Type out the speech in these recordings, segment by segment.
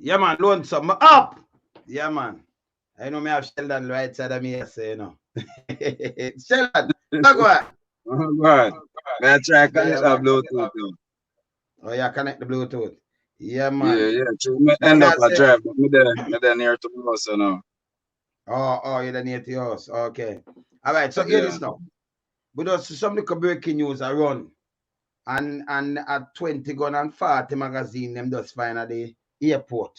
Yeah, man, loan something up. Yeah, man. I know me have Sheldon right side of me, yes, you know. Sheldon, go on. Oh God. May I try Yeah, connect that man. Bluetooth now? Oh, yeah, connect the Bluetooth. Yeah, Yeah, man. yeah. True. Me But end I up a say, drive, but me there near to the house so now. oh, you're near to yours. Okay. All right, so hear Yeah. this now. But there's some little breaking news I run. And at 20 gun and 40 magazine, them just find at the airport.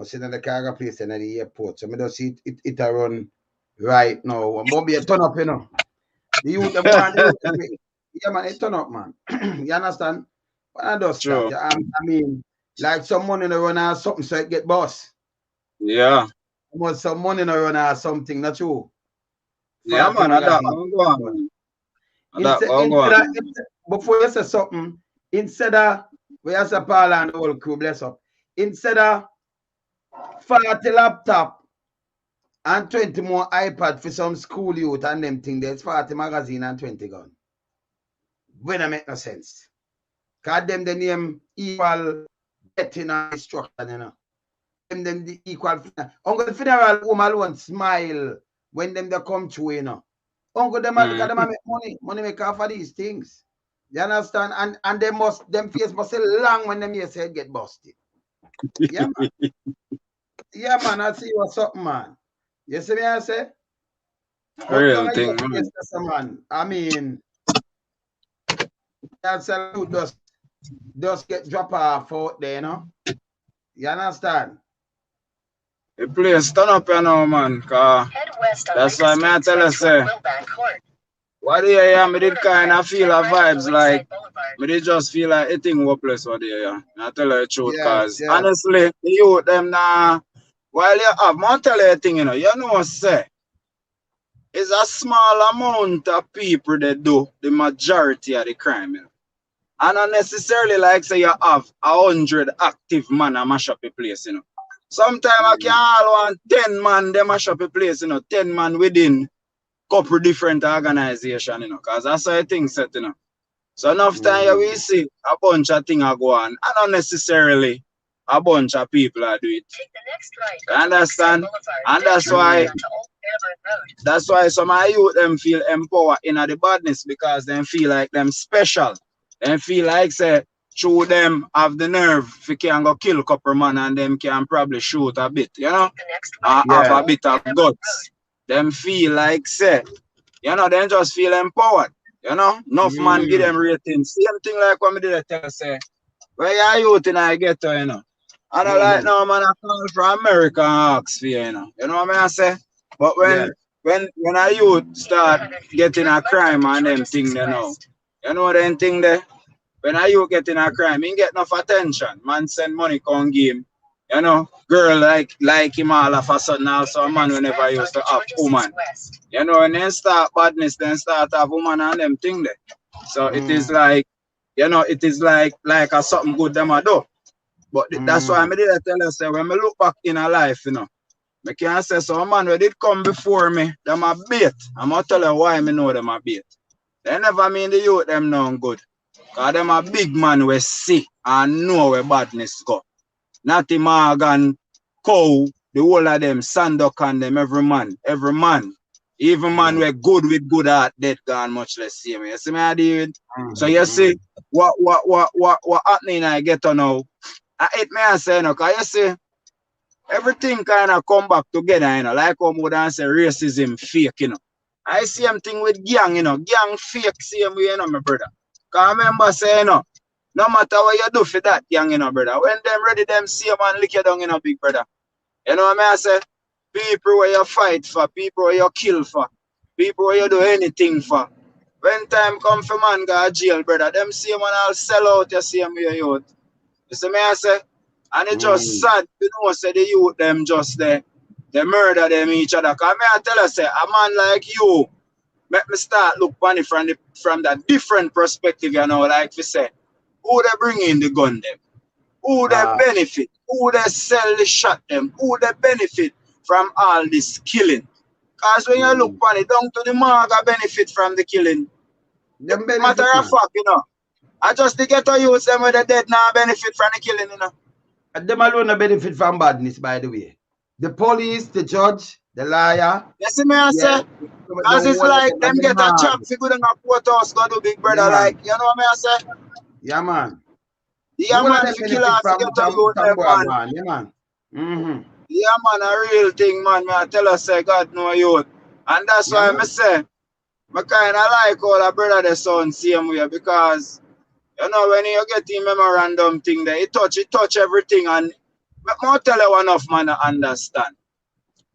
I see the cargo place in the airport. So I just see it a run right now. Mobay a turn up, you know. The youth them want the youth. Yeah, man, it turn up, man. You understand? When I does that, True. yeah, I mean, like some money in the run or something, so it get boss. Yeah. Almost some money in the run or something, not true. Yeah, 40 man. That magazine. one go on, man. That Instead, one go instead on, of, man. before you say something, instead of, we have a Paul and the whole crew, bless up. Instead of 40 laptop and 20 more iPad for some school youth and them thing, there's 40 magazine and 20 gun. When I make no sense. Cause them the name equal betting and destruction, you know. Them the equal Uncle Funeral home alone smile when them they come through, you know. Uncle them because them a Mm. make money. Money make off of these things. You understand? And they must them face must say long when them ears head get busted. Yeah, man. Yeah, man. I see what's up, man. You see me I say? But Real young you thing, man. face this man. I mean, that's a you just get drop off out there, you know. You understand? The place turn up you know, man. Cause that's why me I tell you, say, what do you hear? Me did kind of feel a vibes like, me did just feel like a thing hopeless what do you hear? I tell you the truth, Yes, cause yes. honestly, the youth them nah, while you have, man tell you a thing, you know, say, it's a small amount of people that do the majority of the crime, And not necessarily like say you have 100 active man a mash up a place, Sometimes I can Mm. all want 10 man they mash up a place, 10 man within couple different organization, because that's how things set, So enough time you Mm. we see a bunch of things are go on, and not necessarily a bunch of people are do it. You understand? And Mm. that's why some of you them feel empowered in the badness because they feel like them special. They feel like say through them have the nerve if can go kill a couple man and them can probably shoot a bit, or have Yeah. a bit of guts. Them feel like say, they just feel empowered. Enough man give them Mm. ratings. Same thing like what me did I tell say, where you youth in I get to, I don't like Mm-hmm. no man I call from America and ask for you. You know what I say? But Yes. when a youth start getting a crime and them thing they know. You know them thing there? When a youth getting a crime, he get enough attention. Man send money come give him. Girl like him all of a sudden also a man whenever used to have woman. And then start badness, then start have woman and them thing there. So it is Mm. like, it is like a something good them a do. But that's why I Mm. did tell you, say, when I look back in a life, I can say, so man, when did come before me, them a bait. I'm going to tell you why I know them a bait. They never mean the youth them no good. Because them a big man we see and know where badness go. Natty Morgan, Cow, the whole of them, Sandok and them, every man. Every man. Even man Mm. we good with good heart, dead gone much less see me. You see me, I David? So Mm-hmm. you see, Mm. what happening I get to know. I hate me and say, because you see, everything kind of come back together, like how would I say racism fake, I see same thing with gang, gang fake same way, my brother. Because I remember saying, no matter what you do for that gang, brother, when them ready, them see a man lick you down, big brother. You know what I say? People where you fight for, people where you kill for, people where you do anything for. When time come for man go to jail, brother, them see man all sell out, you see me, you see me, I say? And it's just Mm. sad, say the youth them just there. They murder them each other. Cause me I tell you, say, a man like you, make me start look on it from that different perspective, like we say. Who they bring in the gun them? Who they Ah. benefit? Who they sell the shot them? Who they benefit from all this killing? Cause when you look Mm. on it, down to the mark benefit from the killing. Them Matter benefit, of man. fact, I just the ghetto youths them where they dead now benefit from the killing, them alone no benefit from badness, by the way. The police, the judge, the lawyer. You see me, I Yeah. say? Because it's like them get a job for good and a courthouse go do Big Brother, Yeah, like, you know what I say? Yeah, man. Yeah, All of man, them for kill benefit off, to from get a youth some them, boy man. man. Yeah, man. Mm-hmm. Yeah, man, a real thing, man. Me I tell us, say, God know youth. And that's Yeah, why man. I say, I kind of like all the brother the son same way, because, you know, when you get the memorandum thing there, it touch everything, and I tell you enough man to understand.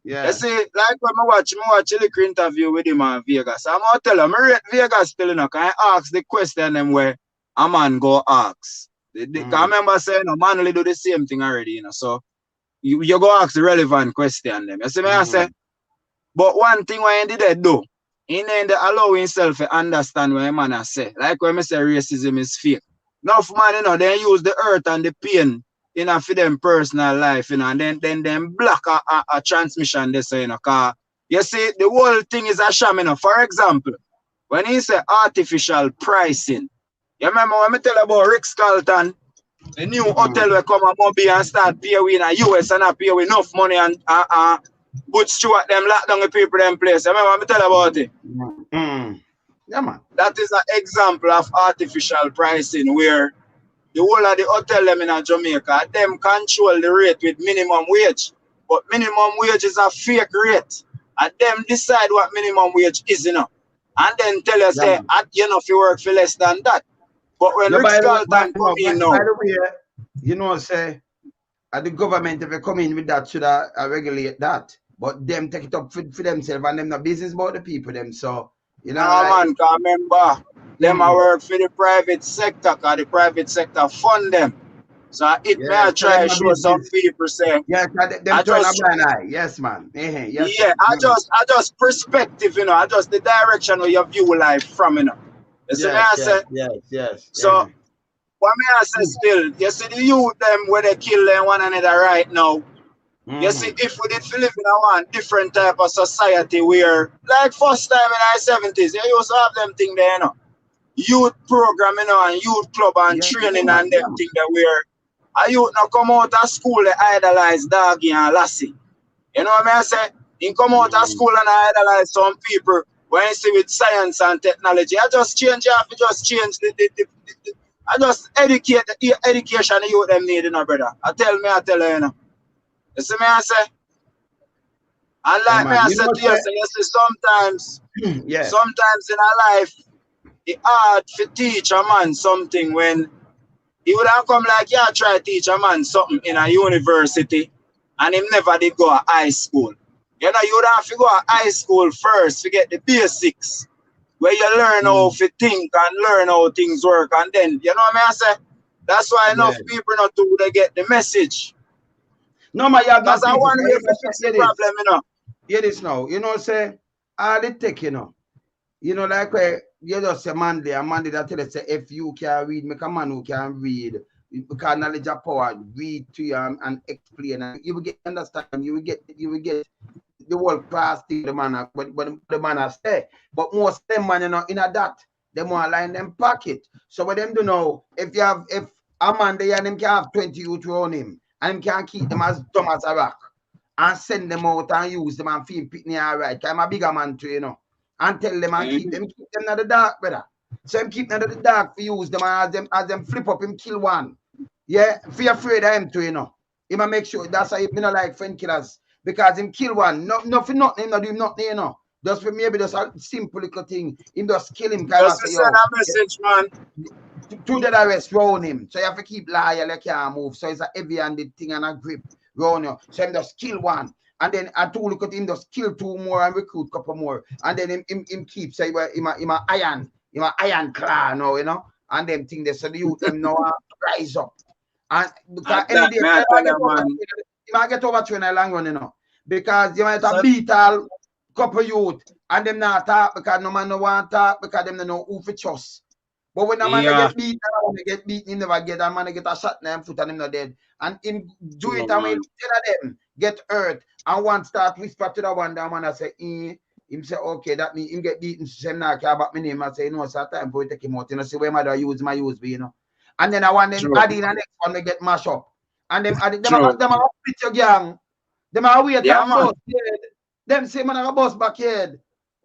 Yeah. You see, like when I watch a little interview with him in Vegas, I'm gonna tell him, I rate Vegas still, you know, can I ask the question them where a man go ask. I remember saying, a man only do the same thing already, you know, so you go ask the relevant question them. You see me, I say, but one thing when he did do, he didn't allow himself to understand what a man has say. Like when I say racism is fake. Enough man, you know, they use the hurt and the pain, you know, for them personal life, you know, and then block a transmission they say, you know, cause you see, the whole thing is a sham, you know. For example, when he say artificial pricing, you remember when I tell you about Rick Carlton, the new hotel will come a Mobay and start pay in the US and not pay with enough money and put Stuart them lock down the people them place. You remember what I tell you about it? Yeah, man. That is an example of artificial pricing where the whole of the hotel them in Jamaica, them control the rate with minimum wage. But minimum wage is a fake rate. And them decide what minimum wage is, you know. And then tell us, say, you know, if you work for less than that. But when No, Rick by Carlton come in now. by the way, you know, say, the government, if they come in with that, should regulate that. But them take it up for themselves and them no business about the people them. So, you know, no, like, man, can remember, them I work for the private sector, because the private sector fund them. So it may I so them try to no show some business. people say, Yeah, them I turn a just, blind eye. Yes, man. Yes, yeah, man. I just perspective, you know, I just the direction where you view life from, you know. You see me, I say, Yes. so what me I say still, you see the youth them where they kill them one another right now. You see, if we did live in a one different type of society where, like first time in the 70s, you used to have them thing there, you know. Youth program, you know, and youth club and training and them thing that where a youth now come out of school they idolize Doggy and Lassie. You know what I say? He come out of school and idolize some people when you see with science and technology. I just change it, I just change I just educate the education the youth them need, you know, brother. I tell you, you know. You see me I say? And like me I said to you, you see sometimes in our life it's hard to teach a man something when he would have come like, yeah, try to teach a man something in a university and him never did go to high school. You know, you would have to go to high school first to get the basics where you learn how to think and learn how things work. And then, you know what I say? That's why enough people not to they get the message. No, man, you have Because not I people. want to fix the problem, you know. Hear this now. You know, say, all it take, you know. You know, like where you just say Monday, and Monday that tell us say if you can read, make a man who can read, because knowledge of power, read to you and explain, and you will get understand, you will get the whole class thing the man but the man has say. But most of them man, you know, in a that, they want line them pocket. So what them do know, if a man there and him can have 20 youth around him, and him can keep them as dumb as a rock, and send them out and use them and feel pitney all right. I'm a bigger man too, you know. And tell them and keep them in the dark, brother. So him keep them in the dark for use them and as them flip up him kill one. Yeah, feel afraid of him too, you know. He might make sure that's why he not like friend killers. Because him kill one. No for nothing, him not do him nothing, you know. Just for maybe just a simple little thing. Him just kill him kind of say, send a message, man. To the rest round him. So you have to keep liar like can't move. So it's a heavy handed thing and a grip round you. So him just kill one. And then I two look at him just kill two more and recruit couple more. And then him keep say him a iron claw now, you know. And them thing they so the youth them now rise up. And because any day you might get over to in a long run, you know. Because you might have beat all couple youth and them not talk because no man no want talk because them don't know who for trust. But when a man get beat, he never get a man get a shot in him foot and him not dead. And him do it and when them get hurt and one start whisper to the one that man say, him say, okay, that mean him get beaten, same now care about my name. I say, no, it's a time for you take him out. You know, see where mother use my use be, you know. And then I want them body in the next one they get mashed up. And them are True. split your gang. Them are wait Yeah, and man. bus. Them say man a bus back here.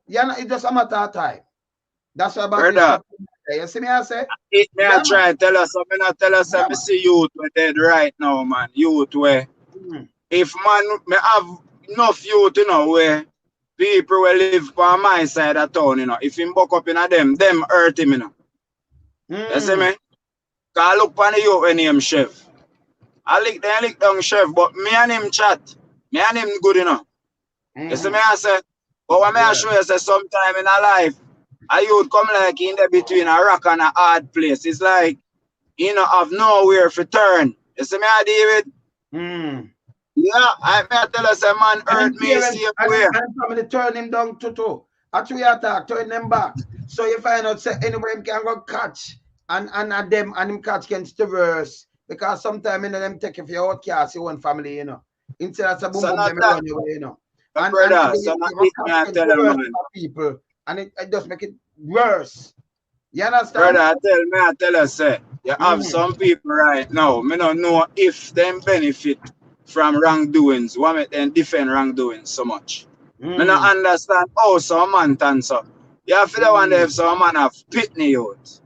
Yeah, no, it's just a matter of time. That's why about this Brother, stuff. You see me, I say? it may I Yeah, man. try tell us something, I tell us Yeah, that me see youth we dead right now, man. Youth where man. if man me have enough youth, you know, where people will live on my side of town, you know. If him buck up in a them hurt him, you know. You see me? Cause I look on the youth when name Chef. I lick down Chef, but me and him chat. Me and him good enough. You see me, I say, but what I show you say sometime in a life, a youth come like in the between a rock and a hard place. It's like you know have nowhere to turn. You see me, David? Yeah, I tell us a man hurt me same way. And family turn him down too. Actually attack, turn them back. So you find out say anywhere him can go catch and them and him catch can reverse. Because sometimes you know them take you for your outcast, your own family, you know. Instead of say boom So boom, not them that, run away, you know. brother. So not it me I tell him, man. People and it just make it worse. You understand? Brother, I tell you, say, you have some people right now, me don't know if them benefit from wrongdoings, what make them defend wrongdoings so much. Me don't understand how some man turn so. You have to wonder if some man have pitney out.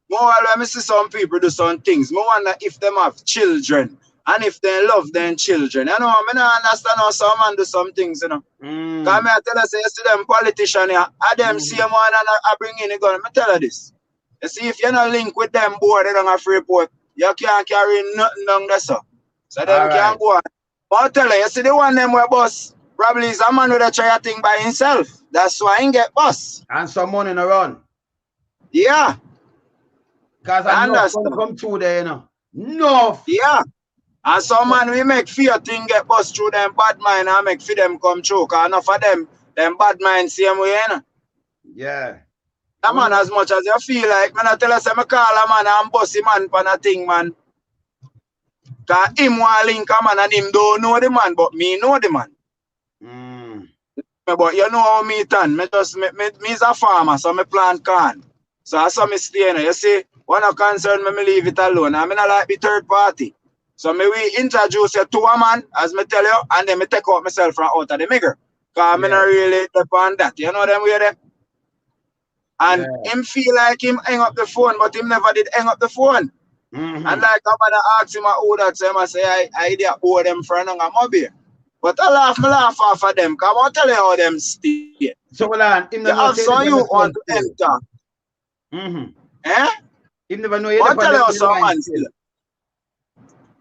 More when me see some people do some things, me wonder if them have children and if they love their children. You know, me don't understand how some man do some things, you know. Because I tell you, say, you see them politicians here, I them see one and I bring in the gun. I tell you this. You see, if you're not linked with them board, they don't have free port, you can't carry nothing down there, so. So them can't go on. But I tell you see the one them where boss, probably is a man with a try a thing by himself. That's why he get boss. And some money in a run. Yeah. Because I know come through there, you know. No. Yeah. And some man we make fear thing get bust through them bad mind and make for them come through. Because enough of them bad mind same way, you know. Yeah. That man, as much as you feel like, man, I tell us, I call a man and bust him man for a thing, man. Because him want link a man and him don't know the man, but me know the man. But you know how me turn. Me is a farmer, so me plant corn. So I saw me stay, you see, when I concern me leave it alone. I mean, I like the third party. So me we introduce you to a man, as me tell you, and then me take out myself from out of the migger. Because me not really depend that. You know them way there? And him feel like him hang up the phone, but him never did hang up the phone. And like I'm gonna ask him who that, so I say I did owe them for a Mobay. But I laugh off of them, because I want to tell you how them stay. So well, him you have some you want to enter. Eh? Him never know you want to tell you some man still.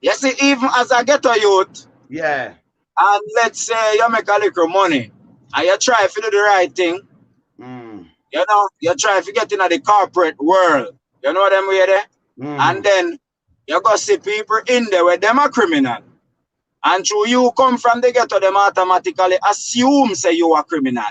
You see, even as I get a youth, and let's say you make a little money, and you try to do the right thing, you know, you try to get into the corporate world. You know them way there? And then you go see people in there where them are criminal. And through you come from the ghetto, them automatically assume say you are criminal.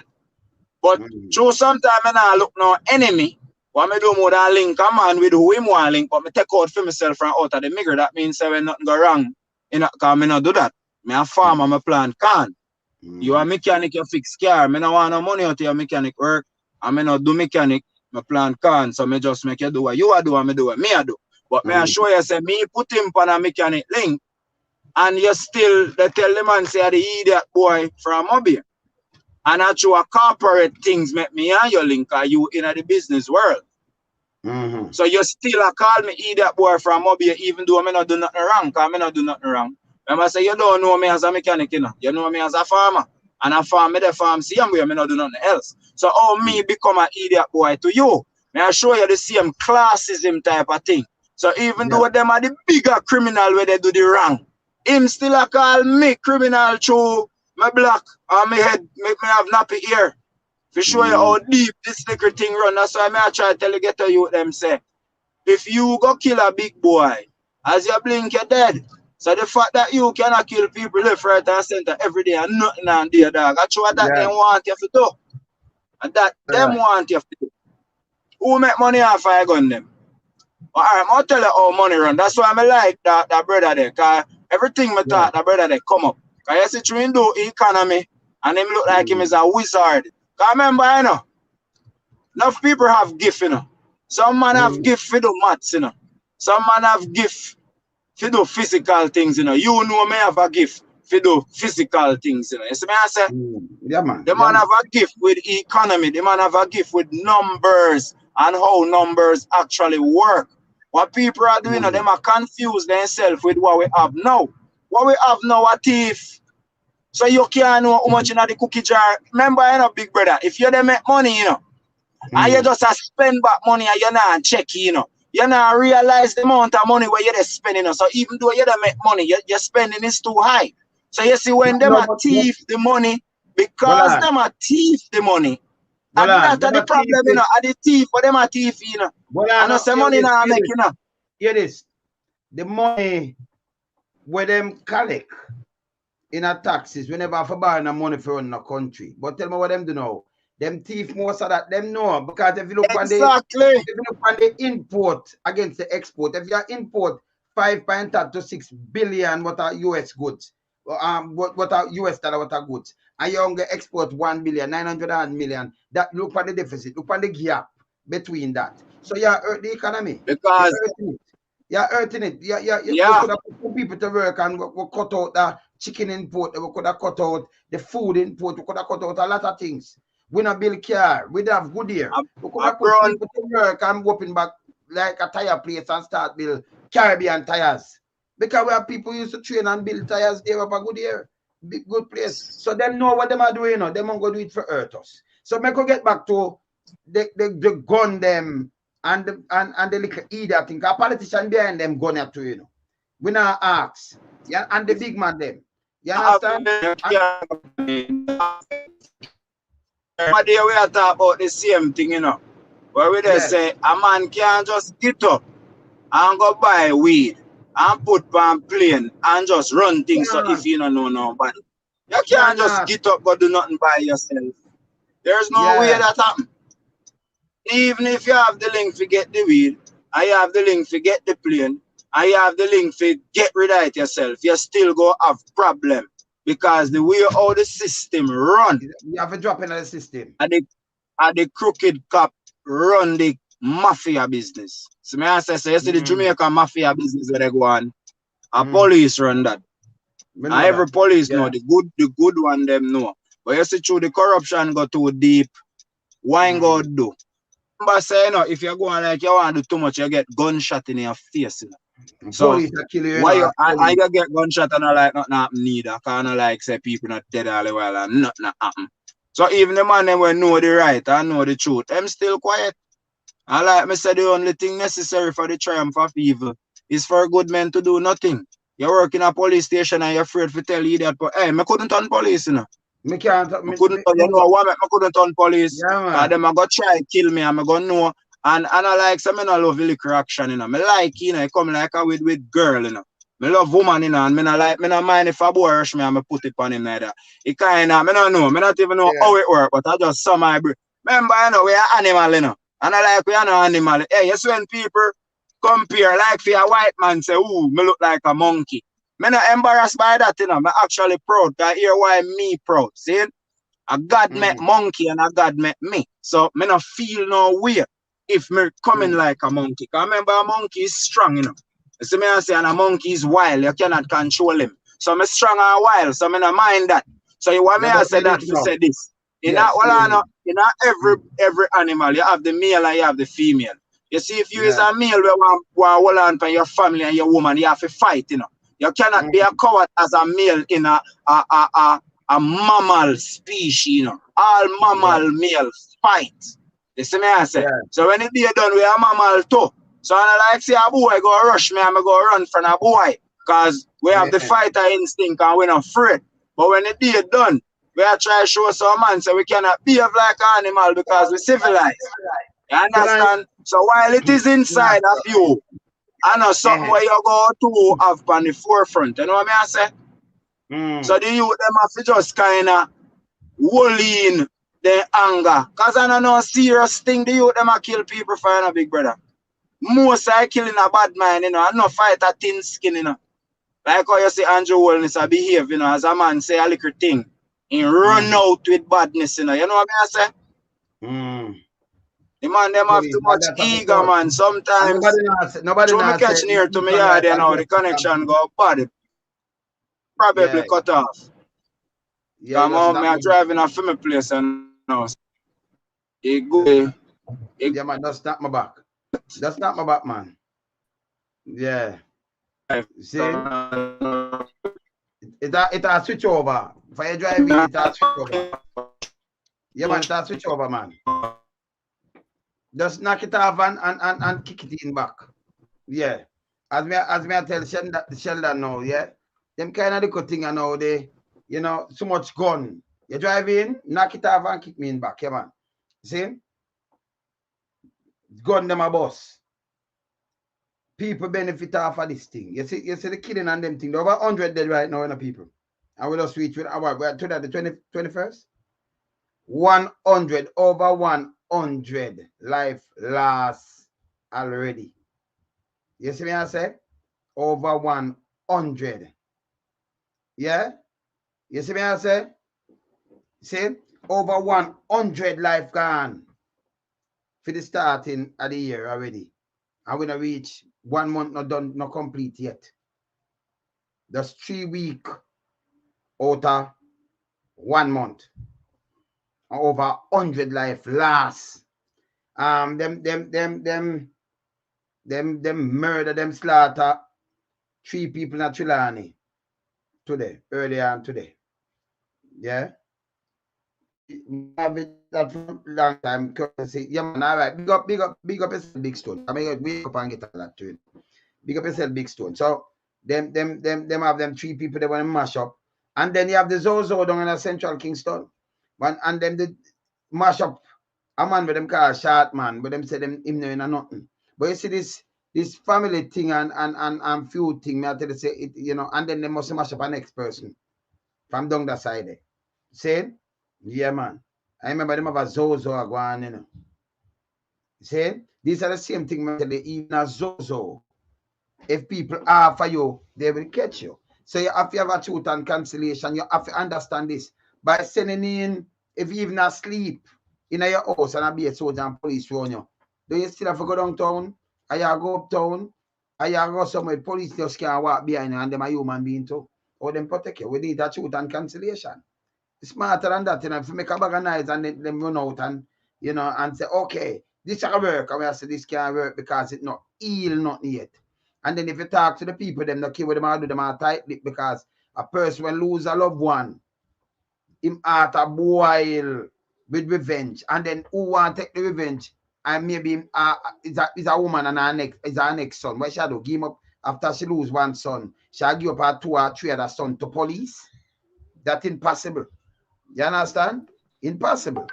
But through sometimes I look no enemy. What me do more than link a man with who him want link, but me take out for myself from out of the migger. That means say when nothing go wrong. You know, because me not do that. Me a farmer, me plant corn. You a mechanic, you fix car. Me no want no money out of your mechanic work. And me not do mechanic, me plant corn. So me just make you do what you a do and me do what me a do. But me I show you say me put him on a mechanic link. And you still, they tell the man say the idiot boy from Mobay. And actually corporate things make me and you link, are you in the business world. So you still call me idiot boy from Mobay, even though I not do nothing wrong, because I not do nothing wrong. Remember say you don't know me as a mechanic, you know. You know me as a farmer. And a farm, me the farm same way, I not do nothing else. So how me become an idiot boy to you? May I show you the same classism type of thing. So even though them are the bigger criminal where they do the wrong, him still a call me criminal through my black and my head, make me have nappy ear. To show you how deep this little thing run. That's why I try to tell you, get to you them say, if you go kill a big boy, as you blink, you're dead. So the fact that you cannot kill people left, right, and center every day and nothing on there, dog. That's what that them want you to do. And that them want you to do. Who make money off of gun them? Alright, I'll tell you how money run. That's why I like that brother there. Cause everything me thought that brother there come up. Cause you see through do economy and him look like him is a wizard. Cause remember, you know, enough people have gift, you know. Some man have gift for the maths, you know. Some man have gift to do physical things, you know. You know me have a gift to do physical things, you know. You see me I say? Yeah, man. The man have a gift with economy, the man have a gift with numbers and how numbers actually work. What people are doing, them are confused themselves with what we have now. What we have now are thief. So you can't know how much in the cookie jar. Remember, you know, big brother, if you don't make money, you know, and you just spend back money and you're not checking, you know, you not realize the amount of money where you're spending. You know? So even though you don't make money, your spending is too high. So you see, when them are thief the money, because them are thief the money, and that's the problem, you know, are the thief, but them are thief, you know. And no say money now make, you know. Hear this. The money where them collect in a taxes, whenever for buying money for run the country. But tell me what them do now. Them thief most of that, them know. Because if you look on the import against the export, if you import 5.5 to 6 billion what are US goods, what are US dollar, what are goods, and you only export 1 billion, 900 million, that look at the deficit, look at the gap between that. So you hurt the economy. Because you're hurting it. You could have put people to work and we cut out the chicken import, we could have cut out the food import, we could have cut out a lot of things. We not build car, we don't have good here. We could have put people to work and open back like a tire place and start build Caribbean tires. Because we have people used to train and build tires there up a good year. Big good place. So them know what them are doing, you know. Them won't go do it for hurt us. So me go get back to the gun them and the little idiot thing. A politician behind them gun at you know. We not ask. Yeah, and the big man them. You understand? But there we are talking about the same thing, you know. Where we just say a man can't just get up and go buy weed and put on plane and just run things. So if you don't know nobody, you can't just get up but do nothing by yourself. There's no way that happens. Even if you have the link to get the weed, and you have the link to get the plane, and you have the link to get rid of it yourself, you still go have problem. Because the way how the system run, you have a drop in the system. And the crooked cop run the mafia business. So may I say, so you see the Jamaica mafia business where they go on, a police run that. And every police know the good one them know. But you see through the corruption go too deep, why ain't go do? But say, you know, if you're going like you want to do too much, you get gunshot in your face. You know? So why you get gunshot and not like nothing happen neither? Kind of like say people not dead all the while and nothing happen. So even the man them will know the right and know the truth, them still quiet. And like me said, the only thing necessary for the triumph of evil is for good men to do nothing. You work in a police station and you're afraid to tell you that, but hey, me couldn't turn police, you know. Me can't. You know what? Me couldn't turn police. Yeah, them are gonna try kill me and me gonna know. And I like some I love liquor action, you know. Me like, you know, I come like a with girl, you know. Me love woman, you know, and me not mind if a boy rush me and me put it on him like that. It kinda, me not know, me not even know how it work, but I just saw my brain. Remember, you know, we are animal, you know. And I like we are no animal. Hey, you see when people compare, like for a white man say, ooh, me look like a monkey. Me not embarrassed by that, you know. Me actually proud. I hear why me proud. See? A God met monkey and a God met me. So me not feel no weird if me coming like a monkey. Because remember, a monkey is strong, you know. You see me I say, and a monkey is wild. You cannot control him. So me strong and wild. So me not mind that. So you want me to say that to say this. In every animal, you have the male and you have the female. You see, if you is a male, you want hold on for your family and your woman, you have to fight, you know. You cannot be a coward as a male in a mammal species, you know. All mammal males fight. You see me I say? So when it be done with a mammal too. So I like say a boy go rush me and I go run from a boy. Because we have the fighter instinct and we're not afraid. But when it be done, we are trying to show some man so we cannot behave like an animal because we civilized. You understand? So while it is inside of you, I know something where you go to have on the forefront. You know what I say? So the youth them have to just kind of hold in their anger. Because I don't know serious thing the youth them a kill people for, you know, big brother. Most are killing a bad man, you know, and no fight a thin skin, you know. Like how you see Andrew Holness a behave, you know, as a man say a little thing. He run out with badness, you know. You know what I say? Man, them have too much ego, man. Sometimes, nobody through me not catch say near to me yard, you know, the connection go bad. Probably cut off. Yeah, Come on, me driving a film place and now. It go. Yeah, man, just snap my back. Just snap my back, man. Yeah. See? It a switch over. For you driving, it a switch over. Yeah, man, it a switch over, man. Just knock it off and kick it in back. Yeah. As me I tell Sheldon now, yeah. Them kind of little thing I know they, you know, so much gun. You drive in, knock it off and kick me in back, yeah, man. See? Gun them a boss. People benefit off of this thing. You see the killing and them thing. There over 100 dead right now in the people. And we just reach with our to that the 21st. 100 over 100 life lost already. You see me I say? Over 100. Yeah? You see me I say? See? Over 100 life gone for the starting of the year already. And we don't reach 1 month not done, not complete yet. That's 3 weeks out of 1 month. Over 100 life lost. Them murder, them slaughter 3 people in Trelawney today, earlier on today. Yeah. Have it that for a long time. Yeah, man, all right. Big up yourself, Big Stone. I mean, wake up and get a lot to it. Big up yourself, Big Stone. So them have them 3 people they want to mash up. And then you have the Zozo down in the Central Kingston. And then the mash up a man with them call short man, but them say them him no in a nothing. But you see this family thing and feud thing, me I tell you say it, you know, and then they must mash up a next person from down that side there. See? Yeah, man. I remember them have a Zozo go on, you know. See? These are the same thing, man. Even a Zozo. If people are for you, they will catch you. So you have to have a truth and cancellation. You have to understand this. By sending in, if you even asleep in your house and be a soldier and police run you, do you still have to go downtown? Or you go uptown? Or you go somewhere, police just can't walk behind you and them a human being too? Or them protect you. We need a truth and cancellation. It's smarter than that, you know, if you make a bag of noise and them run out and, you know, and say, okay, this can work. And we say this can't work because it's not heal nothing yet. And then if you talk to the people, them not care what them are do, them are tight lip because a person will lose a loved one, him heart a boil with revenge. And then who want to take the revenge? And maybe is a woman and her next son. What she do? Give him up after she lose one son. She'll give up her 2 or 3 other son to police. That's impossible. You understand? Impossible.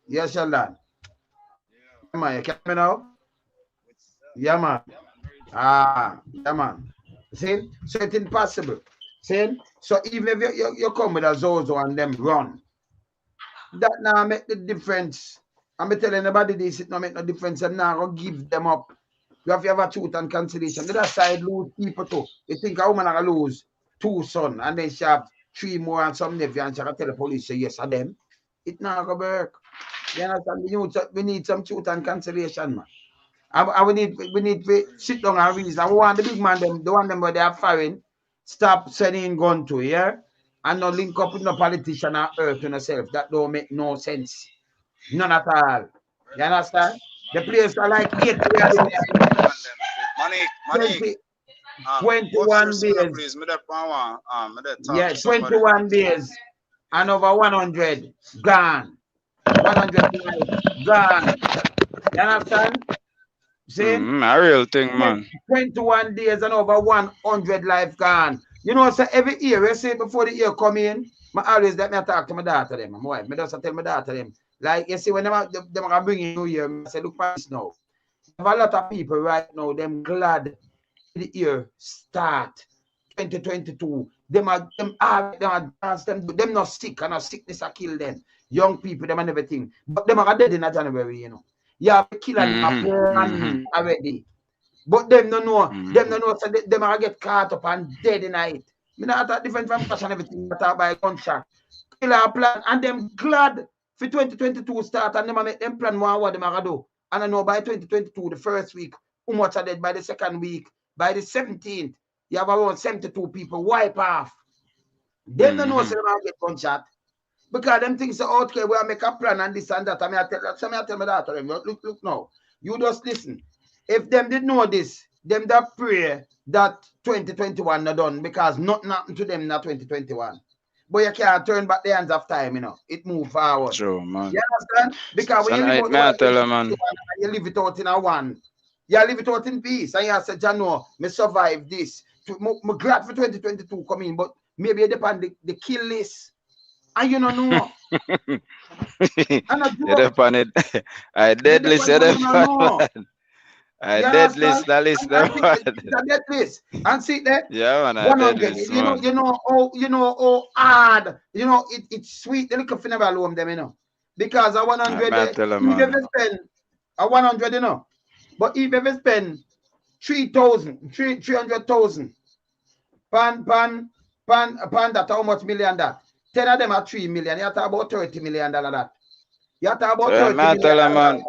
Yes, Sheldon. Yeah, man, you can me now? Yeah, man. Yeah, man. See? So it's impossible. See? So even if you come with a Zozo and them run, that now make the difference. I'm telling anybody this, it not make no difference. I'm now going to give them up. You have a truth and cancellation. The other side lose people too. You think a woman going to lose 2 sons and then she have 3 more and some nephew and she can tell the police, say yes, of them. It not going to work. You understand? We need some truth and cancellation, man. And we need to sit down and reason. We want the big man, the one them where they are firing, stop sending gun to, yeah? And not link up with no politician and earth to yourself. That don't make no sense. None at all. You understand? The place are like 8 years. Money. 21 days. Yeah, 21 days. And over 100 gone. 100 gone. You understand? See? A real thing, man. 21 days and over 100 life gone. You know, so every year, you see, before the year come in, I always let me talk to my daughter them. My wife, I just tell my daughter them. Like, you see, when them are bringing New Year, I say, look for this now. Have a lot of people right now, them glad the year start 2022. Them not sick and sickness are kill them. Young people, them and everything. But them are dead in January, you know. You have to kill them already. But them don't know. Them don't know. So them are get caught up and dead in night. Me not talk different from cash and everything. I talk by gunshot. Killer plan and them glad for 2022 start and them make them plan more what them are do. And I know by 2022, the first week, how much are dead by the second week? By the 17th, you have around 72 people wipe off. Them don't know say them get gunshot. Because them things say, okay, we'll make a plan and this and that. I mean, I tell me that to them. Look now. You just listen. If them did know this, them that pray that 2021 not done because nothing happened to them in 2021. But you can't turn back the hands of time, you know. It move forward. True, man. You understand? Because when you live out the world, you live it out in a one. You live it out in peace. And you say, Jano, me survive this. I'm glad for 2022 coming, but maybe it depend the kill list. And you don't know. You depend it. I dead list. You depend. I dead list. That list. That dead list. And see that. Yeah, man. I dead list. You know how hard. You know it's sweet. The little never alone them, you know, because a 100. If you spend a 100, you know, but if you spend 300,000 pan that how much million that? 10 of them are 3 million. You have to about $30 million that. You have to about $30 million. Man.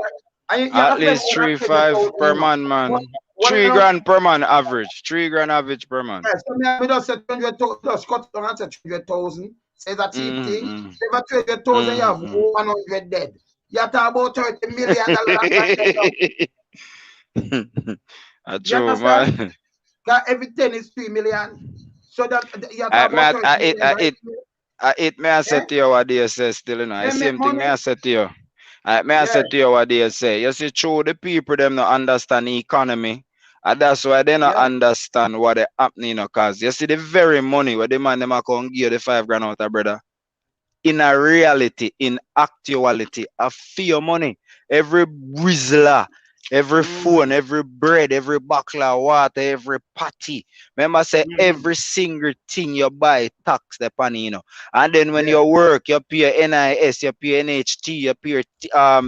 At least 3-5 per man. 3 grand per man average. 3 grand average per man. Yes, so we just said 200,000. Just cut down and say 200,000. Say that cheap thing. Say that 200,000, you have 100 dead. You have to about $30 million. True, man. Because every 10 is 3 million. So that you have to about $30 million. May I say to you what they say still, you know. The same thing may I say to you. I say to you what they say. You see, true, the people them not understand the economy. And that's why they not understand what they happening, you know, cause you see the very money where the man them are going to give the 5 grand out of brother. In a reality, in actuality, a few money. Every whistler, every phone, every bread, every bottle of water, every patty. Remember, say every single thing you buy, tax the money, you know. And then when you work, you pay NIS, you pay NHT, you pay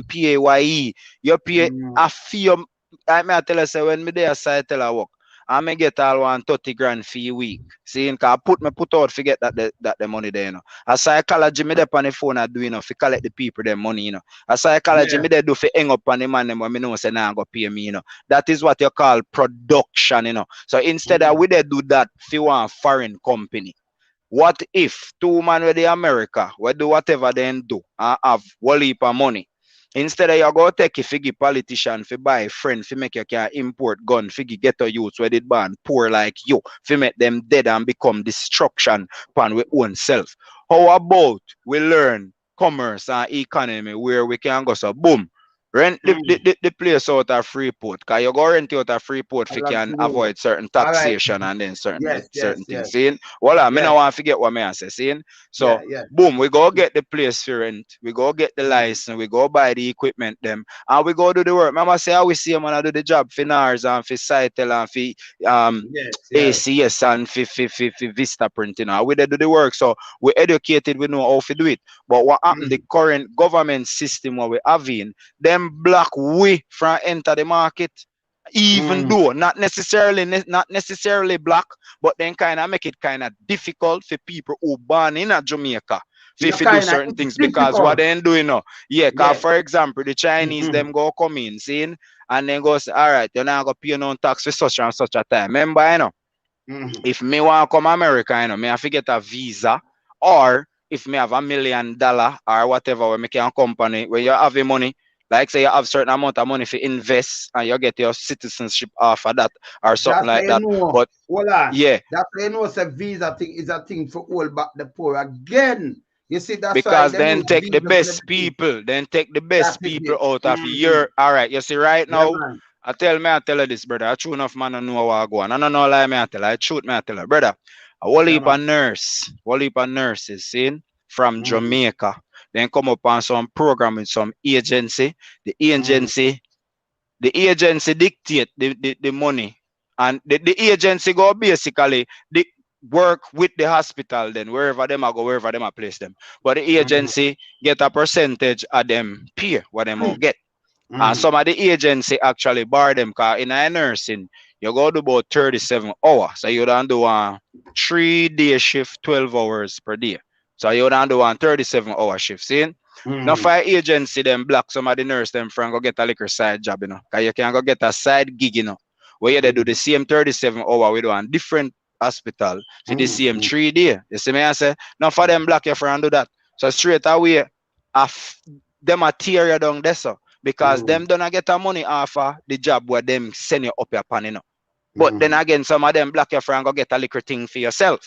PAYE, you pay a few. I may tell you, say when me there, I tell I work. I may get all 130 grand for a week. See, cause I put out forget that the money there, you know. A psychology me there on the phone I do, you know, for collect the people their money, you know. A psychology me there do for hang up on the man them when me know say nah go pay me, you know. That is what you call production, you know. So instead of we there do that for one foreign company. What if 2 man with the America we do whatever they do and have one heap of money? Instead of you go take a figgy politician for buy a friend for make you can import gun figgy ghetto youth where they ban poor like you for make them dead and become destruction upon we own self. How about we learn commerce and economy where we can go so boom rent the place out of Freeport because you go rent out of Freeport if you can avoid certain taxation and then certain things. Seeing? Well, I don't want to forget what I say. Seeing? So boom, we go get the place for rent, we go get the license, we go buy the equipment them, and we go do the work. Remember say how we see them when I do the job for NARS and for Cytel and for ACS and for Vista printing. We they do the work. So we educated, we know how to do it. But what happened the current government system what we have in them block we from enter the market, even though not necessarily black, but then kind of make it kind of difficult for people who born in a Jamaica to do certain things because what they doing now. Because for example, the Chinese them go come in, seeing, and then go say, all right, you're not gonna pay no tax for such and such a time. Remember, you know, if me want to come America, you know, me have to get a visa, or if me have $1 million or whatever, when me can company, when you have the money. Like say you have certain amount of money to invest and you get your citizenship off of that or something like that. But that's why you know it's a visa thing is a thing for all back the poor again. You see that's because then take the best people, out of your all right. You see right now, I tell you this, brother. I true enough man I know what I go on. I don't know lie me I tell you. I truth me I tell you, brother. A whole heap of nurses seen from Jamaica. Then come up on some program with some agency. The agency dictate the money. And the agency go basically work with the hospital then wherever them go, wherever them place them. But the agency get a percentage of them pay what them all get. And some of the agency actually bar them because in a nursing, you go do about 37 hours. So you don't do a 3-day shift, 12 hours per day. So you don't do a 37-hour shift, see? Now for agency them black some of the nurse them from go get a liquor side job, you know. Cause you can go get a side gig, you know. Where you they do the same 37 hour we do on different hospital for the same 3 day. You see me I say? Now for them black you friend do that. So straight away them a tear you down there so because them don't get a money off of the job where them send you up your pan, you know. But then again, some of them black your friend go get a liquor thing for yourself.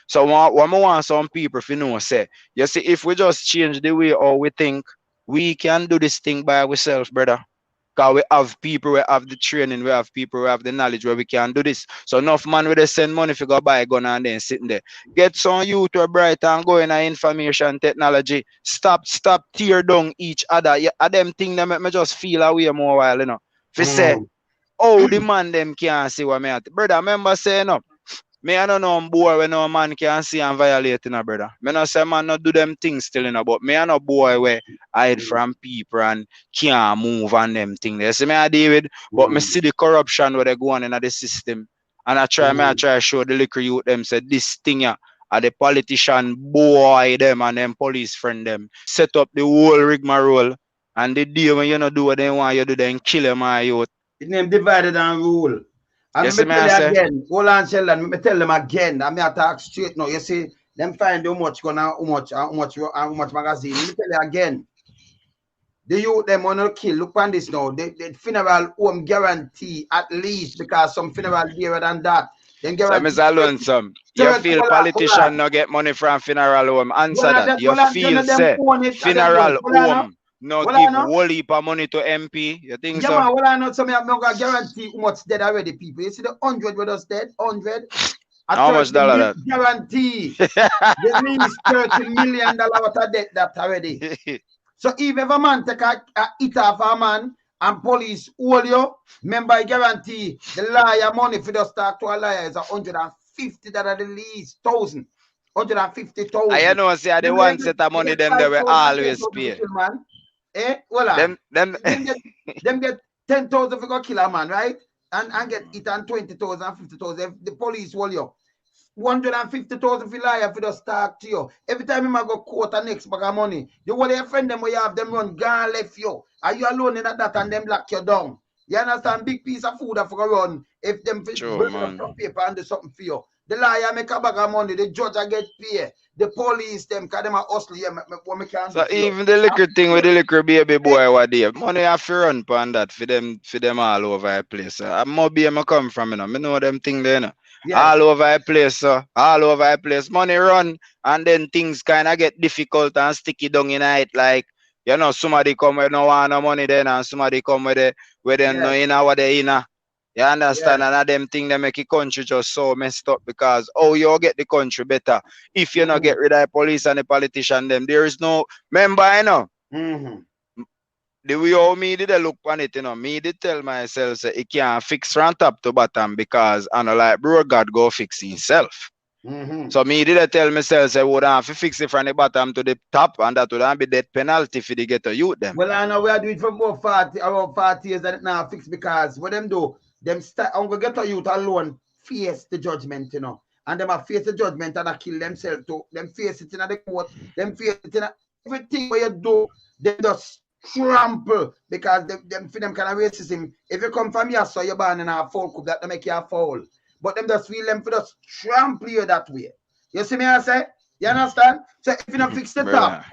So what I want some people to know say, you see, if we just change the way or we think we can do this thing by ourselves, brother. Because we have people, we have the training, we have people, we have the knowledge where we can do this. So enough man where they send money for go buy a gun and then sitting there. Get some youth who are bright and go in information technology. Stop tear down each other. Yeah, them thing that make me just feel away more while, you know. If you say, oh, the man them can't see what me at. Brother, remember saying up. Me I don't know boy when no man can see and violate, you know, brother. Me not say man not do them things still, you know, but me I no boy where hide from people and can't move and them things. You see me I deal with, but me see the corruption where they go on in the system. And I try show the liquor youth them say this thing here are the politician boy them and them police friend them set up the whole rigmarole and the day when you not do what they want you do then kill them my youth. It's name divided and rule. And Yes, me tell you again, hold on, Sheldon, me tell them again, I'm here to talk straight now. You see, them find how much gonna how much magazine. Me tell you again. The youth them wanna kill. Look on this now. The funeral home guarantee at least because some funeral dearer than that. Then guarantee. So Mr. Lonesome, you feel politician no get money from funeral home. Answer that. You feel say funeral home no give whole heap of money to MP. You think so? Yeah, man, well I know some I'm not gonna guarantee how much dead already, people. You see the 100 were just dead, 100. How much dollar that? Guarantee. At least $30 million worth of debt that already. So if a man take a hit off a man and police hold you, remember I guarantee the liar money for the start to a liar is $150 at the least, 150,000. I know say the one set of money them they will always pay. Eh, well, them get 10,000 for go kill a man, right? And get it on 20,000, 50,000. If the police hold you, 150,000 for liar for the start to you. Every time you go court and next bag of money, you want your friend them where you have them run gone left you. Are you alone in that and them lock you down? You understand? Big piece of food for a run. If them bring some paper and do something for you. The liar make a bag of money, the judge I get paid. The police them cause them a hustle here. So even the liquor thing with the liquor baby boy what they money have to run upon that for them all over the place. I'm Mobay I come from, you know. I know them thing there, you know. Yes. All over the place, all over the place. Money run and then things kinda get difficult and sticky down in it like you know, somebody come with no want no money then and somebody come with them no in what they in. You understand? Yeah. And them thing they make the country just so messed up because you get the country better if you not get rid of the police and the politician them. There is no member, you know. The way how me did look on it, you know, me did tell myself say it can't fix from top to bottom because I know like bro God go fix himself. So me did tell myself say would have to fix it from the bottom to the top and that would be death penalty for the ghetto youth them. Well, I know we are doing it for around 40 years that it now fix because what them do, them I'm gonna get a youth alone face the judgment, you know. And them face the judgment and kill themselves too. Them face it in the court, them face it in everything where you do, they just trample because them for them kind of racism. If you come from here, so you're born in a fall cup that they make you a fall. But them just feel them for just trample you that way. You see me I say? You understand? So if you don't fix the top,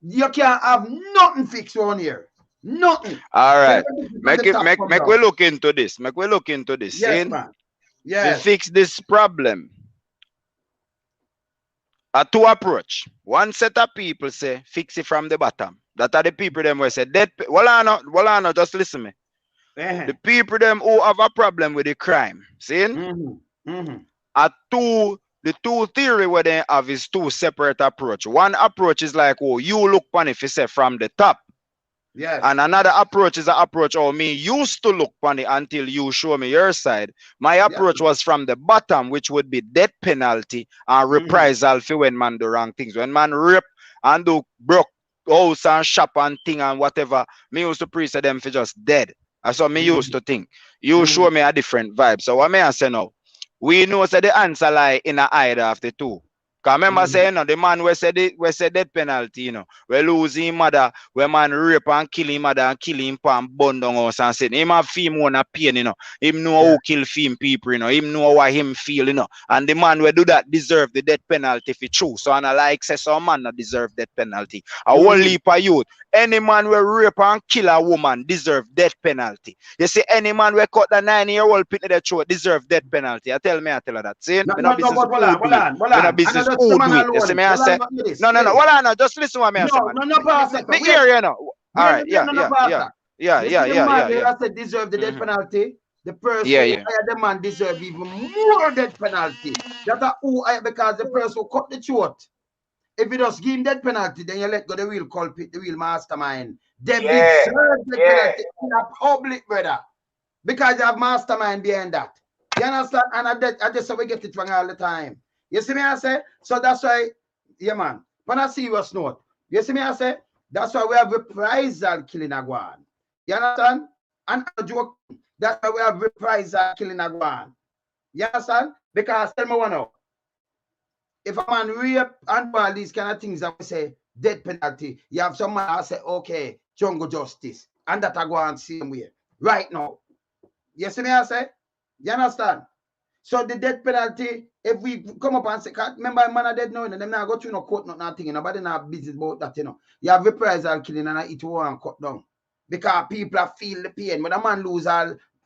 you can't have nothing fixed on here. Nothing. All right. Make we look into this. Make we look into this. Yes, man. Yes. To fix this problem. A two approach. One set of people say fix it from the bottom. That are the people them who say dead. Well, I know. Just listen to me. The people them who have a problem with the crime. See? The two theory where they have is two separate approach. One approach is like, you look on if you say from the top. Yes. And another approach is an approach me used to look on it until you show me your side. My approach was from the bottom, which would be death penalty and reprisal for when man do wrong things. When man rip and do broke house and shop and thing and whatever, me used to preach to them for just dead. That's what me used to think. You show me a different vibe. So what may I say now? We know that the answer lie in either of the two. Cause remember saying, the man we said death penalty, we lose him mother, we man rape and kill him mother and kill him and burn down house and say him have feel more pain, Him know who kill film people, Him know why him feel, And the man we do that deserve the death penalty if it's true. So and I like say some man not deserve death penalty. I won't leap a youth. Any man we rape and kill a woman deserve death penalty. You see, any man we cut the 9-year-old pit in the throat deserve death penalty. I tell her that. See, no, business hold on. Business who do it. You see me I say? No. Hold on, just listen what I say, man. Me hear, All right, yeah. I said deserve the death penalty. The person who hired the man deserve even more death penalty. That's who because the person who cut the throat. If you just give him death penalty, then you let go the real culprit, the real mastermind. They deserve the penalty in the public, brother. Because you have mastermind behind that. You understand? And I just say we get it wrong all the time. You see me I say? So that's why, yeah man, on a serious note, you see me I say? That's why we have reprisal killing Agwan. You understand? And a joke, that's why we have reprisal killing Agwan. You understand? Because tell me one now. If a man rape and do all these kind of things, I would say death penalty. You have someone I say, okay, jungle justice. And that I go on same way. Right now. You see me I say? You understand? So the death penalty, if we come up and say, remember man are dead now, and them not go through no court, nothing, nobody not business about that, You have reprisal killing and it won't cut down. Because people feel the pain. When a man lose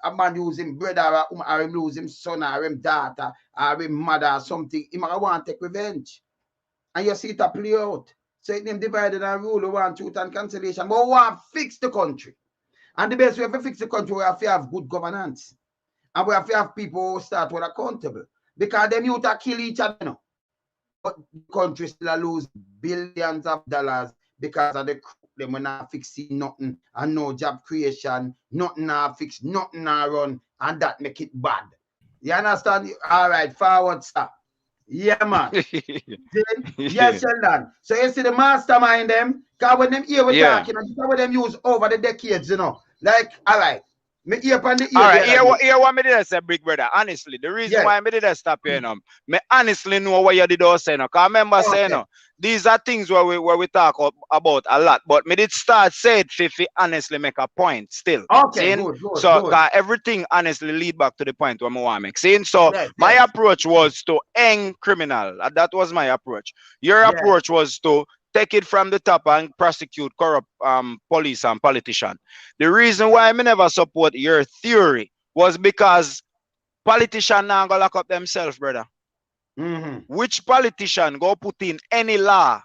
a man lose him brother or him lose him son or him daughter or him mother or something, he might want to take revenge. And you see it play out. So it them divided and rule, we want truth and cancellation. But we want to fix the country. And the best way to fix the country, we have to have good governance. And we have to have people who start with accountable. Because them youth are kill each other. But the country still lose billions of dollars because of the them when not fixing nothing and no job creation, nothing not fix, nothing not run, and that make it bad. You understand? All right, forward, sir. Yeah, man. Yes, Sheldon. So you see the mastermind them, because when them hear we talking, and what them use over the decades, Like, all right. Me ear on the ear. All right, here what me did say, big brother. Honestly, the reason why me did stop here, me honestly know what you did say, Cause I remember saying, these are things where we talk about a lot, but me did start say it if honestly make a point still. Okay, good, so everything honestly lead back to the point where I want to make. Saying so, my approach was to end criminal. That was my approach. Your approach was to take it from the top and prosecute corrupt police and politicians. The reason why I never support your theory was because politicians now go lock up themselves, brother. Which politician go put in any law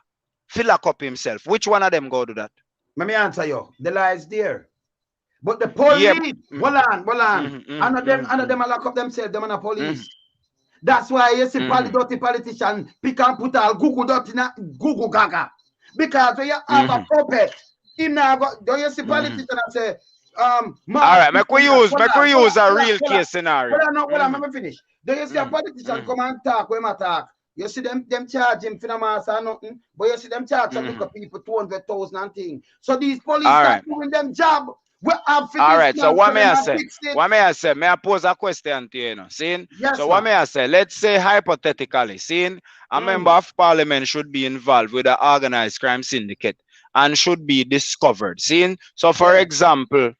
to lock up himself? Which one of them go do that? Let me answer you. The law is there. But the police, hold on. None of them lock up themselves, them and the police. That's why you see dirty politician pick and put all Google dirty Google gaga. Because when you have a puppet, him now go, do you see politician and say, all right, make we use a real case scenario. Let me finish. Do you see a politician come and talk when I talk? You see them charge him for the mass or nothing, but you see them charge some people 200,000 and things. So these police are doing them job. All right, so what may I say? What may I say? May I pose a question to you? Seeing? Yes, so what may I say? Let's say hypothetically, seeing a member of parliament should be involved with an organized crime syndicate and should be discovered. Seeing? So for example,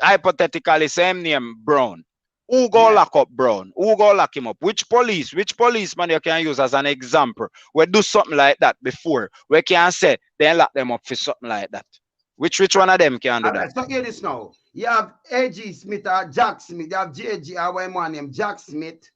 hypothetically, same name Brown. Who go lock up Brown? Who go lock him up? Which policeman you can use as an example? We do something like that before. We can say they lock them up for something like that. Which one of them can do that? So hear this now. You have A.G. Smith or Jack Smith. You have J.G. or one name Jack Smith.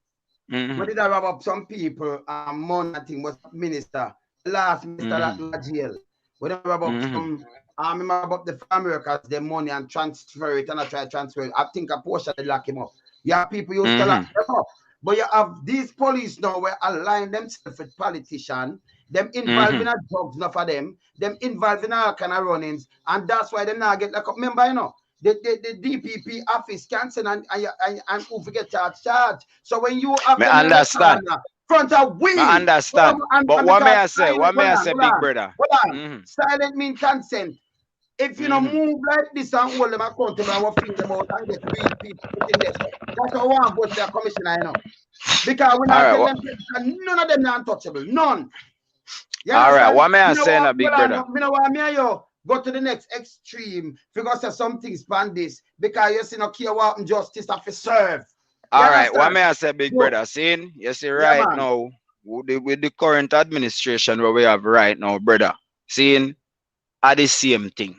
But did I rob up some people? Money thing was minister. Last minister at the jail. When I rob up some, I remember up the farm workers, their money and transfer it, and I try to transfer it. I think a portion they lock him up. You have people used to lock them up. But you have these police now where align themselves with politicians. Them involved in a drugs, not for them. Them involved in all kind of runnings. And that's why they now get like up. Remember, the DPP office cancel and who forget charge. So when you have me understand. Front of we understand. But what may I say? What may I say, big brother? Silent mean consent. If you don't move like this and hold them accountable and we'll find them out and get real people put in there. That's how I want to vote for a commissioner, you know. Because when I tell them, none of them are untouchable. None. All right, what may I say now, big brother? You know what I mean? Go to the next extreme. Figure say something span this. Because you see no care what justice have to serve. All right, what may I say, big brother? See, you see right now, with the current administration where we have right now, brother, seeing are the same thing.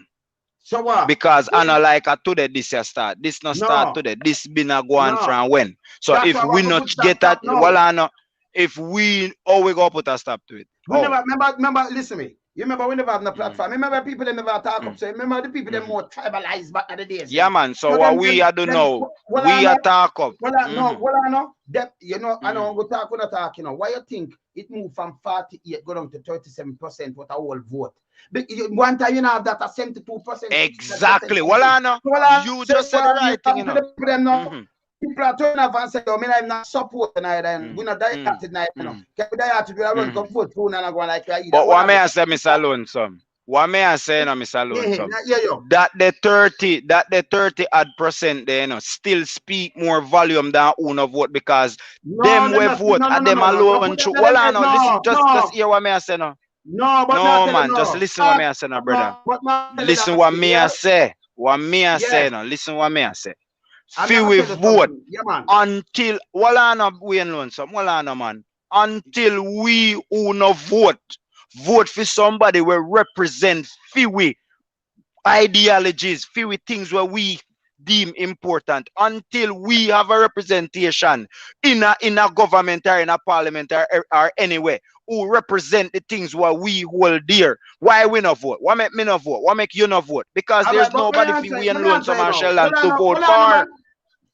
So what? Because I know like today this year start. This not start today. This been a go on from when. So that's if we not get that, well I know if we we go put a stop to it. We never remember, listen to me. You remember we never have no platform. Remember people that never talk up. So remember the people that more tribalized back in the days. Yeah, man. So what we are do now, we are talk up. Well, no, well, I know that you know, I know we talk, you know. Why you think it moved from 48 go down to 37% what a whole vote? But one time you know that a 72%. Exactly. Well, I know. You just said the right thing, you know. People are turning off and say, "Oh, I'm not supporting it, and we're not directed now." You know, can we direct to run come vote for and go like that? But what may I say, Mr. Lonesome? What may I say, no, Mr. Lonesome? That the 30% there, you know, still speak more volume than who vote because them will vote and them alone. Well, I know. Listen, just hear what may I say now. No, but no, man, just listen what me I say now, brother. Listen what me I say. What me I say now. Listen what me I say. Feel we vote until we Lonesome. Man. Until we who no vote for somebody will represent few ideologies, few things where we deem important. Until we have a representation in a government or in a parliament or anywhere who represent the things where we hold dear. Why we not vote? What make me not vote? What make you not vote? Because there's nobody for we and Lonesome and Sheldon to vote for.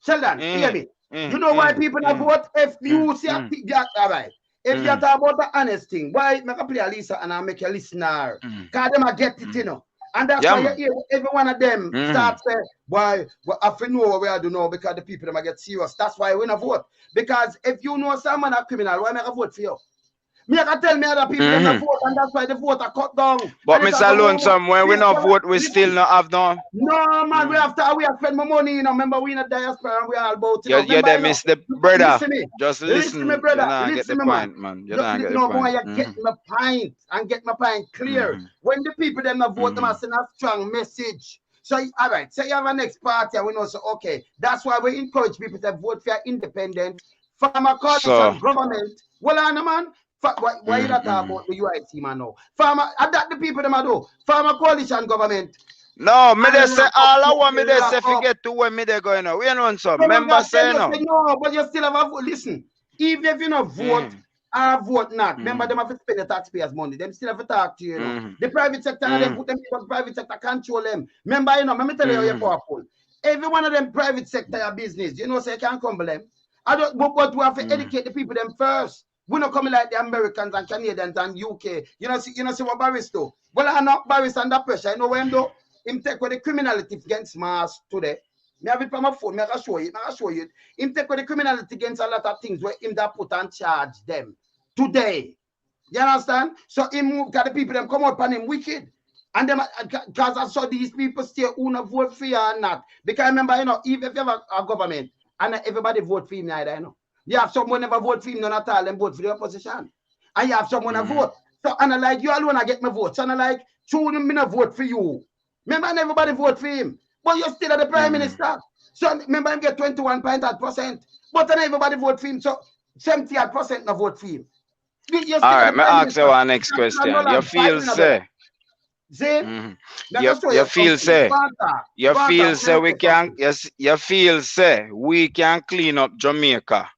Sheldon, hear me. You know why people not vote? If you see a thing, all right. If you talk about the honest thing, why make a play a Lisa and I make a listener? Because them I get it, you know. And that's why you hear every one of them start saying, why I feel know what we are doing now because the people them I get serious. That's why we not vote. Because if you know someone a criminal, why make a vote for you? Me can tell me other people them not vote, and that's why the vote are cut down. But Mr. Lonesome, when we not vote, we still not have no. No man, we have spend more money, you know. Remember we in a diaspora and we all about it. You they miss the brother. Just listen, me, brother. You get the point, man. You don't get the point. You get my point and get my point clear. When the people them not vote, them are send a strong message. So all right, say you have a next party and we know so okay. That's why we encourage people to vote for independent farmer coalition government. Well, I know man. Why you not talk about the UIC man now? Farmer, that the people them do. Farmer coalition government. No, me they say all I want me they say forget to where me they going now. We know some. Remember say no. No, but you still have a vote. Listen, even if you not vote, I vote not. Remember them have to spend the taxpayers' money. Them still have to talk to you. You know? The private sector, they put them in the private sector control them. Remember, you know, let me tell you how you're powerful. Every one of them private sector business, you know, so you can't crumble them. I don't. But we have to educate the people them first. We're not coming like the Americans and Canadians and UK. You know, see what Barris do. Well, I'm not Barris under pressure. You know what him do? Him take with the criminality against mass today. Me have it from my phone. Me can show you. Him take with the criminality against a lot of things where him that put and charge them today. You understand? So him move because the people them come up on him wicked. And them because I saw these people stay who not vote for you or not. Because remember, you know, even if you have a government and everybody vote for him neither, you know. You have someone never vote for him, none at all, and vote for the opposition. And you have someone a vote. So, and I like, you alone, I get my vote. So, and I like, true, me not vote for you. Remember, everybody vote for him. But you're still at the prime minister. So, remember, him get 21.8%. But then everybody vote for him. So, 78% not vote for him. All right, me ask you one next question. You feel, say, you feel say we can, yes, you feel say we can clean up Jamaica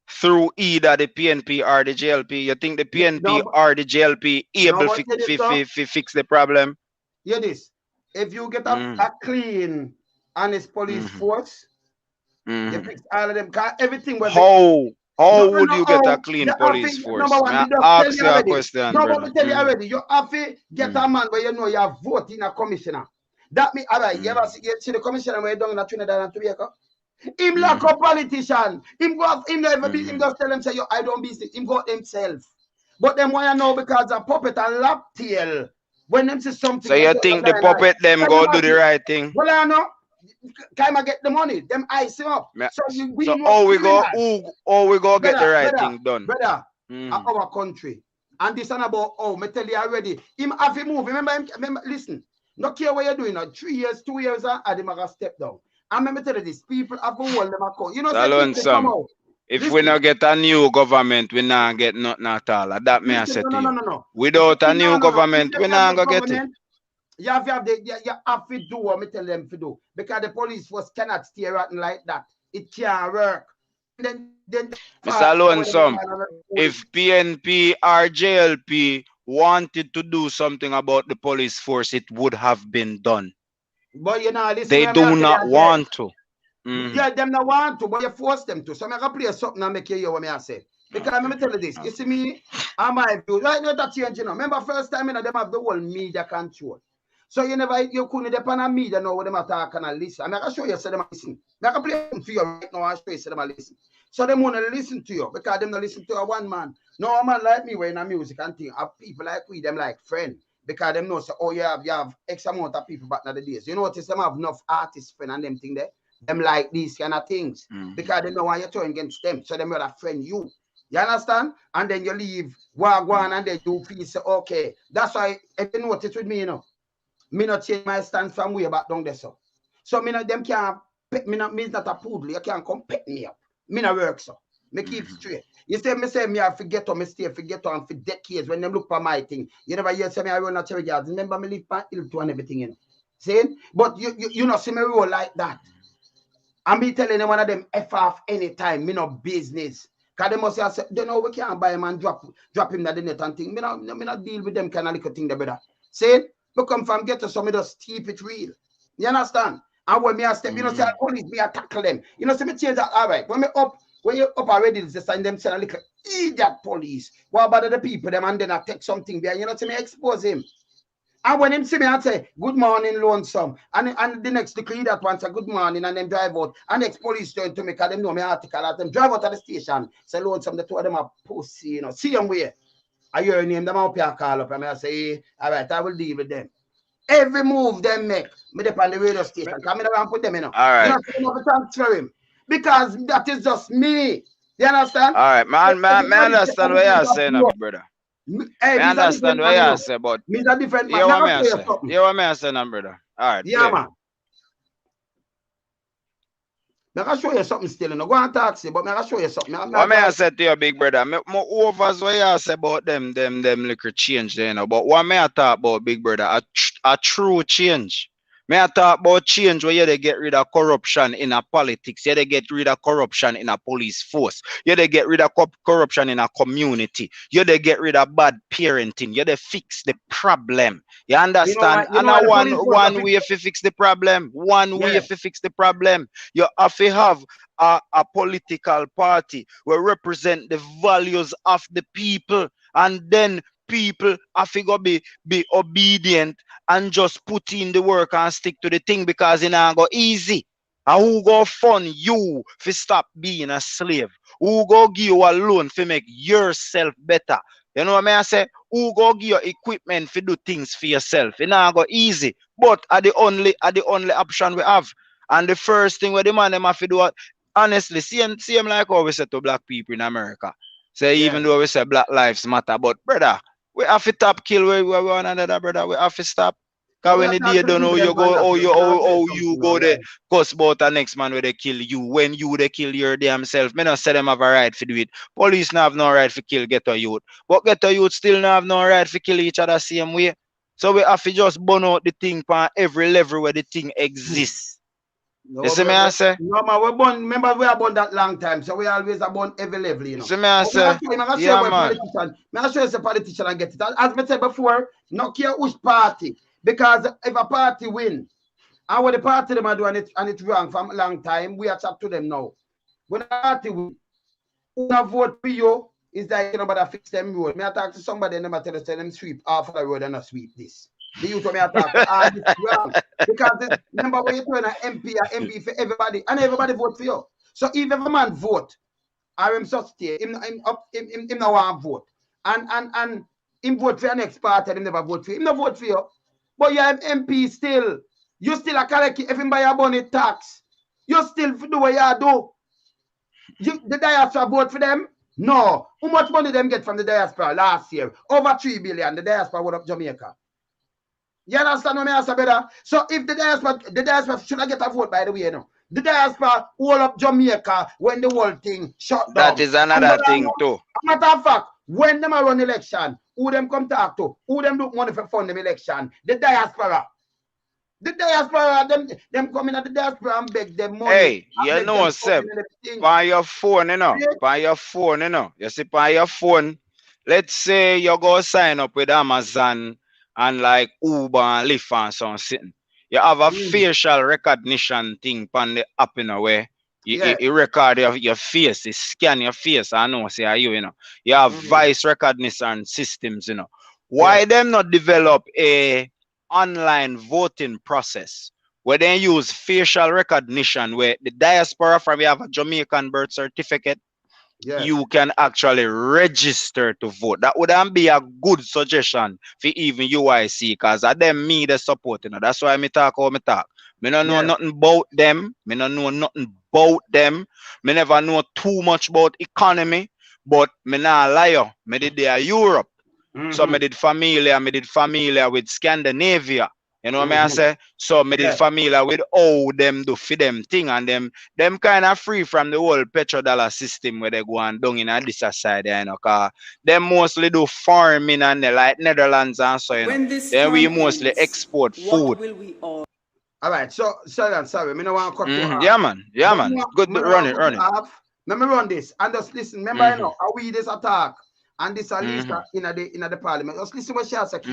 through either the PNP or the JLP. You think the PNP or the JLP able to fix the problem? Hear this. If you get a clean, honest police force, you fix all of them. Everything was How would you get a clean police force? I ask you a question. No, but I tell you already. You have to get a man where you know you are voting a commissioner. That means, all right, you ever see the commissioner where you done in Trinidad and Tobago? Him like a politician. Him go him never be him just tell them say I don't business. Him go himself. But them want to know because a puppet and lap tail When them say something, So you think the puppet them go do the right thing? Well, I know. Time I get the money, them ice him up. So we so know how we go get the right thing done? Brother, our country. And this one about, me tell you already, him have to move. Remember, listen, no care what you're doing now, 3 years, 2 years, and him have step down. And let me tell you this, people have to hold them account. You know, so if we not get a new government, we not get nothing at all. That may I say to you. No. Without a new government, we not gonna get it. You have to do what me tell them to do. Because the police force cannot stay rotten like that. It can't work. Then Mr. Lonesome, if PNP or JLP wanted to do something about the police force, it would have been done. But you know, they do not want to. Yeah, them not want to, but you force them to. So I'm going to play something and make you hear what I say. Because let me tell you this. You see me, and my view, right now that change, you know. Remember first time, you know, them have the whole media control. So you couldn't depend on media know what them are talking and listen. I'm going to show you, so them listen. I'm going to play something for you right now and show you, so them listen. So them want to listen to you, because them not listen to a one man. No man like me when in music and thing. Have people like we, them like friend. Because them know, so, oh, you have X amount of people back in the days. You notice them have enough artists friend and them thing there. Them like these kind of things. Because they know why you're turning against them. So them rather friend you. You understand? And then you leave Wagwan and then you feel say, okay. That's why if you notice with me, you know, me not change my stance from way back down there. So me not them can't me not a poodle. You can't come pick me up. Me not work so. Me keep straight. You say me I forget on me stay forget on for decades when them look for my thing. You never hear say me I run a cherry yards. Remember me live by Hill and everything, you know. See? But you not see me roll like that. And me telling them one of them F off anytime, me no business. Cause they must say, they know we can't buy him and drop him at the net and thing. Me not deal with them kind of little thing there, brother. See? Me come from ghetto, so me just keep it real. You understand? And when me a step, you know, say police, me a tackle them. You know, say me change that, all right. When you up already, they sign them say a little idiot police. What about the people, them, and then I take something there, you know, say me expose him. And when him see me, I say, good morning, Lonesome. And the next decree that one say, good morning, and then drive out. And next police turn to me, because them know me article, at them drive out of the station. Say, Lonesome, the two of them are pussy, you know. See them where. I hear your name, them up here, call up, and I say, hey, all right, I will deal with them. Every move them make, me up on the radio station, because I don't put them in. All right. You know, transfer him. Because that is just me. You understand? All right, man, I understand what you're saying, brother. Hey, I understand what you're saying, but me's a different man. You want me to say? You want me to say, brother? All right. Yeah, man. I can show you something still. You know, go and talk, see, but I can show you something. What may I say to you, big brother? More overs what you say about them little change there, you know. But what may I talk about, big brother? A true change. May I talk about change where you they get rid of corruption in a politics, you they get rid of corruption in a police force, you they get rid of corruption in a community, you they get rid of bad parenting, you they fix the problem. You understand? And one way if you fix the problem, one way if you fix the problem, you have to have a political party where represent the values of the people, and then people have to go be obedient and just put in the work and stick to the thing, because it not go easy. And who go fund you to stop being a slave? Who go give you a loan to make yourself better? You know what I say? Who go give you equipment to do things for yourself? It not go easy. But are the only option we have. And the first thing where the man them have to do, honestly, see him like how we say to black people in America. Say even though we say Black Lives Matter, but brother, we have to stop kill where we want another, brother. We have to stop. Because when the day don't know you go, you go there, cuss about the next man where they kill you. When you they kill your damn self. Me not say them have a right to do it. Police not have no right to kill ghetto youth. But ghetto youth still not have no right to kill each other same way. So we have to just burn out the thing on every level where the thing exists. No, you see me I say? No, man, we born, remember we are born that long time, so we always are born every level, you know. See me I say? Yeah, man. I'm sure it's a politician and get it. As I said before, no care which party. Because if a party win, and what the party them are doing and it's wrong from a long time, we are chat to them now. When a party win, who vote for you is like, you know, but I fix them road. Me I talk to somebody and them tell them sweep half of the road and not sweep this. The youth me attack this wrong. Because remember when you turn an MP or MB for everybody, and everybody vote for you. So if every man vote, I am so stay, him no want vote. And him vote for your next party, him never vote for you. Him never vote for you. But you have MP still. You still are collect everybody a money tax. You still do what you do. The diaspora vote for them? No. How much money them get from the diaspora last year? Over 3 billion. The diaspora vote up Jamaica. You understand what I say, brother? So if the diaspora should not get a vote, by the way, you know. The diaspora hold up Jamaica when the whole thing shut down. That is another thing too. Matter of fact, when them run election, who them come talk to? Who them look money for fund them election? The diaspora. The diaspora, them come in at the diaspora and beg them money. Hey, you know, Seb, by your phone, you know, by your phone, you know. You see, by your phone, let's say you go sign up with Amazon and like Uber and Lyft and something. You have a facial recognition thing on the app in a way. You record your face, you scan your face, I know, say are you know. You have voice recognition systems, you know. Why them not develop a online voting process where they use facial recognition where the diaspora from you have a Jamaican birth certificate, you can actually register to vote. That would be a good suggestion for even UIC because I them me the support, you know. That's why me talk how me talk. Me don't know nothing about them. Me don't know nothing about them. Me never know too much about economy, but me not lie. Me did there Europe. So me did familiar with Scandinavia. You know what I say? So me did familiar with how them do for them thing and them kind of free from the whole petrodollar system where they go and down in this side, you know, cause them mostly do farming and they like Netherlands and so, you know. Then we mostly export food. All right, so sorry, me no want to cut you off. Yeah man. Good, run it. Let me run this and just listen. Remember, you know, how we this attack and this Lisa in the parliament. Just listen what she has said.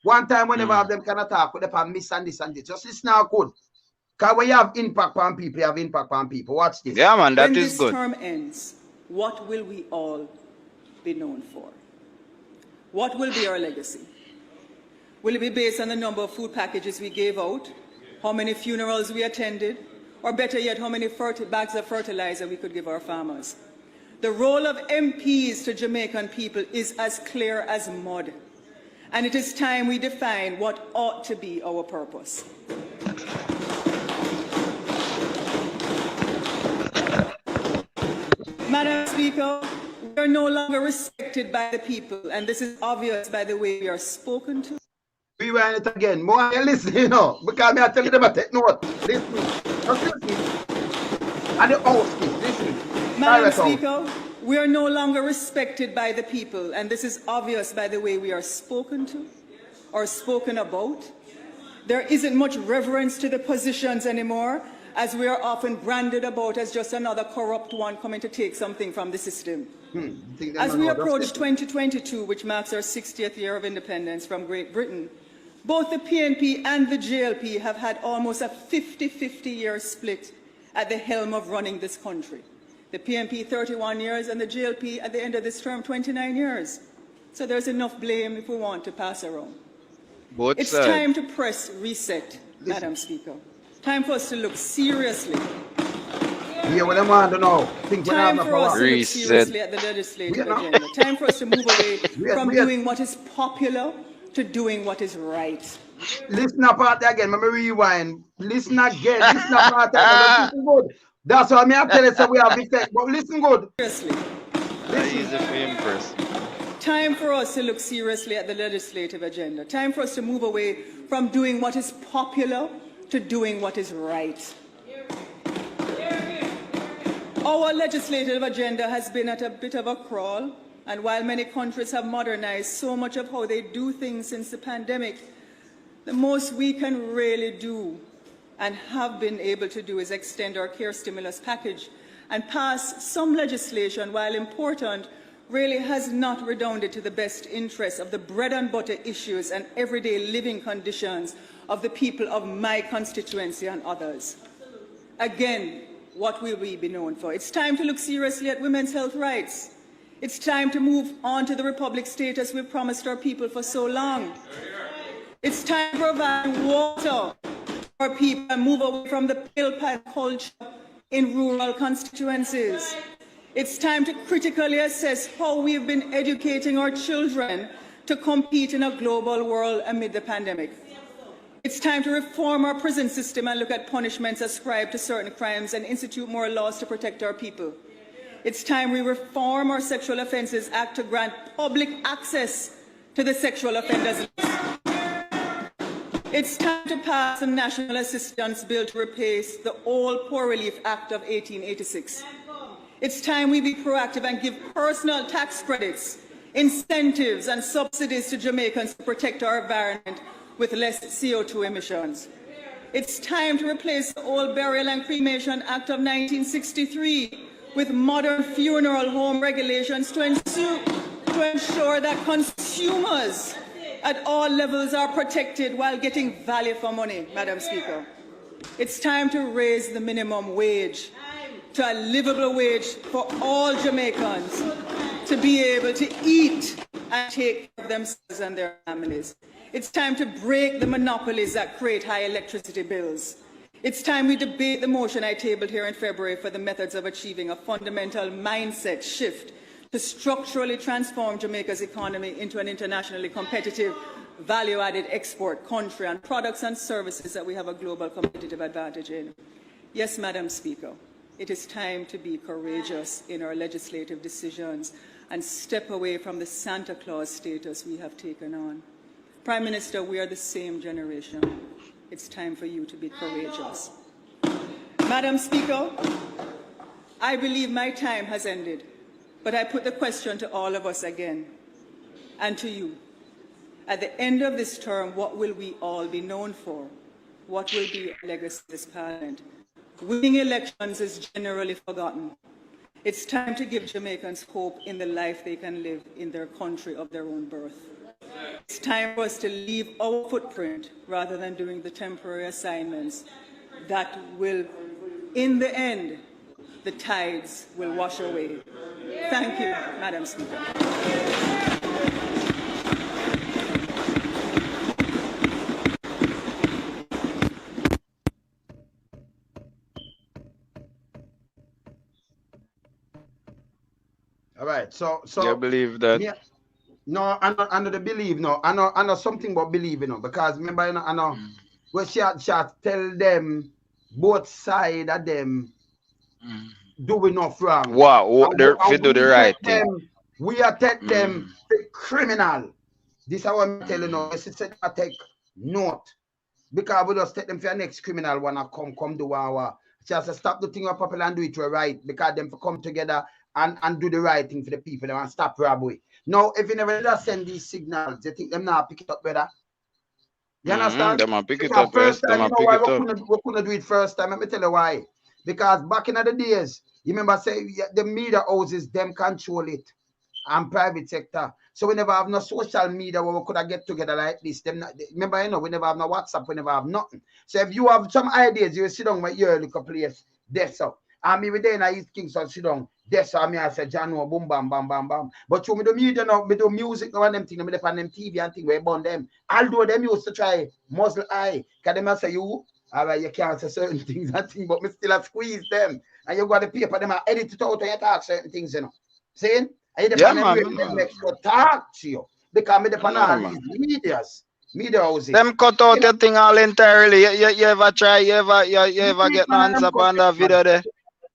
One time whenever have them can attack with the miss and this and this. Just listen now, good. Because when you have impact on people, you have impact on people. Watch this. Yeah, man, that is good. When this term ends, what will we all be known for? What will be our legacy? Will it be based on the number of food packages we gave out, how many funerals we attended, or better yet, how many bags of fertilizer we could give our farmers? The role of MPs to Jamaican people is as clear as mud. And it is time we define what ought to be our purpose. Madam Speaker, we are no longer respected by the people, and this is obvious by the way we are spoken to. Rewind it again. More listen, you know, because I tell you them to take note. Listen. Just listen. And the house, listen. Madam Speaker, we are no longer respected by the people, and this is obvious by the way we are spoken to or spoken about. There isn't much reverence to the positions anymore, as we are often branded about as just another corrupt one coming to take something from the system. As we approach 2022, which marks our 60th year of independence from Great Britain, both the PNP and the JLP have had almost a 50-50 year split at the helm of running this country. The PNP 31 years and the JLP at the end of this term 29 years. So there's enough blame if we want to pass around. It's time to press reset, Madam Speaker. Time for us to look seriously. Yeah, what I want to know. Time for us to look seriously at the legislative agenda. Time for us to move away from doing what is popular to doing what is right. Listen up part again, let me rewind. Listen again, listen up part again. Listen good. That's why I'm telling you so we have effect, but listen good. Seriously. Time for us to look seriously at the legislative agenda. Time for us to move away from doing what is popular to doing what is right. Our legislative agenda has been at a bit of a crawl, and while many countries have modernized so much of how they do things since the pandemic, the most we can really do and have been able to do is extend our care stimulus package and pass some legislation, while important, really has not redounded to the best interests of the bread and butter issues and everyday living conditions of the people of my constituency and others. Again, what will we be known for? It's time to look seriously at women's health rights. It's time to move on to the republic status we've promised our people for so long. It's time to provide water for people and move away from the pill pipe culture in rural constituencies. It's time to critically assess how we've been educating our children to compete in a global world amid the pandemic. It's time to reform our prison system and look at punishments ascribed to certain crimes and institute more laws to protect our people. It's time we reform our Sexual Offences Act to grant public access to the sexual offenders list. It's time to pass a National Assistance Bill to replace the old Poor Relief Act of 1886. It's time we be proactive and give personal tax credits, incentives and subsidies to Jamaicans to protect our environment with less CO2 emissions. It's time to replace the old Burial and Cremation Act of 1963 with modern funeral home regulations to ensure that consumers at all levels are protected while getting value for money, Madam Speaker. It's time to raise the minimum wage to a livable wage for all Jamaicans to be able to eat and take care of themselves and their families. It's time to break the monopolies that create high electricity bills. It's time we debate the motion I tabled here in February for the methods of achieving a fundamental mindset shift to structurally transform Jamaica's economy into an internationally competitive, value-added export country and products and services that we have a global competitive advantage in. Yes, Madam Speaker, it is time to be courageous in our legislative decisions and step away from the Santa Claus status we have taken on. Prime Minister, we are the same generation. It's time for you to be courageous. Madam Speaker, I believe my time has ended, but I put the question to all of us again, and to you. At the end of this term, what will we all be known for? What will be our legacy of this Parliament? Winning elections is generally forgotten. It's time to give Jamaicans hope in the life they can live in their country of their own birth. It's time for us to leave our footprint rather than doing the temporary assignments that will, in the end, the tides will wash away. Thank you, Madam Speaker. All right, so you believe that? Yeah, no, I know the believe. No, I know something about believe, because remember, I know when she tell them both sides of them do enough wrong. Wow, they're do the right thing. We are take them the criminal. This is how I'm telling you. She said I take note, because we just take them for the next criminal wanna come do our. She has to stop the thing up popular and do it right, because them for come together and do the right thing for the people and stop robbery. Now, if you never just send these signals, you think them now pick it up better? You understand? Them a pick it up first time, them pick it up. We couldn't do it first time. Let me tell you why. Because back in the days, you remember say the media houses, them control it, and private sector. So we never have no social media where we could have get together like this. Them not, remember, we never have no WhatsApp, we never have nothing. So if you have some ideas, you sit down with your little place, that's so. And me with then I East Kingston sit down. That's how I say John boom bam bam bam bam. But you me do media now, me do music now and them thing, me depend on them TV and thing where burn them. Although them used to try muzzle eye, cause them say you, all right, you can't say certain things and thing, but me still have squeeze them. And you got the paper, them are edit it out and you talk certain things, Saying? And you depend on them make sure talk to you. Because me depend on these media houses. Them cut out your thing all entirely. You ever try, you ever get an answer on that video there?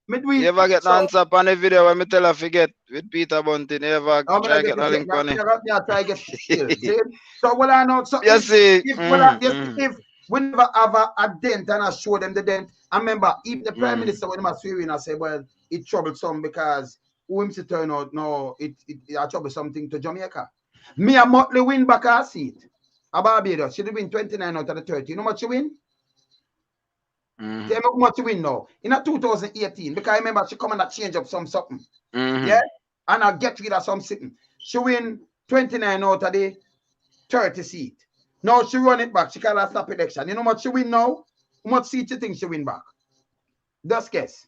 You ever get an answer on the video when me tell her forget with Peter Bunting? You ever try get a link on it? So what I know, so you see, if we never have a dent and I show them the dent, I remember even the Prime Minister when he was swearing, I say, well, it's troublesome because who to turn out no, it troublesome thing to Jamaica. Me and Motley win back our seat. A Barbados, she did win 29 out of the 30. You know what she win? Tell me how much she win now. In 2018, because I remember she come and change up something. Yeah? And I get rid of something. She win 29 out of the 30 seat. Now she run it back. She call her snap election. You know what she win now? How much seat you think she win back? Just guess.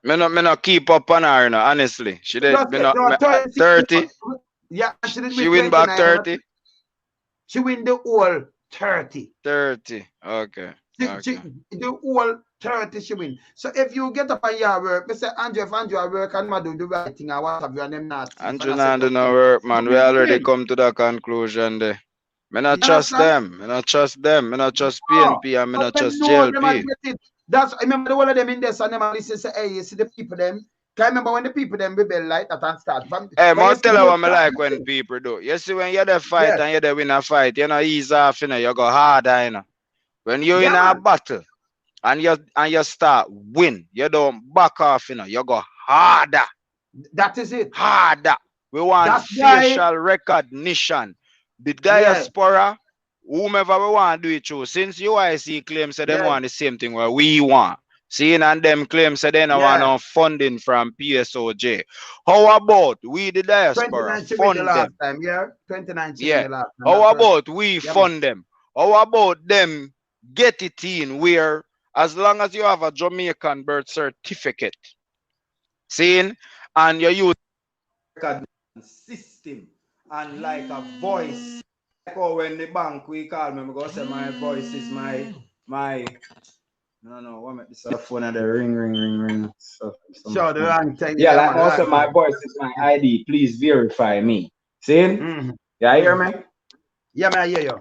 Me not keep up on her, honestly. She did 30. Yeah, she win back 30. She win the whole 30. 30. Okay. The whole 30 she win. So if you get up on your work, Mr. Andrew, if Andrew I work and do the right thing, I what have you and them not. Andrew not do no work, man. We already come to the conclusion there. Me not trust them. Me not trust them. Me not trust PNP and me not trust JLP. That's I remember the one of them in this and them listen say, hey, you see the people them. Can I remember when the people them rebel like that and start from hey, man, tell you what me like when people do. You see when you're the fight and you're the win a fight, you know, ease off, you know, you go harder, you know. When you're in a battle and you start win, you don't back off, you know, you go harder. That is it. Harder. We want facial recognition. The diaspora, whomever we want to do it through, since UIC claims that they want the same thing where we want. Seeing and them claims that they don't want no funding from PSOJ. How about we the diaspora fund them? 2019 last time. How about we fund them? How about them get it in where as long as you have a Jamaican birth certificate, seeing and you use system and like a voice. Like when the bank we call me, go say my voice is my no, what make this phone at the ring. So sure, the wrong thing. Yeah, like also my voice is my ID. Please verify me. See? Yeah, you hear me? Yeah, man, I hear you.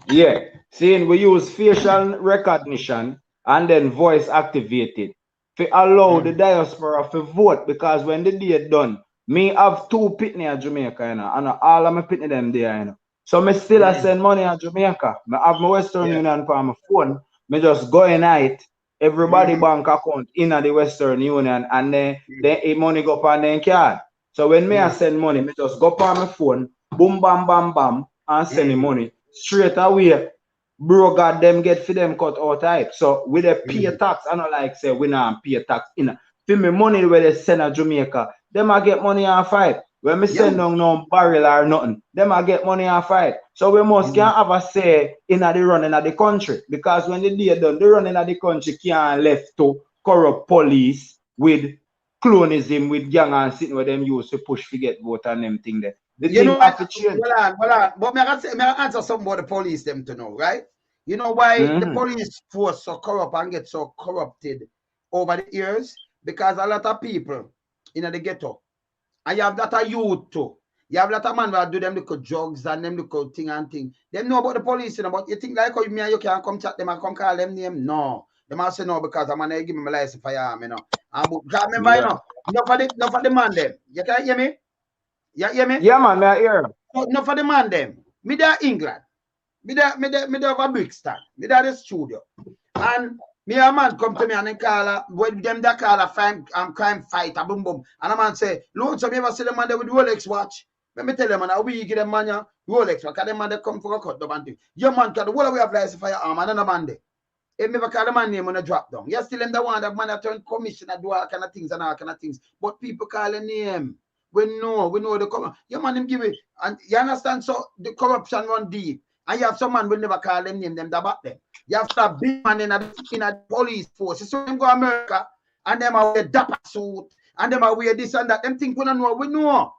Yeah. Seeing we use facial recognition and then voice activated to allow the diaspora to vote, because when the day done, me have 2 pitney at Jamaica, you know, and all of my pitney them there, you know. So me still send money at Jamaica. Me have my Western Union for my phone. Me just go in it, everybody bank account in the Western Union, and then money go on their card. So when me I send money, me just go on my phone, boom, bam, bam, bam, and send the money straight away. Bro, God, them get for them cut out type. So with the pay tax, I don't like say we not pay tax in. For me money where they send to Jamaica, them I get money on fight. When me send down no barrel or nothing, them I get money on fight. So we must can't have a say in the running of the country, because when the day done, the running of the country can't left to corrupt police with clonism, with gang and sitting where them used to push to get vote and them thing there. The you know, have to change. But me I answer something about the police them to know, right? You know why the police force so corrupt and get so corrupted over the years? Because a lot of people in the ghetto, and you have that a youth too. You have a lot of man that do them little drugs and them little thing and thing. They know about the police, you know, but you think like how me and you can't come chat them and come call them name? No. They must say no because I'm gonna give me my license for you know. And remember, you know, no for the man them. You can hear me? You hear me? Yeah, man, I hear. No for the man them. Me there England. Me there have a Brixton. Me there the studio. And me a man come to me and then call her, when them that call a crime fighter, boom boom. And a man say, Lord, so me ever see the man there with Rolex watch? Let me tell them, man, we give them man Rolex watch. Because them man they come for a cut the thing. Your man can the whole way of license for your arm and another man there. If me ever call the man name on a drop down. You still in the one that man that turn commissioner, do all kind of things and all kind of things. But people call the name. We know the corruption. Your man him give it. And you understand? So the corruption run deep. And you have some man will never call them name them back them. You have some big man in a police force. So them go to America and them are wear dapper suit and them are wear this and that. Them think we don't know. We know.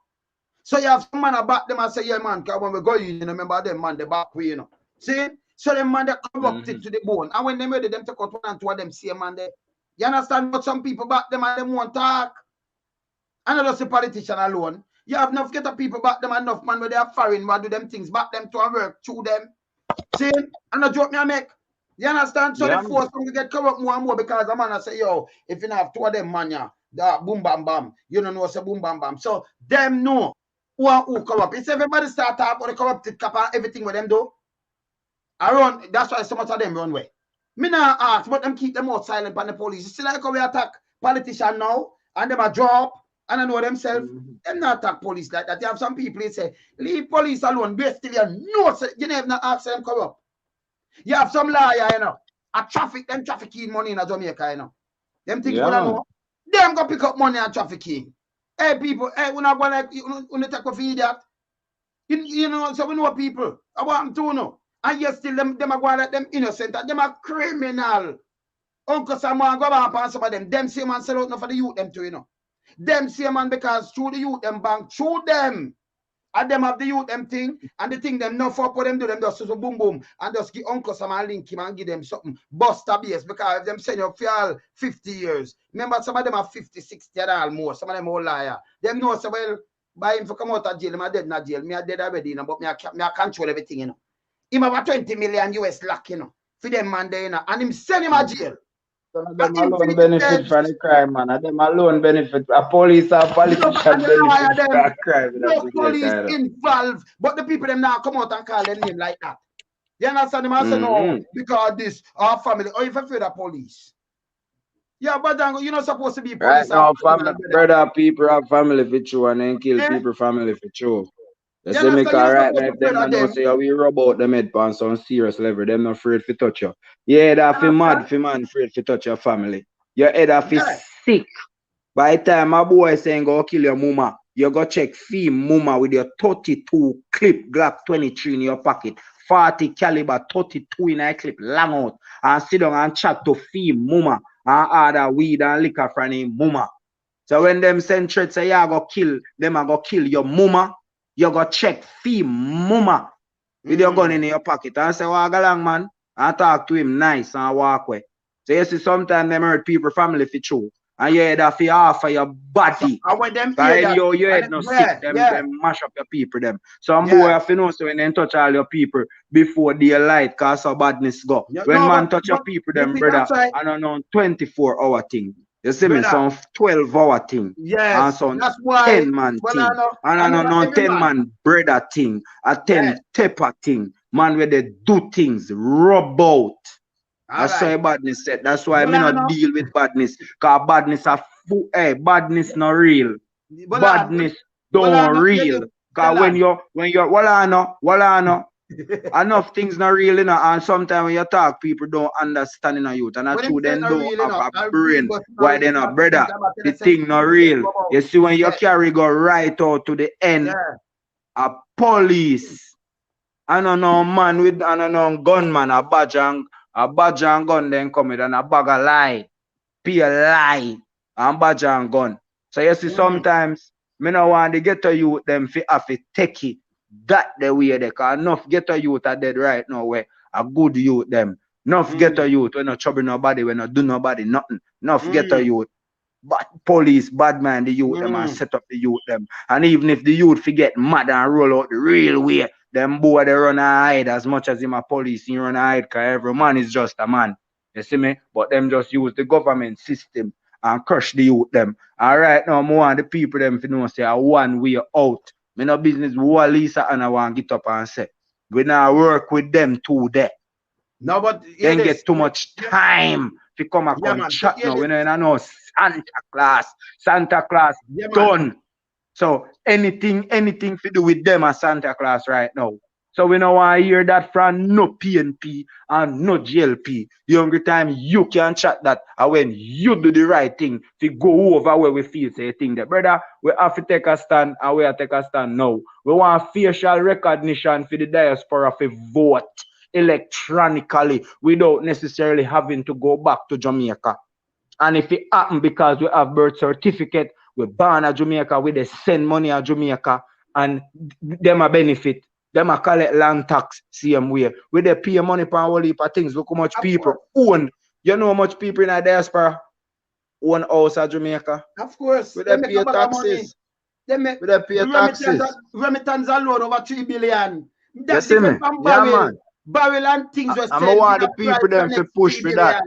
So you have some man about them and say, yeah, man, because when we go in, you know, remember them man, the back way, you know. See? So them man they corrupted to the bone. And when they made them take out 1 and 2 of them see man there. You understand what some people back them and them won't talk. And not just the politician alone. You have enough get people back them, enough man where they are foreign, where do them things, back them to work, through them. See? And a joke me I make. You understand? So the force to get corrupt more and more because the man I say, yo, if you have 2 of them man, boom bam bam, you don't know say boom bam bam. So them know who corrupt. It's everybody start up or the corrupted cap and everything with them do. I run, that's why so much of them run away. Me not ask, but them keep them out silent by the police. You see like how we attack politicians now and them a drop. And I know themselves, them not attack police like that. You have some people who say, leave police alone, basically, you never not ask them corrupt. You have some liar, you know, them trafficking money in Jamaica, you know. Them things you know. Them go pick up money and trafficking. Hey, people, hey, we not go like, you take a feed that. You know, so we know people. I want them to know. And yet still, them are going like them innocent, them are criminal. Uncle Samuel go back and some of them same man sell out for the youth, them too, you know. Them same man because through the youth, them bank, through them. And them have the youth them thing, and the thing them no fuck what them do, them just so boom boom, and just give uncle some and link him and give them something buster base, because if them send you for all 50 years. Remember, some of them are 50, 60 and all more. Some of them all liar. Them know, so well, by him for come out of jail, I'm dead not jail. Me are dead already, you know, but me I control everything, you know. Him have a 20 million US lock, you know, for them man there, you know, and him send him a jail. Some of them alone benefit from the crime, man. And them alone benefit. A police or politician benefit from the crime. No police involved, but the people them now come out and call their name like that. You understand? Them say no, because this our family. Or if I feel the police. Yeah, but you're not supposed to be police. Right now, brother, people have family for true and then kill people family for true. You see me, cause right now, if them not know say we rub out them head on some serious level, them not afraid to touch you. Yeah, that feel mad for man afraid to touch your family. Your head off is sick. By the time my boy saying go kill your mama, you go check fee mama with your 32 clip Glock 23 in your pocket, 40 caliber 32 in a clip long out, and sit down and chat to fee mama and order weed and liquor from him mama. So when them send threats say you go kill, them I go kill your mama. You go check fee mama with your gun in your pocket and say, walk along, man, and talk to him nice and walk away. So you see, sometimes them hurt people family for true. And you head off half of your body. And when them your head no sick, them mash up your people them. Some boy have to know so when they touch all your people before daylight cause of badness go. When man touch your people them, brother, I don't know 24-hour thing. You see me, some 12-hour thing. Yes, and some 10-man thing. And I don't know 10-man brother thing. A 10 tepper thing. Man where they do things, rub out. That's why badness said. That's why I not deal with badness. Because badness badness not real. Badness don't real. Because when you're wala enough things not real, you know, and sometimes when you talk, people don't understand in a youth. And that's true, then don't have a brain. Why they not, brother? The thing not real. You see, when you carry go right out to the end, a police, I don't know, man with, I don't know, gunman, a badge and gun then come with, and a bag of lie, pay a lie, and badge and gun. So you see, sometimes, me no want to get to youth them fi have to take it that the way they can. Enough ghetto youth are dead right now where a good youth them. Enough ghetto youth when not trouble nobody, when not do nobody nothing. Enough ghetto youth. But police, bad man, the youth them and set up the youth them. And even if the youth forget mad and roll out the real way, them boy they run and hide as much as him a police, he run and hide because every man is just a man. You see me? But them just use the government system and crush the youth them. And right now, more the people them know say a one way out. Me no business who Lisa and I want to get up and say we now work with them too there. No, but then get too much time to come and chat now. We know Santa Claus done. So anything to do with them as Santa Claus right now. So we don't want to hear that from no PNP and no GLP. The only time you can chat that and when you do the right thing to go over where we feel say thing that brother, we have to take a stand and we have to take a stand now. We want facial recognition for the diaspora to vote electronically without necessarily having to go back to Jamaica. And if it happen because we have birth certificate, we born at Jamaica, we they send money at Jamaica and them a benefit. Them a collect land tax same way. We they pay money for a whole heap of things. Look how much people own. You know how much people in the diaspora own house at Jamaica? Of course. We they pay taxes. We they pay taxes. Remittance alone over 3 billion. That's different from barrel. Barrel and things were I want the people them to push for that.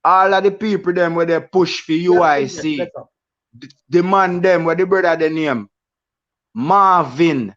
All of the people them where they push for UIC. The man them where the brother the name Marvin.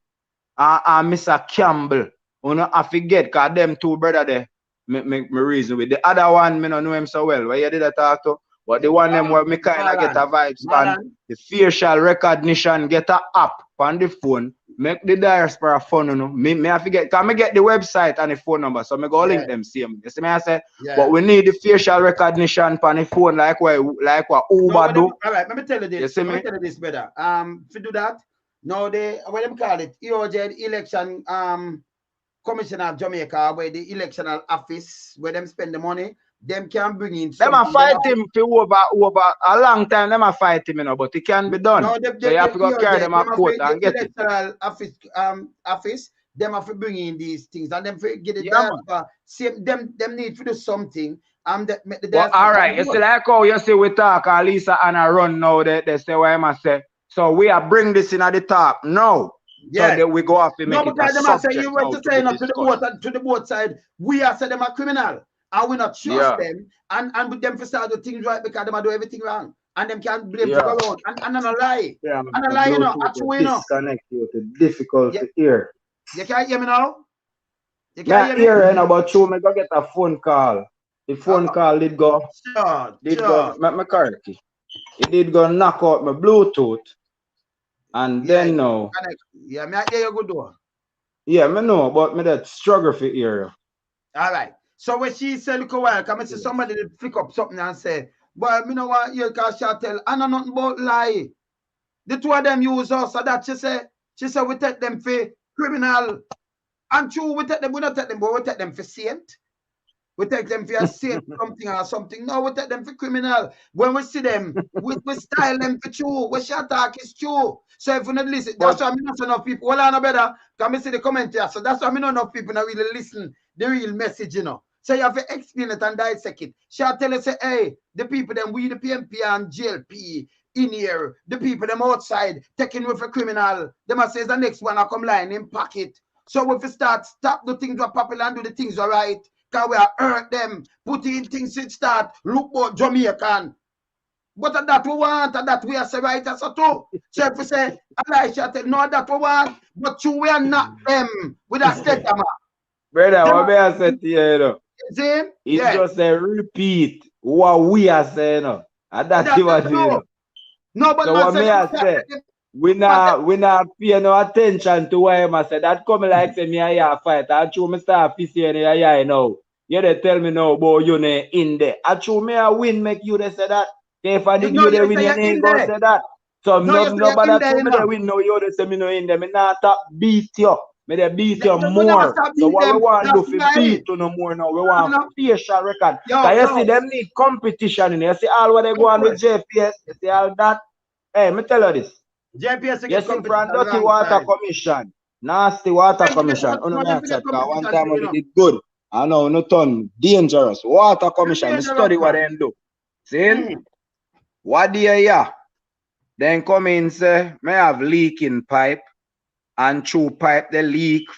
Mr. Campbell, you know, I forget because them two brother there me reason with. The other one, me don't know him so well. Where you did that talk to? But the one them where me kind of get a vibes and the facial recognition get a app on the phone. Make the diaspora fun, you know. Me I forget, because I get the website and the phone number, so I go link them same. You see me I say? But we need the facial recognition on the phone like what Uber do. All right, let me tell you this. You see me? Let me tell you this, brother. To do that, now they what them call it, EOJ election commissioner of Jamaica, where the electoral office where them spend the money, them can bring in Them a something. fight him for over a long time. Them a fight him, you know, but it can be done. No, so you have to go carry them a court and get it. Office, them have to bring in these things and them get it Yeah, them need to do something. Well, all right, you see like how you see we talk and Lisa and I run now, they say what I must say. So we are bring this in at the top now. Yeah. So that we go off to make it a subject. You went to say enough to the both side. We are say them a criminal. And we not trust them and with them for start do things right because them do everything wrong. And them can't blame to go around. And not lie. Yeah, and not lie, you know. Actually, you know. Disconnect you to difficult to hear. You can't hear me now? You can't hear me, but you may go get a phone call. The phone call did go. My correct. It did go knock out my Bluetooth. And then now. Yeah, me I hear you good though. Yeah, me know, but me that struggle for hear you. All right. So when she said, look a while, come and see somebody flick up something and say, boy, me no want you because she tell, I know nothing about lie. The two of them use us, so that she said we take them for criminal. And true, we not take them, but we take them for saint. We take them for a saint something or something. No, we take them for criminal. When we see them, we style them for true. We shall talk is true. So if we not listen, that's why I not enough people. Well, I know better. Can we see the comment here? So that's why I not enough people not really listen the real message, you know. So you have to explain it and dissect it. Shall tell us, say, hey, the people them we the PMP and GLP in here, the people them outside taking with a criminal. Them say the next one I come line in pocket. So if we stop the things that popular and do the things all right, because we are hurt them, put in things in start, look about Jamaican. But that we want, and that we are say right as a too. So if we say, Elisha tell no that we want, but you will not them with a state. Brother, what may I say to you, you know? It's just a repeat what we are saying, no? And that's what you know. No, but so what may I say? We not pay no attention to what I say. That come like say me a fight. I true me start fishing here now. You they tell me now about you in there. I true me a win make you they say that. If I did you they win, you ain't gonna say that. So nobody told me they win no, you they say me no in there. Me not top beat you. Me they beat you more. So what we want to do for beat you no more now. We want facial record. Cause you see them need competition in there. You see all what they go on with JPS. You see all that. Hey, me tell you this. JPS you see from Dirty Water Commission, Nasty Water Commission. One time we did good. I know no ton dangerous. Water Commission. Me study what they do. See? What do you hear? Then come in say, may have leaking pipe and through pipe the leak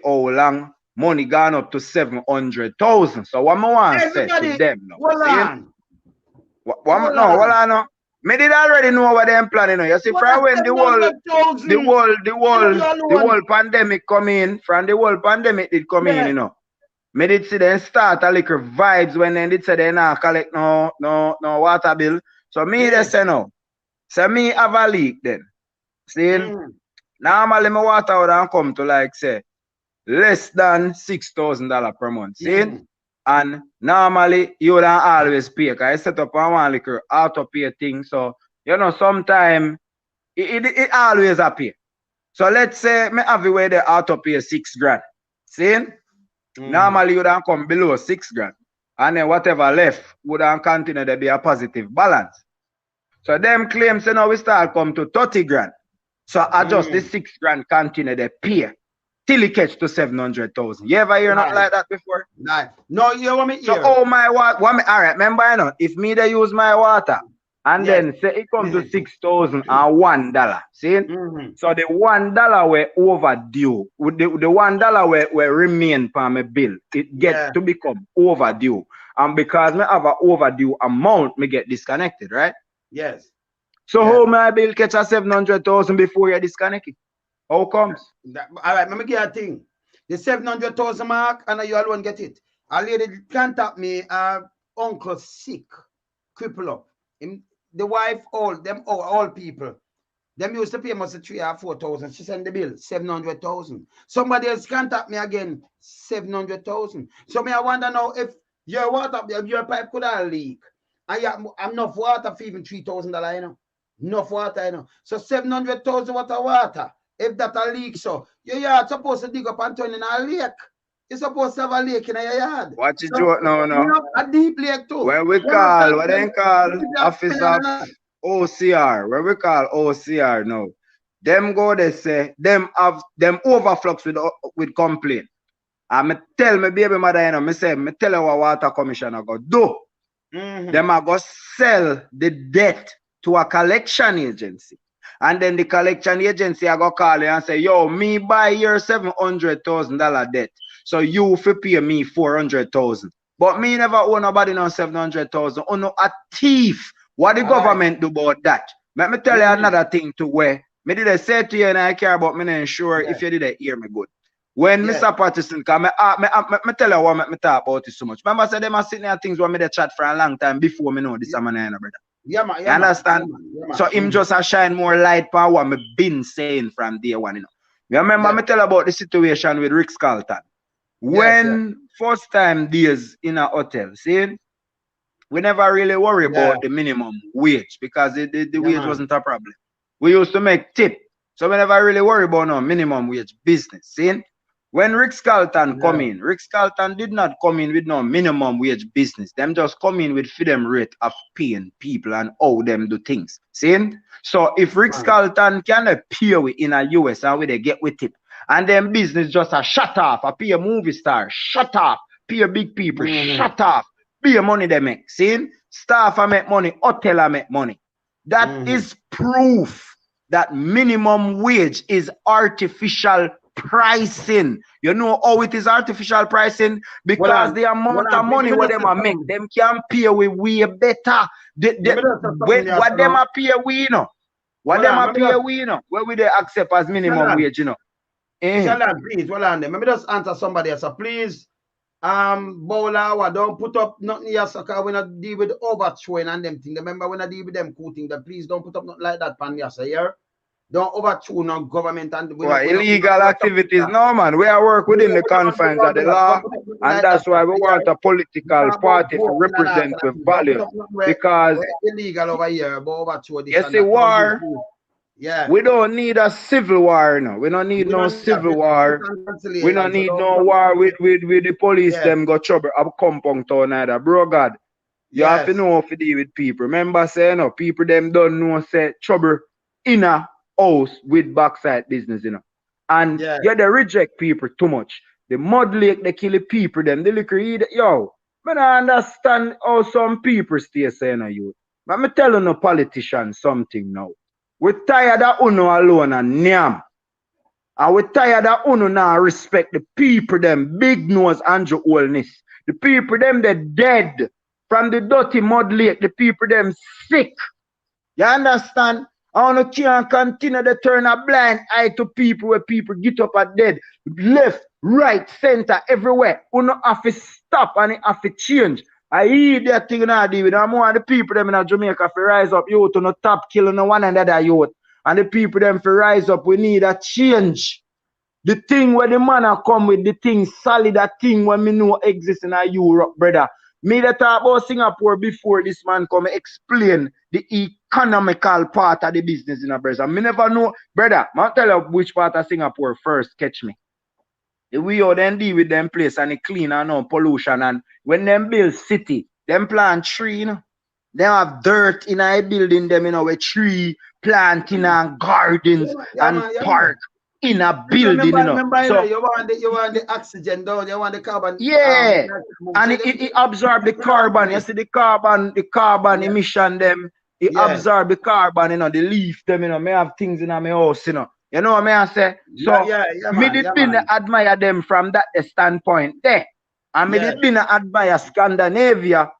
how long money gone up to 700,000. So what I want to say to them now? Hold on. Me did already know what them planning. You see, from when the whole pandemic come in, from the whole pandemic did come in, you know. Me did see them start a little vibes when they did say they not collect no water bill. So me they say no. So me have a leak then. See, normally my water would come to like say less than $6,000 per month. See? And normally you don't always pay because I set up on one little auto pay thing. So you know sometimes it always appear. So let's say me have where the auto pay $6,000. See? Normally you don't come below $6,000. And then whatever left would continue to be a positive balance. So them claims say now we start come to $30,000. So adjust the $6,000 continue to pay. Till it catch to 700,000. You ever hear nothing like that before? No, you want me here. So oh my water, all right, remember you know, if me they use my water and then say it comes to $6,001. See? So the $1 were overdue. The $1 were remain for my bill. It gets to become overdue. And because me have an overdue amount, me get disconnected, right? Yes. So how my bill catch a 700,000 before you disconnect it? How comes? All right, let me get a thing. The 700,000 mark, and you alone get it. A lady contact me, uncle sick, cripple up. The wife, all people. Them used to pay us 3,000 or 4,000. She sent the bill, 700,000. Somebody else contact me again, 700,000. So me I wonder now if your water, your pipe could have leak. And you have enough water for even $3,000, you know. Enough water, you know. So 700,000 worth of water. If that a leak, so you're supposed to dig up and turn in a lake. You're supposed to have a lake in your yard. Watch it joke now, You have a deep lake too. Where we call, what they call Office of OCR, where we call OCR now. Them go, they say, them have them overflux with complaint. And me tell me baby mother, you know, me tell her what water commissioner go do. Them are go sell the debt to a collection agency. And then the collection agency I go call you and say, yo, me buy your $700,000 debt. So you fi pay me 400,000. But me never owe nobody no 700,000. Oh no, a thief. What the government do about that? Let me tell you another thing to where me did I say to you and I care about me not sure if you did hear me good. When Mr. Patterson come, me tell you what me talk about it so much. Remember, I said them are sitting there things where me they chat for a long time before me know this man, brother. Yeah, man. You understand? So him just a shine more light on what me been saying from day one, you know. You remember me tell about the situation with Rick Carlton. When first time days in a hotel, see, we never really worry about the minimum wage because the wage wasn't a problem. We used to make tip. So we never really worry about no minimum wage business. See? When Rick Carlton come in, Rick Carlton did not come in with no minimum wage business. Them just come in with freedom rate of paying people and how them do things. See? So if Rick Carlton can pay we in a US and we they get with it, and then business just a shut off, a pay a movie star, shut off, pay big people, shut off, pay money they make. See? Staff I make money, hotel I make money. That is proof that minimum wage is artificial pricing. You know how it is artificial pricing? Because the amount of money what them make, them can pay we way better. What them a pay we, you know? What them a pay we, you know? Where we they accept as minimum wage, you know? Please, well on them. Let me just answer somebody else. So please, Bowler, don't put up nothing else because we not deal with overthrowing and them thing. Remember when I deal with them cool thing that please don't put up nothing like that pan yes, here. Don't overthrow no government and illegal activities. No man, we are work within the confines of the law, and that's why we want a political party to represent with value. Because illegal over here, but overthrow this. You see, war. Yeah. We don't need a civil war now. We don't need no civil war. We don't need no war with the police. Them got trouble up compound town either. Bro God, you have to know how to deal with people. Remember saying no, people them don't know say trouble in a house with backside business, you know. And they reject people too much. The mud lake they kill the people, them the liquor yo. I don't understand how some people stay saying you. But me tell you no politician something now. We're tired of Uno alone and Nyam. And we're tired of Uno now respect the people them big nose Andrew Holness. The people them they dead from the dirty mud lake. The people them sick. You understand? I don't can't continue to turn a blind eye to people where people get up at dead. Left, right, center, everywhere. Uno have to stop and it have to change. I hear that thing now, David. I'm one of the people them in Jamaica for rise up youth to no top killing no one another youth. And the people them for rise up, we need a change. The thing where the man come with the thing solid, that thing when me know exists in Europe, brother. Me that talk about Singapore before this man come explain the economical part of the business in a brother. Me never know, brother. I'll tell you which part of Singapore first catch me. The way how then deal with them place and it clean and no pollution, and when them build city, them plant tree, you know. They have dirt in a building them, you know, with tree planting and gardens and park in a building, you know. So you want the oxygen down, you want the carbon. Yeah, and it absorb the carbon. You see the carbon emission them. It absorb the carbon, you know, the leaf them, you know. Me have things in my house, you know. You know what I say? So me did been admire them from that standpoint there. And me did been admire Scandinavia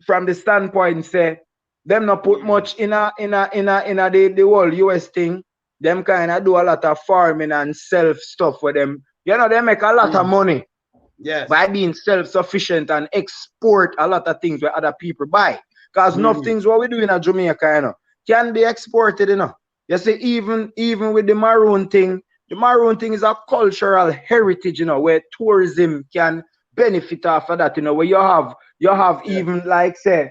from the standpoint say them not put much in the whole US thing. Them kind of do a lot of farming and self stuff for them. You know, they make a lot of money by being self-sufficient and export a lot of things where other people buy. Because enough things what we do in Jamaica, you know, can be exported, you know. You see, even with the maroon thing is a cultural heritage, you know, where tourism can benefit off of that, you know, where you have even like say,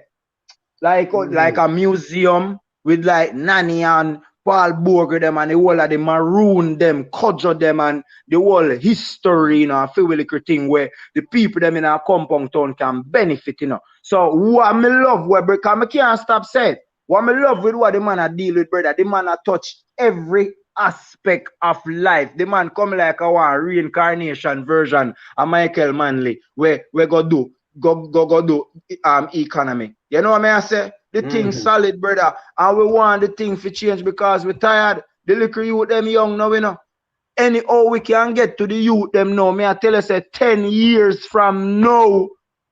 like a museum with like nanny and Paul Bogle them and the whole of the maroon them, cudgel them and the whole history, you know, I feel really thing where the people them in our compound town can benefit, you know. So what me love where because I can't stop saying what me love with what the man I deal with, brother. The man I touch every aspect of life. The man come like a one reincarnation version of Michael Manley where we go do economy. You know what I say? The thing solid, brother. And we want the thing to change because we're tired. The little youth them young now, you know. Anyhow we can get to the youth them now. Me I tell you say 10 years from now,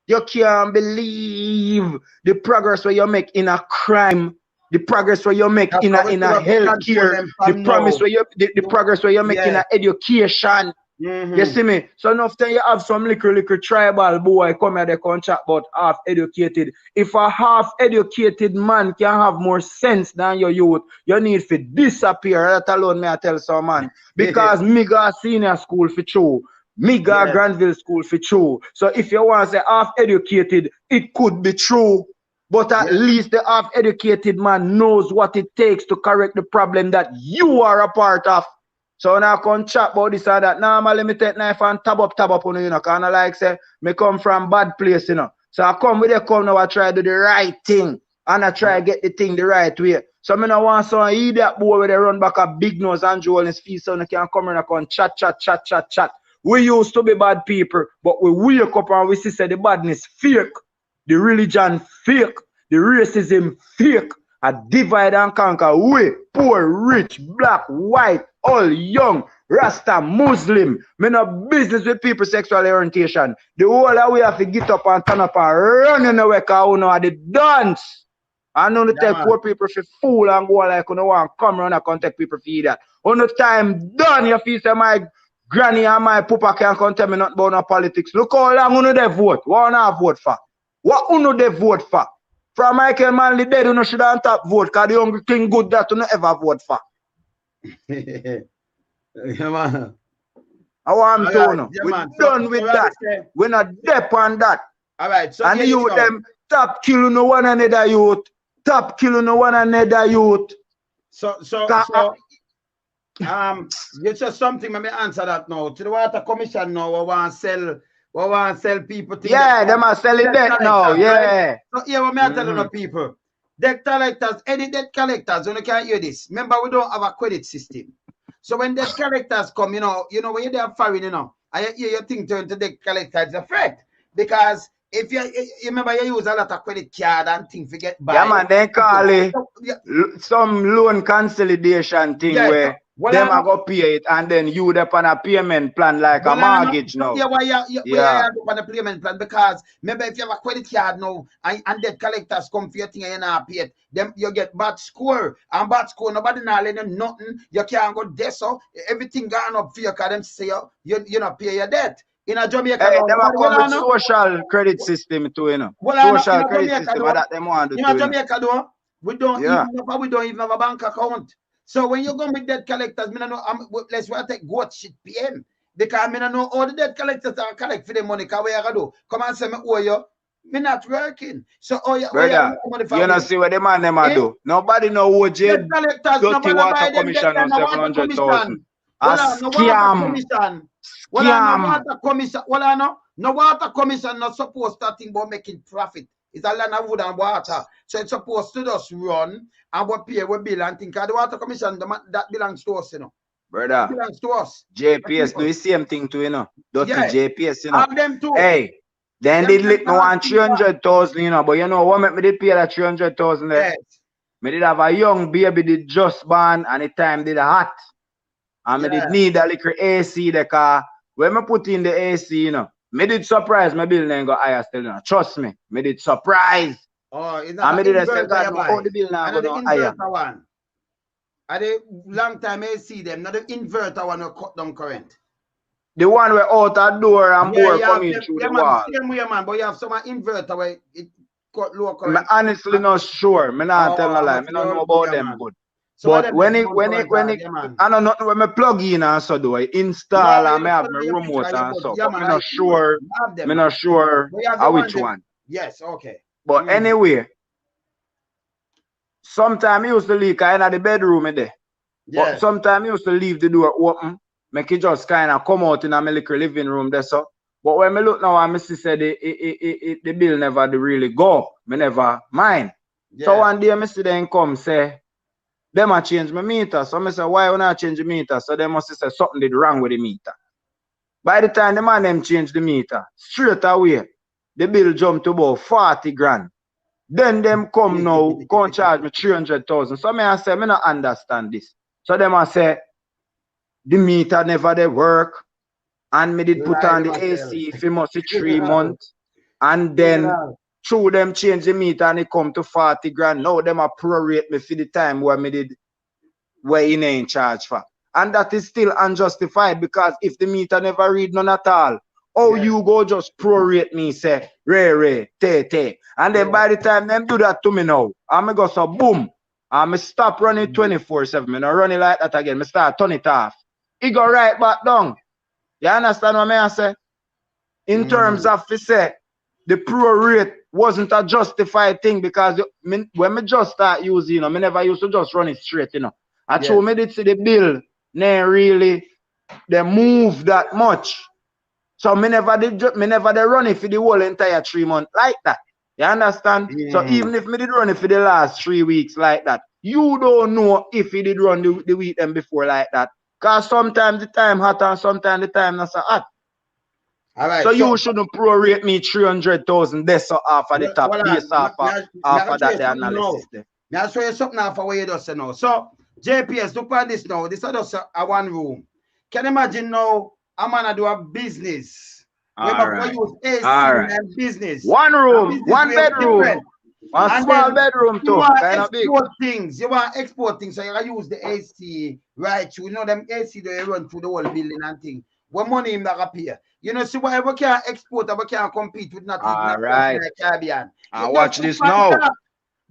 you can't believe the progress where you make in a crime, the progress where you make in a healthcare, the promise where you the progress where you make in a education. You see me? So enough time you have some little tribal boy come here, they can chat about half educated. If a half educated man can have more sense than your youth, you need to disappear. That alone me I tell some man. Because me got senior school for true. Me got Granville school for true. So if you want to say half educated, it could be true. But at least the half educated man knows what it takes to correct the problem that you are a part of. So now I can chat about this or that. Normally me take knife and tab up on you know, kind of like say me come from bad place, you know. So I come with the come now I try to do the right thing and I try to get the thing the right way. So me no want some idiot boy where they run back a big nose and jewel in his feet so they can come in and come chat. We used to be bad people, but we wake up and we see say the badness fake, the religion fake, the racism fake, a divide and conquer. We poor, rich, black, white, all young, Rasta, Muslim. Me no business with people sexual orientation. The whole of we have to get up and turn up and run in the way because we know how they dance. I know to take poor people for fool and go like you know want come around and come take people for that. On the time done, you feel say my granny and my papa can't come tell me nothing about no politics. Look how long you they vote. What you vote for? What you they vote for? From Michael Manley dead, you should have top vote because the only thing good that you ever vote for. Yeah, man. I want to know. Yeah, We're man. done with that. We're not dep on that. All right. So and you them top killing no one another youth. Top killing no one another youth. It's just something. Let me answer that now. To the Water Commission now, we want to sell people things. Yeah, them are selling that now. Yeah. Right? So here, what me telling the people. Debt collectors, any debt collectors, you can't hear this. Remember, we don't have a credit system. So when debt collectors come, you know, when you're there foreign, you know, and you hear your thing turn to debt collectors, a threat. Because if you remember, you use a lot of credit card and things to get by. Yeah, man, they call it some loan consolidation thing where them are going to pay it and then you up on a payment plan like a mortgage now. Yeah, why you up on a payment plan? Because maybe if you have a credit card now and debt collectors come for your thing and you not pay it, then you get bad score. And bad score, nobody not let them nothing. You can't go there, so everything gone up for you because them say you not pay your debt. In a Jamaica, hey, them are come with social credit system too, you know. Social credit system that them want to do. In Jamaica, though, we don't even have a bank account. So when you go with debt collectors, me know let's take goat shit PM. Because me know all the debt collectors are collect for the money. Because what you gonna do? Come and say me owe you. Me not working. So brother, you know see what the man them do. Nobody know who jail dirty water commission on 700,000. A scam. No water commission not supposed to think about making profit. It's a land of wood and water. So it's supposed to just run and what pay, what bill and think. The water commission, that belongs to us, you know. Brother. It belongs to us. JPS do the same thing too, you know. Dirty JPS, you know. Have them too. Hey, then they lick me one 300,000, you know. But you know what make me did pay that 300,000 there? Yes. Me did have a young baby did just born and the time did hot. And me did need a little AC the car. When me put in the AC, you know. Me did surprise my bill then go higher still, you know. Trust me. Me did surprise. Oh, it's not. And me did say, God, how the bill now go higher. One. Are they long time I see them, not the inverter one will cut down current. The one where out a door and more coming through the wall. Same way, man, but you have some inverter where it cut low current. Me honestly not sure. Me not tell no lie. Me don't know about them good. So but when it I don't know when me plug in and so do I install and me have my remote and so. But me not sure. Me not sure which one. Yes, okay. But anyway, sometimes I used to leak in the bedroom in there. Yeah. But sometimes I used to leave the door open, make it just kind of come out in a little living room there. So, but when I look now, I see say the bill never really go up. Me never mind. Yeah. So one day I see them come say, them a change my meter. So I say, why when I change the meter? So they must say something did wrong with the meter. By the time the man them change the meter, straight away, the bill jump to about 40 grand. Then them come now, come charge me 300,000. So I say, I don't understand this. So them I say, the meter never they work. And me did put on the AC for must 3 months. And then through them change the meter and it come to 40 grand. Now them a prorate me for the time where me did where in ain't charge for. And that is still unjustified because if the meter never read none at all, you go just prorate me, say, Ray, te. And then by the time them do that to me now, I'm go so boom, and me stop running 24/7. Me not running like that again. Me start turn it off. It go right back down. You understand what I say? In terms of say, the prorate wasn't a justified thing because when me just start using, me never used to just run it straight, I told me did see the bill, really they move that much. So me never did run it for the whole entire 3 months like that. You understand? So even if me did run it for the last 3 weeks like that, you don't know if he did run the weekend before like that. Because sometimes the time hot and sometimes the time not so hot. All right. So you shouldn't prorate me 300,000 this so off of the top base off of that the analysis there. Now show you something now for what you just say now. So JPS, look at this now. This is just a one room. Can you imagine now a man do a business? Alright. Use AC and business. One room, one bedroom. A small bedroom too. Kind of big. Things. You want to export things, so you can use the AC right. You know them AC they run through the whole building and thing. What money in that appear? You know, see whatever can export, whatever can compete with nothing. Alright. Caribbean. Watch this now.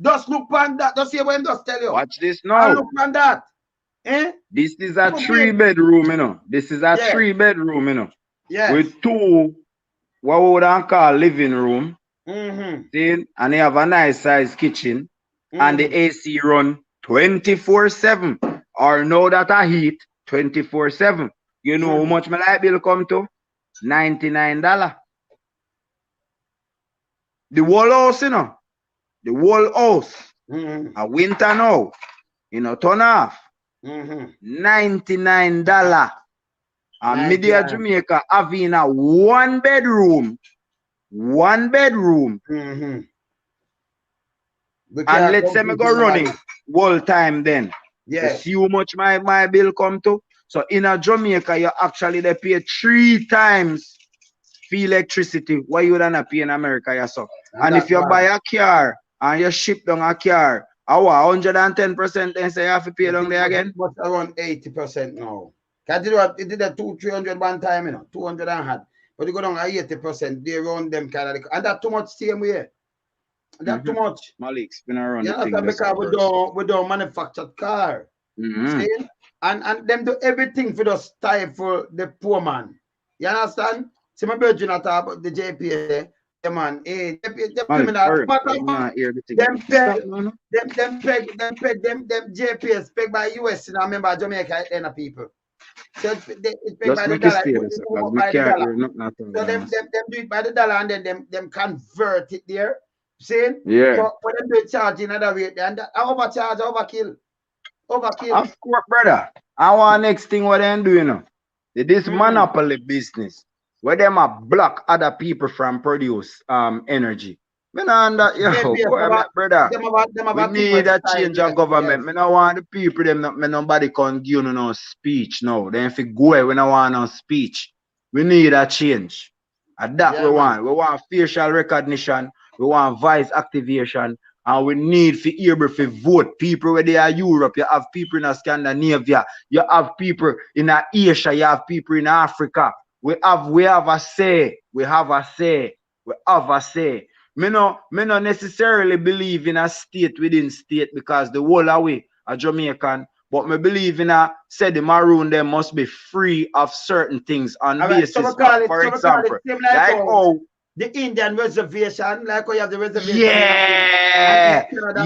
Just look on that. Just see what I'm just tell you. Watch this now. Look on that. This is a 3-bedroom, This is a 3-bedroom, Yeah. With 2, what would I call living room. See? And they have a nice size kitchen. And the AC run 24/7. Or know that I heat 24/7. You know how much my light bill come to? $99. The whole house, The whole house. A winter now. Turn off. $99. And media Jamaica having a 1 bedroom. 1 bedroom. And let's say me go running whole time then. Yeah. You see how much my bill come to? So in a Jamaica, you actually they pay 3 times for electricity what you than pay in America, And if you buy a car and you ship down a car, 110%, then say you have to pay down there again? What's around 80% now? It did a 200-300 one time, 200 and had. But you go down 80%, they run them kind of, and that's too much same way. That's too much. Malik's been around. You understand? Because we don't manufacture car. See? And them do everything for the stifle the poor man. You understand? See my virgin at about the JPA. Man, them JPS paid by US, I remember Jamaica and people. So it's paid by the dollar. So them do it by the dollar and then them convert it there. See? Yeah. So when them do charge in another rate, and overcharge, overkill. Of course, brother. I want next thing what they do, This monopoly business. Where them a block other people from produce energy. Me no brother. We need a change of government. Me no want the people nobody can give no speech now. Then if you go away, we no want no speech. We need a change. And that we want. We want facial recognition. We want voice activation. And we need for able to vote. People where they are Europe, you have people in Scandinavia, you have people in Asia, you have people in Africa. We have a say. We have a say. Me no necessarily believe in a state within state because the whole away are Jamaican. But me believe in a say the maroon them must be free of certain things on basis. For example, like how the Indian reservation, like we have the reservation.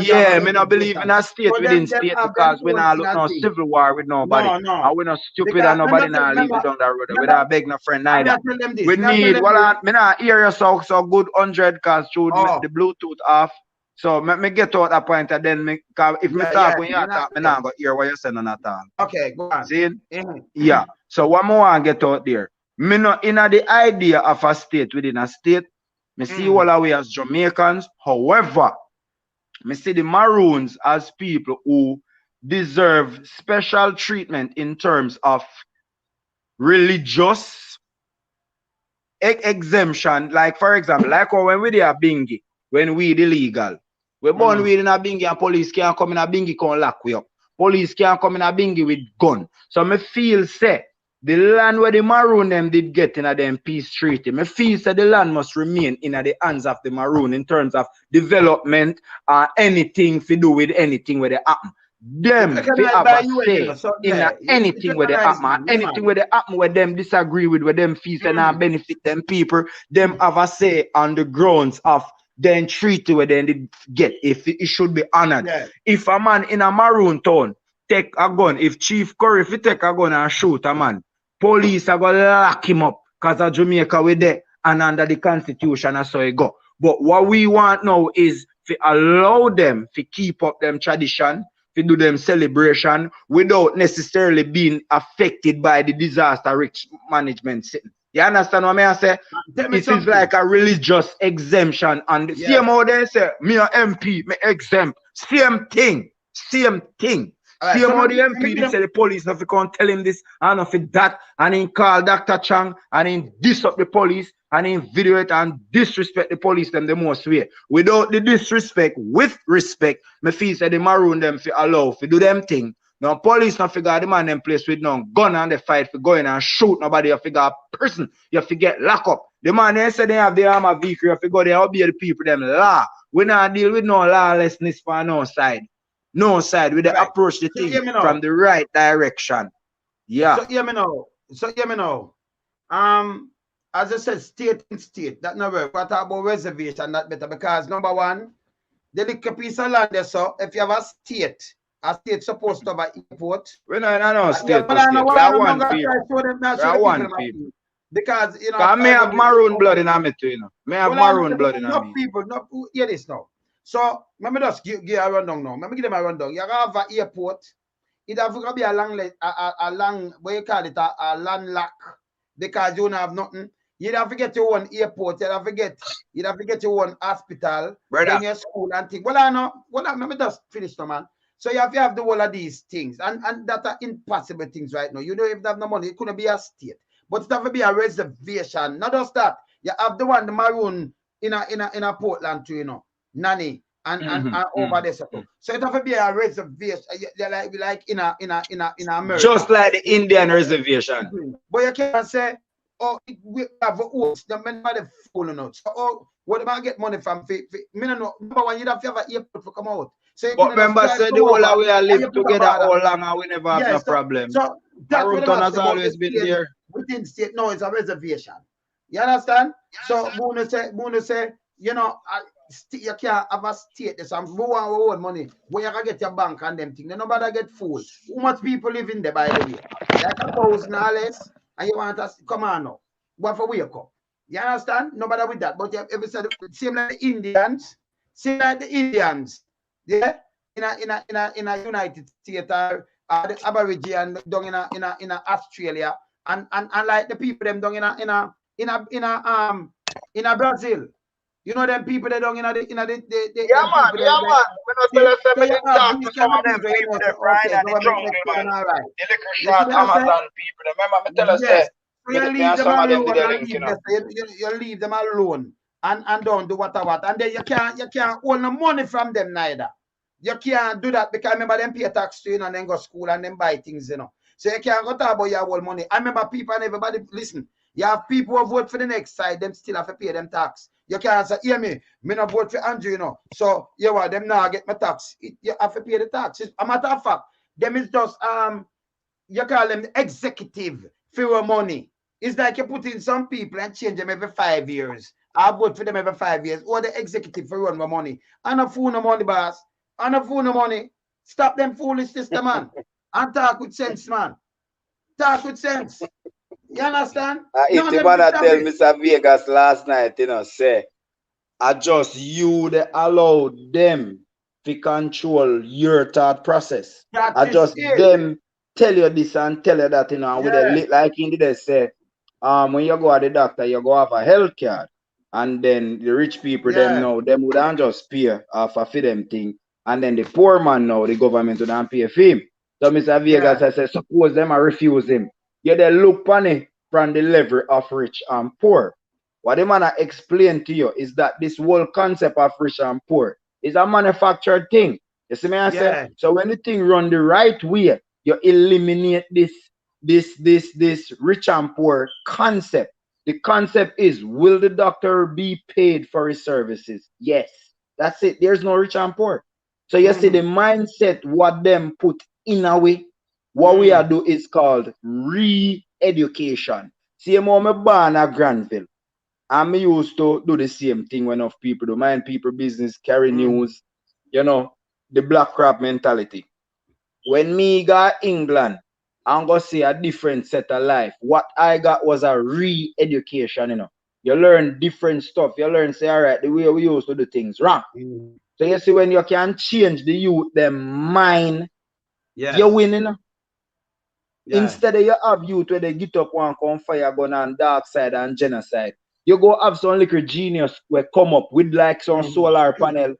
Yeah, me not believe in a state within state because we not look no civil war with nobody. No. And we not stupid and nobody not leave it down the road. We not beg no friend neither. We need, me not hear you so good 100 cause through the Bluetooth off. So me get out that point and then if me talk when you talk, me not go hear what you say none at all. Okay, go on. See? Yeah. So what more I get out there? Me not in the idea of a state within a state. Me see all our way as Jamaicans. However, me see the Maroons as people who deserve special treatment in terms of religious exemption. Like for example, like when we there bingy, when weed illegal. We born weed in a bingy and police can't come in a bingy can lock we up. Police can't come in a bingy with gun. So me feel say the land where the Maroon them did get in a them peace treaty, me feel say the land must remain in the hands of the Maroon in terms of development or anything to do with anything where they happen. Them they have a say in anything where they happen, anything where they happen where them disagree with, where them feel say not benefit them people, them have a say on the grounds of then treaty where they did get if it should be honored. If a man in a Maroon town take a gun, if Chief Curry if he take a gun and shoot a man, police are going to lock him up because of Jamaica with there and under the constitution and so it go. But what we want now is to allow them to keep up them tradition, to do them celebration without necessarily being affected by the disaster risk management. You understand what I say? It is like a religious exemption. And the same how they say, me a MP, me exempt. Same thing. Same thing. Right, see how the MP they say the police not come tell him this and not that and he call Dr. Chang and he diss up the police and he video it and disrespect the police them the most way. Without the disrespect, with respect, me feel say the Maroon them fi allow fi do them thing. Now police not figure the man them place with no gun and they fight for going and shoot nobody. You figure a person, you forget lock up. The man they say they have the armor vehicle, you figure they obey the people them law. We not deal with no lawlessness for no side. No side, we approach the thing from the right direction. Yeah. So hear me now. As I said, state and state. That never. We talk about reservation. That better because number one, the little piece of land there. So if you have a state supposed to have an airport. We no state. We are one people. We are one people. Because you know. I may have Maroon blood in me too. You know. May have Maroon blood in me. No people. No. Hear this now. So, let me just give a rundown now. Let me give them a rundown. You have an airport. It have to be a long, what you call it, a land lock. Because you don't have nothing. You have to get your own airport. You have to get your own hospital. Brother. In your school and things. Let me just finish now, man. So you have to have the whole of these things. And that are impossible things right now. You know, if you have no money, it couldn't be a state. But it have to be a reservation. Not just that. You have the one, the Maroon, in a Portland too, you know. Nanny and over there. So it have to be a reservation, like in America. Just like the Indian reservation. But you can't say, oh, we have a host. The men are fooling out. So, oh, what am I get money from? Me no know. Number one, you have to have an airport to come out. So but remember, say the whole of we are live together all along and we never have no problem. So Maroon has always been there. Within state, no, it's a reservation. You understand? So, Boone say, you know, you can't have a state. There's some who want own money. Where you can get your bank and them things. Nobody get fooled. How much people live in there, by the way? Like 1,000 or less. And you want us come on now. What for wake up? You understand? Nobody with that. But if you said same like the Indians, yeah, in a United States or the Aborigine down in Australia and like the people them down in a Brazil. You know them people that don't yeah man. We not tell us we talk to some of them people that right at the drum, man. The liquor shop Amazon people. Remember me tell us that. You leave them alone and don't do what. And then you can't hold no money from them neither. You can't do that because remember them pay tax to you and then go school and then buy things, you know. So you can't go talk about your whole money. I remember people and everybody listen. You have people who vote for the next side, them still have to pay them tax. You can't say, hear me not vote for Andrew, you know. So you want them now get my tax. You have to pay the tax. A matter of fact, them is just you call them the executive for your money. It's like you put in some people and change them every 5 years. I vote for them every 5 years. Or the executive for run my money. And a fool no money, boss. And a fool no money. Stop them foolishness, the man. And talk with sense, man. Talk with sense. You understand? If the man tell Mr. Vegas last night, say, I just you the allow them to control your thought process. I just them tell you this and tell you that, with a like he did say, when you go to the doctor, you go have a health card. And then the rich people, them would just pay for them thing. And then the poor man now, the government would pay for him. So Mr. Vegas, I said, suppose them I refuse him. You they look funny from the level of rich and poor. What the man I explain to you is that this whole concept of rich and poor is a manufactured thing. You see me I say? So when the thing run the right way, you eliminate this rich and poor concept. The concept is, will the doctor be paid for his services? Yes. That's it. There's no rich and poor. So you see the mindset what them put in a way. What we are do is called re-education. See, I'm born at Granville. And I used to do the same thing when of people do mind people business, carry news, the black crap mentality. When me got England, I'm gonna see a different set of life. What I got was a re-education, You learn different stuff. You learn, say, all right, the way we used to do things wrong. So you see, when you can change the youth, their mind, you're winning. Instead of you have youth where they get up one come fire gun and dark side and genocide, you go have some little genius where come up with like some solar panel.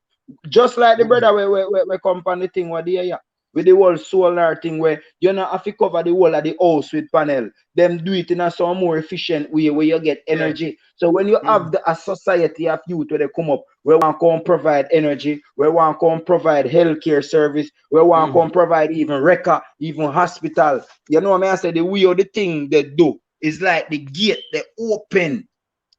Just like the brother we come on the thing what they are. With the whole solar thing where you not have to cover the whole of the house with panel. Them do it in a some more efficient way where you get energy. So when you have a society of youth where they come up, where one can provide energy, where one can provide healthcare service, where one can provide even record, even hospital. You know what I say? The way of the thing they do is like the gate they open.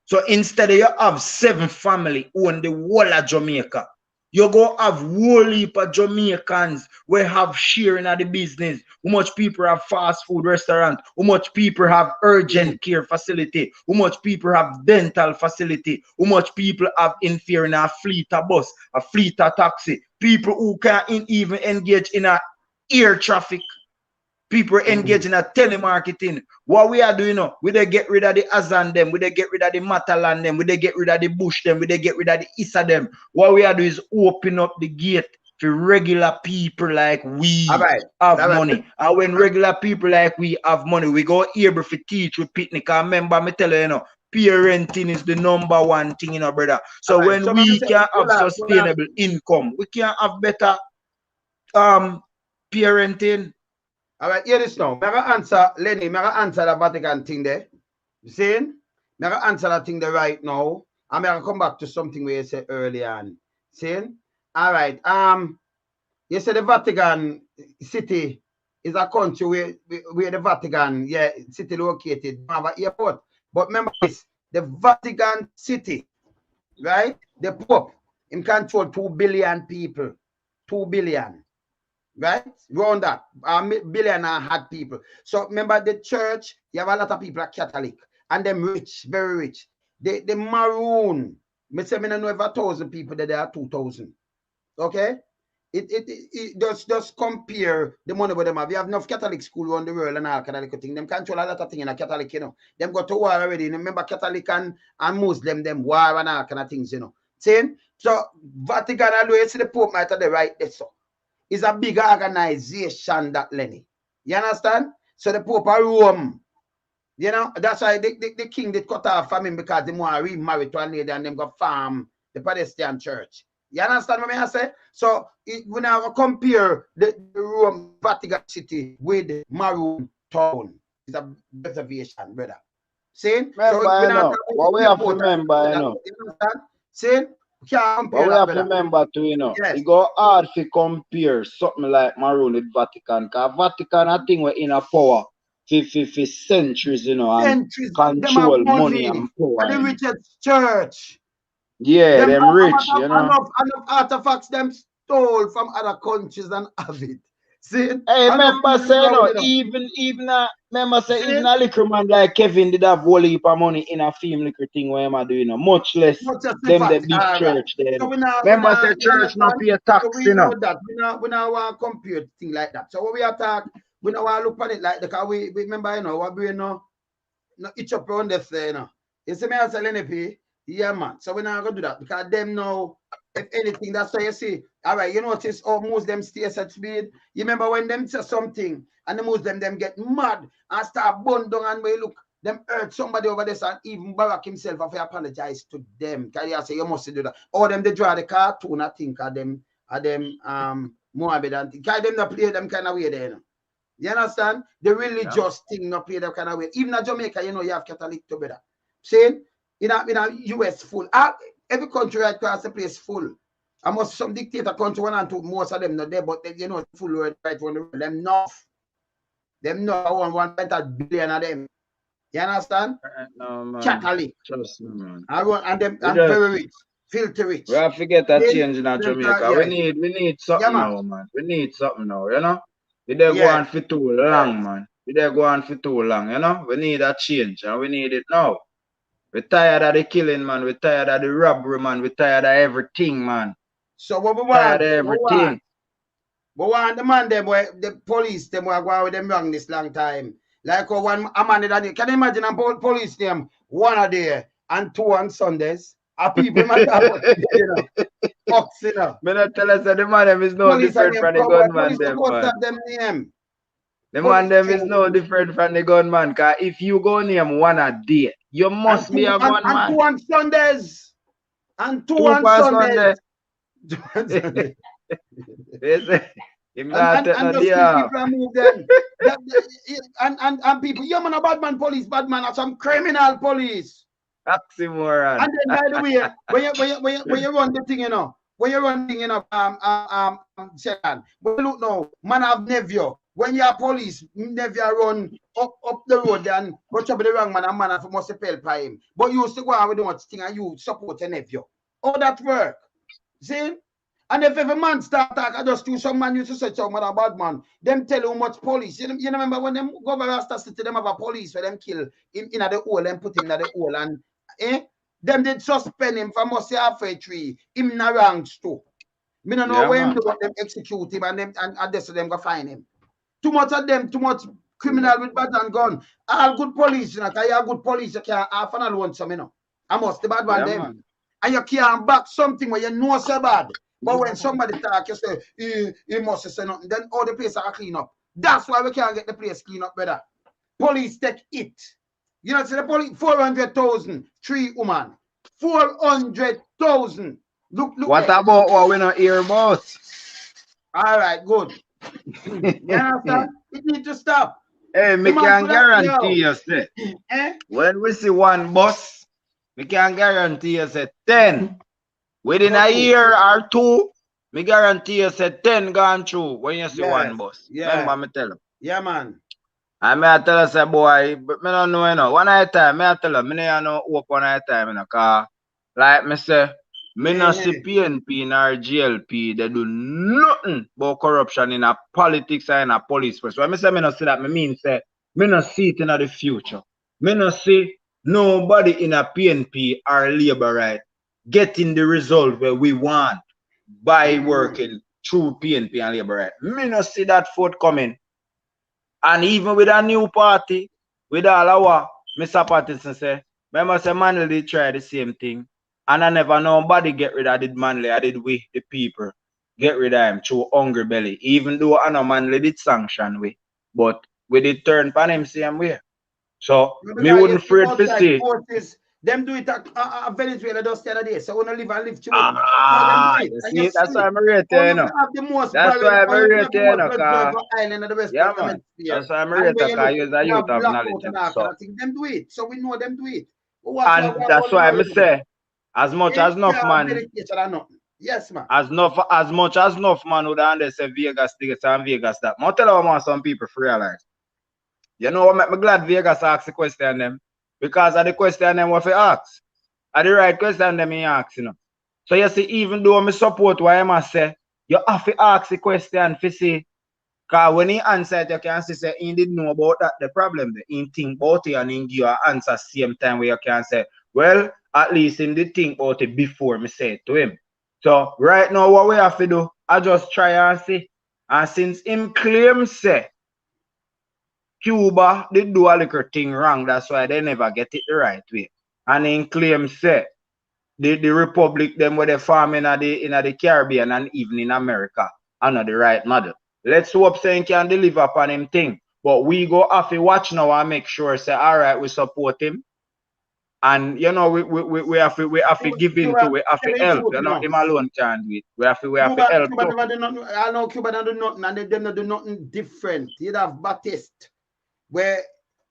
So instead of you have 7 family own the whole of Jamaica, you go have whole heap of Jamaicans where have sharing of the business. How much people have fast food restaurant? How much people have urgent care facility? How much people have dental facility? How much people have in a fleet of bus, a fleet of taxi? People who can't even engage in a air traffic. People engage in a telemarketing. What we are doing now, we they get rid of the Azan them, we they get rid of the Matalan them, we they get rid of the Bush them, we they get rid of the Issa them. What we are doing is open up the gate for regular people like we have money. And when regular people like we have money, we go able to teach with picnic. And remember, me tell you, parenting is the #1 thing, brother. So when we can have sustainable income, we can have better parenting. All right, hear this now. I'm answer, Lenny, I'm answer the Vatican thing there. You see? I'm answer that thing there right now. I'm going to come back to something where you said earlier on. See? All right. You said the Vatican City is a country where the Vatican city located. Have an airport. But remember this, the Vatican City, right? The Pope, him control 2 billion people. 2 billion. Right? Round that. Billion and had people. So remember the church, you have a lot of people are Catholic. And them rich, very rich. The maroon. Me say me no know if 1,000 people there are 2,000. Okay? It just compare the money with them have. You have enough Catholic school around the world and all kind of thing. Them control a lot of things in a Catholic, Them go to war already. Remember Catholic and Muslim, them war and all kind of things, Saying? So Vatican always see the Pope might have the right there. So it's a big organization that Lenny. You understand? So the Pope of Rome, that's why the king did cut off from him because they want to remarry to a lady and them go farm the Protestant church. You understand what I say? So when I compare the Rome Vatican City with Maroon Town, it's a reservation, brother. See? So what we have to remember, You understand? See? But we have to remember too, it go hard to compare something like Maroon with Vatican. Because Vatican, I think we're in a power for centuries, and control money and power. The richest church. Yeah, them rich, Enough artifacts them stole from other countries and have it. See? Hey, I know remember say no, remember say See? even a little man like Kevin did have whole heap of money in a film liquor thing where am I doing much less Much as the them the fact. big All right. church there. So Remember say you church no understand? pay So tax, we you know. know that. We now want to compare thing like that. So when we attack, we now want to look at it like that. Because we remember, you know, what we know, each up around this, you know. You see me as a LNP? Yeah, man. So we're not going to do that because them know, if anything, that's why you see. All right, you notice how Muslim stay at speed. You remember when them say something and the Muslim them get mad and start bun down and we look, them hurt somebody over there and even Barack himself have to apologize to them. Because you say you must do that. Or them they draw the cartoon, I think, of them Mohammed and things. Because them not play them kind of way there, you know. You understand? The religious thing not play that kind of way. Even in Jamaica, you know, you have Catholic to better. Saying in a US full. Every country right across the place full. I must some dictator country one and two, most of them not there, but they, you know, full right on the road. Them enough. Them not 1.5 billion of them. You understand? No, man. Catholic. Trust me, man. And them and very rich. Filthy rich. We have to get a Then- change in Jamaica. yeah. We need something Yeah, man. now, man. We need something now, you know? We there go on for too long, man. We there go on for too long, you know? We need a change and we need it now. We're tired of the killing, man. We're tired of the robbery, man. We're tired of everything, man. So what we want? Tired of everything. We want the man them where the police them were going with them wrong this long time. Like one a man that can you imagine a police name one a day and 2 on Sundays? A people man you know. Fox, you know. Me not tell us that the man them is no Police different from the gunman them, man. Them name. The man them is no different from the gunman. Cause if you go name one a day, you must be a gunman. And 2 on Sundays. And 2 2 on Sundays. Sunday. Him And not take no those day off. people move them. and people, you man a bad man police, bad man are some criminal police. Oxymoron. And then by the way, when you run the thing, you know, Shelan, but look now, man have nephew. When you are police, nephew run up the road and go trouble the wrong man and man have must pay by him. But you still go on with the thing and you support your nephew. All that work. See? And if every man start talk, I just do some man used to say some man a bad man. Them tell you how much police. You remember when them go over Rasta City, them have a police where them kill him in the hole and put him in the hole and them did suspend him for must say halfway 3. Him na ranks too. Me don't know where him do what them execute him and them and this them go find him. Too much of them, too much criminal with bat and gun. All good police, you know, because you are good police, you can't half and alone some, you know. I must the bad one them. Man. And you can't back something where you know so bad. But when somebody talk, you say, he must say nothing. Then all the place are clean up. That's why we can't get the place clean up better. Police take it. You know, see the police, 400,000, 3 women. 400,000. Look. What about what we not hear about? All right, good. You understand? It need to stop. Hey, me can guarantee you, say, when we see one bus, we can guarantee you, say, 10. Within a year or 2, me guarantee you, say, 10 gone through when you see one bus. Yeah. Remember me tell you. Yeah, man. And me I tell you, say, boy, but me don't know, you know. One at a time, me I tell you, me don't know hope one at a time, you know, cause, like me say, me no see PNP nor GLP, they do nothing about corruption in a politics and in a police force. When I say me no see that, me mean say, me no see it in the future. Me no see nobody in a PNP or Labour right getting the result where we want by working through PNP and Labour right. Me no see that forthcoming. And even with a new party, with all our Mr. Patterson say, remember say Manley try the same thing. And I never nobody get rid of did Manley, I did we, the people, get rid of him through hungry belly. Even though I know Manley did sanction we, but we did turn pan him same way. So, me wouldn't afraid to see. Them do it at Venezuela just the other day. So, we don't live see, that's why I'm right there, you know. That's why I'm right there, you know. Yeah, man. That's why I'm right there, because you're a youth of knowledge. So. Them do it. So, we know them do it. And that's why I say, as much as enough man, yes, man. as much as enough man would understand Vegas this and Vegas that. I'll tell you what some people realize. You know what make me glad Vegas ask the question them? Because of the question them what they ask. Are the right question them he ask, you know. So you see, even though I support what I must say, you have to ask the question to see Because when he answered, you can see say he didn't know about that the problem. He think about it and he give you an answer same time where you can say, well, at least he did think about it before me say it to him. So right now what we have to do, I just try and see. And since him claim say Cuba did do a little thing wrong, that's why they never get it the right way. And he claim say the republic them where they farm in the Caribbean and even in America are not the right model. Let's hope saying can deliver upon him thing. But we go have to watch now and make sure say all right, we support him. And you know we have to give in to, we have to help. You know, him alone can't do it. We have to help. Cuba never do nothing. I know Cuba don't do nothing and them not do nothing different. You'd have Batiste where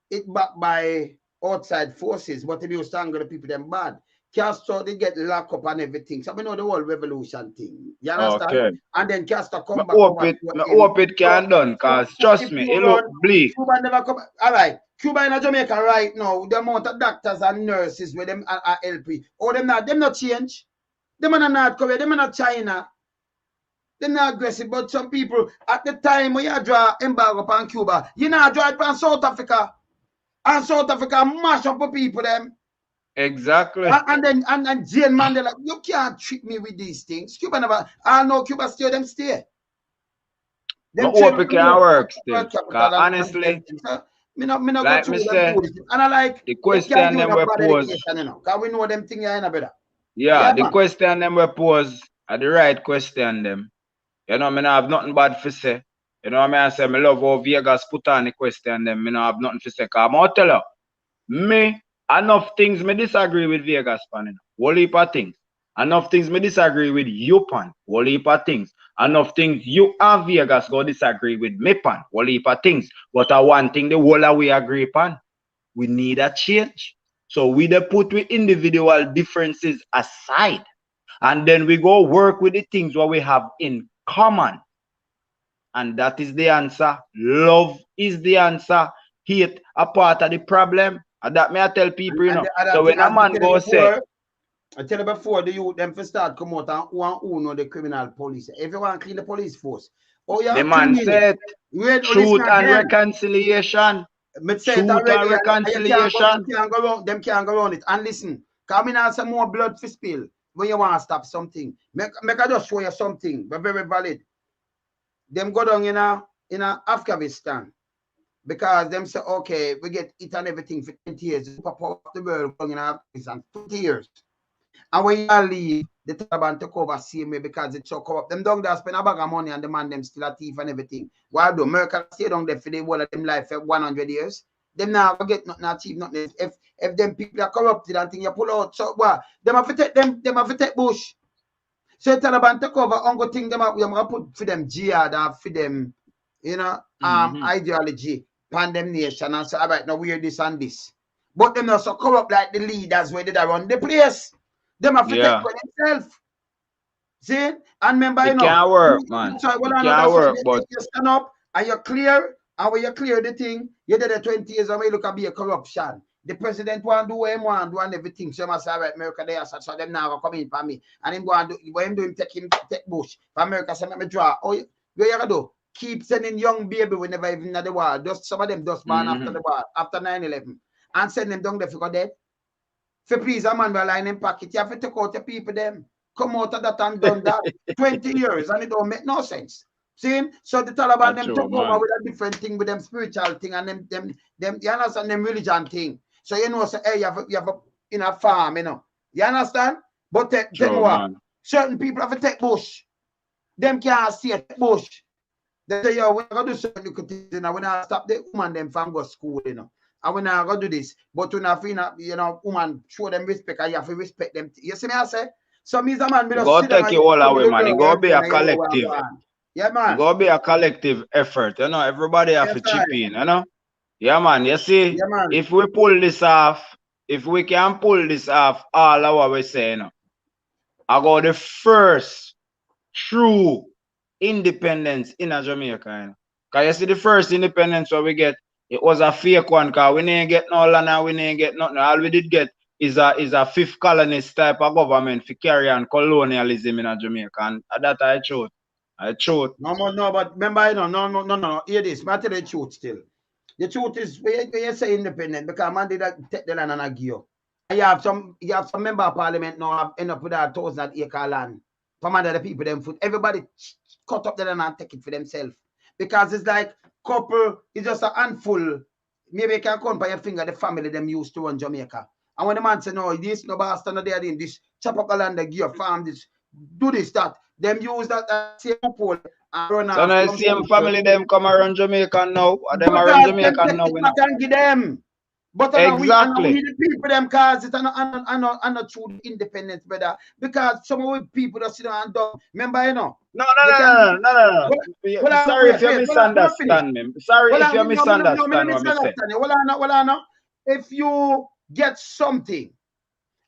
it backed by outside forces, but if you stand the people them bad. Castro they get locked up and everything. So we know the whole revolution thing. You understand? Okay. And then Castro come back. I hope it can done, because trust me, it look bleak. Cuba never come. All right. Cuba in Jamaica right now, the amount of doctors and nurses with them are LP. Oh, them not change. Them are not Korea, them are not China. They're not aggressive, but some people at the time when you draw embargo upon Cuba, you know draw it from South Africa. And South Africa mash up the people them. Exactly. And then Jane Mandela, you can't treat me with these things. Cuba never, I know Cuba still them stay. Them hope it can work still. Honestly, like me say, and I like the question them were posed. Because we know them thing you ain't better. Yeah, the question them were posed are the right question them. You know, I mean, I have nothing bad to say. You know what I say? I love how Vegas put on the question them. I don't have nothing to say. Because I'm going to tell you, me, enough things me disagree with Vegas pan. Whole heap of things. Enough things me disagree with you pan. Whole heap of things. Enough things you and Vegas go disagree with me pan. Whole heap of things. But one thing the whole of we agree pan. We need a change. So we dey put with individual differences aside. And then we go work with the things what we have in common. And that is the answer. Love is the answer. Hate a part of the problem. And that may I tell people, you know. So when a man go say, I tell you before the youth them first start come out and who know the criminal police. If you want to clean the police force. Oh yeah. The man said truth and reconciliation. Truth and reconciliation. Them can't go around it. And listen, come in and some more blood for spill when you want to stop something. Make I just show you something, but very valid. Them go down in Afghanistan because them say, okay, we get it and everything for 20 years. The power of the world going in Afghanistan 20 years. And when you leave, the Taliban take over same way because it's so corrupt. Them down there spend a bag of money and demand them still a thief and everything. Why do America stay down there for the whole of them life for 100 years? Them now get nothing achieve nothing. If them people are corrupted and thing you pull out, so what? Them have to take Bush. So Taliban take over and go think them up. We are put for them jihad and for them, you know, ideology, pandemnation and so all right, now we hear this and this. But them not so corrupt like the leaders where they run the place. Them have to take for themselves. See? And remember, you know, can't work, man. So, well, it can't work, but you stand up and you're clear, and when you clear the thing, you did the 20 years and when you look at be a corruption. The president want to do what he want to do and everything. So you must say, right, America there, so them now come in for me. And him go and do what him do, him take Bush. For America, say, let me draw. Oh, what you gonna do? Keep sending young baby we never even at the war. Just some of them just born after the war, after 9/11. And send them down there for dead. For please, a man will line in pocket. You have to take out the people them. Come out of that and done that 20 years and it don't make no sense. See? So the Taliban them took over with a different thing with them spiritual thing and them you understand them religion thing. So you know, say, hey, you have a in a farm, you know. You understand? But them what? Certain people have to take Bush. Them can't see it, Bush. They say, yo, we're gonna do certain little things, you know, we're not stop the woman them from go school, you know. And we're not gonna do this. But we're not, you know, woman show them respect and you have to respect them. You see me I say? So me as a man, go take it all away, man. It go be a collective. Yeah, man. It go be a collective effort, you know. Everybody have to chip in, you know. Yeah, man. You see, if we pull this off, if we can pull this off, all of what we say, you know, I go the first true independence in Jamaica, you know. Because you see the first independence what we get, it was a fake one, because we didn't get no land and we didn't get nothing. All we did get is a fifth colonist type of government for carry on colonialism in Jamaica, and that I chose. I truth. No, but remember, you know, no. Hear this. I tell you the truth still. The truth is, when you say independent, because man did take the land and give you. And you have some member of parliament now have end up with a 1,000-acre land. From under the people them foot. Everybody cut up the land and take it for themselves. Because it's like couple, it's just a handful. Maybe you can count by your finger the family them used to run Jamaica. And when the man say, no, this, no bastard, no they are doing this, chop up the land, they give you farm this, do this, that. Them use that same pole and run So now the same family them come around Jamaica now, or them around Jamaica now. I can give them. But exactly. we the people them cause it's not true independence, brother. Because some of the people that sit down and do. Remember, you know. No. Sorry if you misunderstand me. Sorry if you misunderstand what I say. Well, if you get something,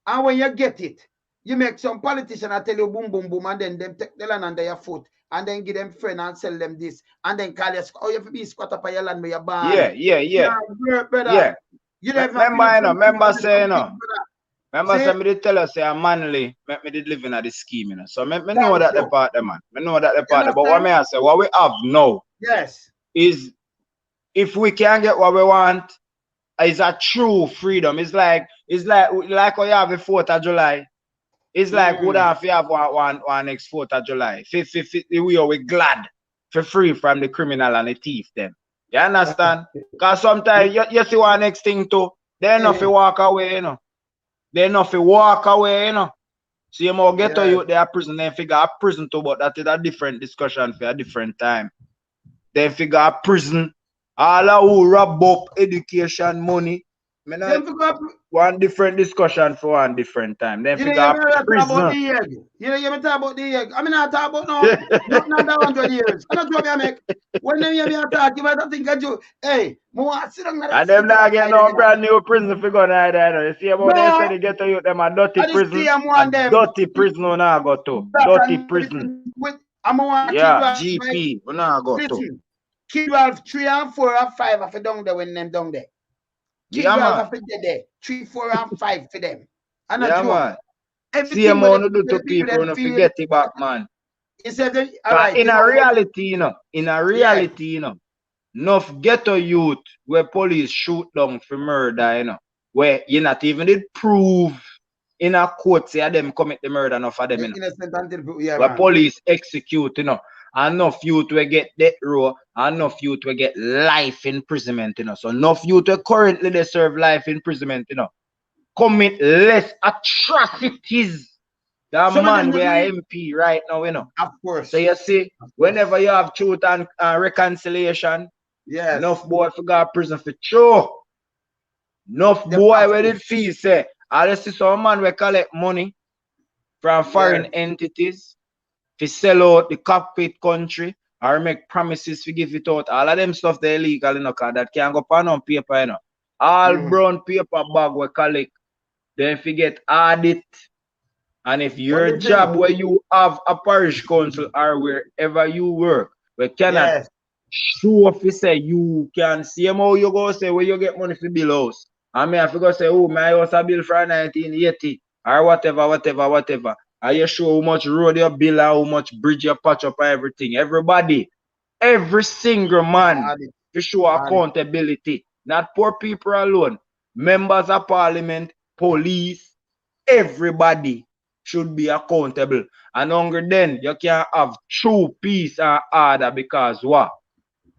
and when you get it, you make some politician I tell you boom, boom, boom, and then them take the land under your foot, and then give them friend and sell them this, and then call you, oh, you have to be squat up on your land where you're born. Yeah. Brother. Yeah. You remember saying, remember somebody tell us say I'm manly, make me did live in the scheme, you know. So me know that the part, man. Me know that the part. But what may I say, what we have now, yes, is if we can get what we want, is a true freedom. It's like how you have the 4th of July. It's like we have one next 4th of July. We are glad for free from the criminal and the thief then. You understand? Because sometimes you see one next thing too. They're not to walk away, you know. They're not to walk away, you know. So you more get to you, they are prison, then figure out prison too, but that is a different discussion for a different time. Then figure out prison. All of who rob up education money. One different discussion for one different time. Then figure out prison. You know, you talk about the egg. I mean, I talk about not 100 years. I'm not sure I make. When they hear me talk, you might think I do. Hey, sit down. And them not get no brand new prison figure either. You see about they say they get to you, them a dirty prison. Dirty prison we not go to. Dirty prison. Yeah, GP we not go to. Kid Ralph 3 and 4 and 5 if you down there when them down there. Kid Ralph if you there 3, 4 and 5 for them. And man. See a man who do to people who forget it back, man. In a reality, you know, enough ghetto youth where police shoot down for murder, you know, where you not even did prove in a court say them commit the murder enough of them, you know. Where police execute, you know. Enough youth will get death row, enough youth will get life imprisonment, you know. So enough youth will currently they serve life imprisonment, you know. Commit less atrocities than man we are MP right now, you know. Of course. So you see, whenever you have truth and reconciliation, enough boy for go to prison for true. Enough boy where did feel say, I see some man we collect money from foreign entities to sell out the cockpit country or make promises to give it out. All of them stuff they illegal, you know, because that can't go on paper, you know. All brown paper bag we collect, then forget audit. And if your job where you have a parish council or wherever you work, we cannot show if you say you can see how you go say where you get money for bill house. I mean, if you go say, oh, my house a bill for 1980 or whatever. And you show how much road you build, how much bridge you patch up and everything. Everybody, every single man to show accountability. Not poor people alone. Members of parliament, police, everybody should be accountable. And longer then, you can have true peace and order because what?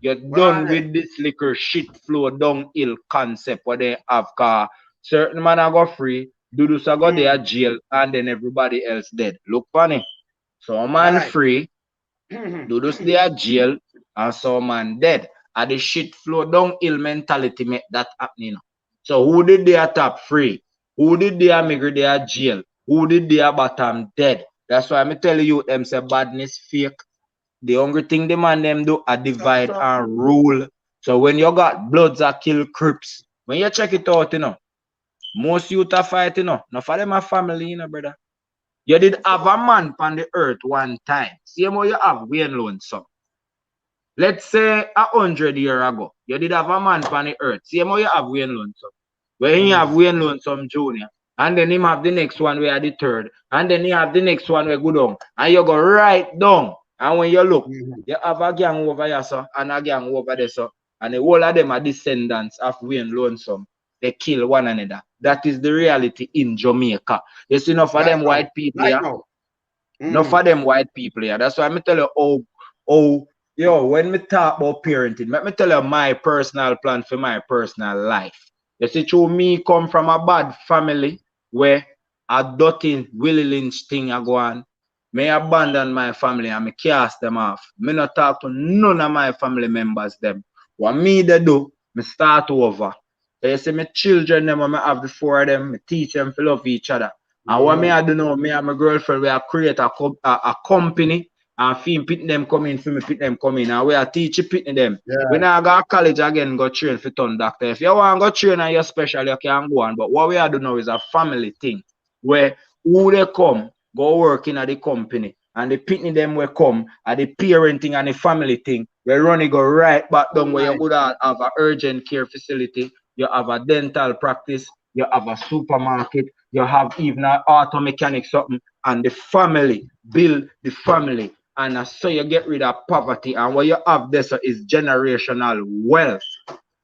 You're done with this liquor shit flow downhill concept where they have car. Certain man are go free. Dudus go there jail and then everybody else dead. Look funny. So man free, Dudus there jail and some man dead. And the shit flow downhill mentality make that happening. So who did they top free? Who did they migrate their jail? Who did they bottom dead? That's why I'm telling you them say badness fake. The only thing the man them do are divide and rule. So when you got bloods that kill crips, when you check it out, you know. Most youth are fighting, you know. Not for them a family, you know, brother. You did have a man on the earth one time. Same how you have Wayne Lonesome. Let's say 100 years ago, you did have a man on the earth. Same how you have Wayne Lonesome. When you have Wayne Lonesome Jr., and then him have the next one where the third, and then you have the next one where go down, and you go right down And when you look, you have a gang over here, so, and a gang over there, so, and the whole of them are descendants of Wayne Lonesome. They kill one another. That is the reality in Jamaica. You see enough of them white people here. Enough of them white people here. That's why I tell you, when we talk about parenting, let me tell you my personal plan for my personal life. You see, through me come from a bad family where a dirty Willie Lynch thing are going. Me abandon my family and me cast them off. Me not talk to none of my family members them. What me they do, me start over. So you see me children them when I have the four of them, me teach them to love each other. And what me I do now, me and my girlfriend, we are create a company and feel pitting them come in, for me pit them come in. And we are teaching pitting them. We now go to college again, go train for turn doctor. If you want to go train and you're special, you can go on. But what we are doing now is a family thing where who they come, go working at the company, and the pitney them will come at the parenting and the family thing. We running go right back down where you would have an urgent care facility, you have a dental practice, you have a supermarket, you have even an auto mechanic something, and the family build the family, and so you get rid of poverty. And what you have this is generational wealth.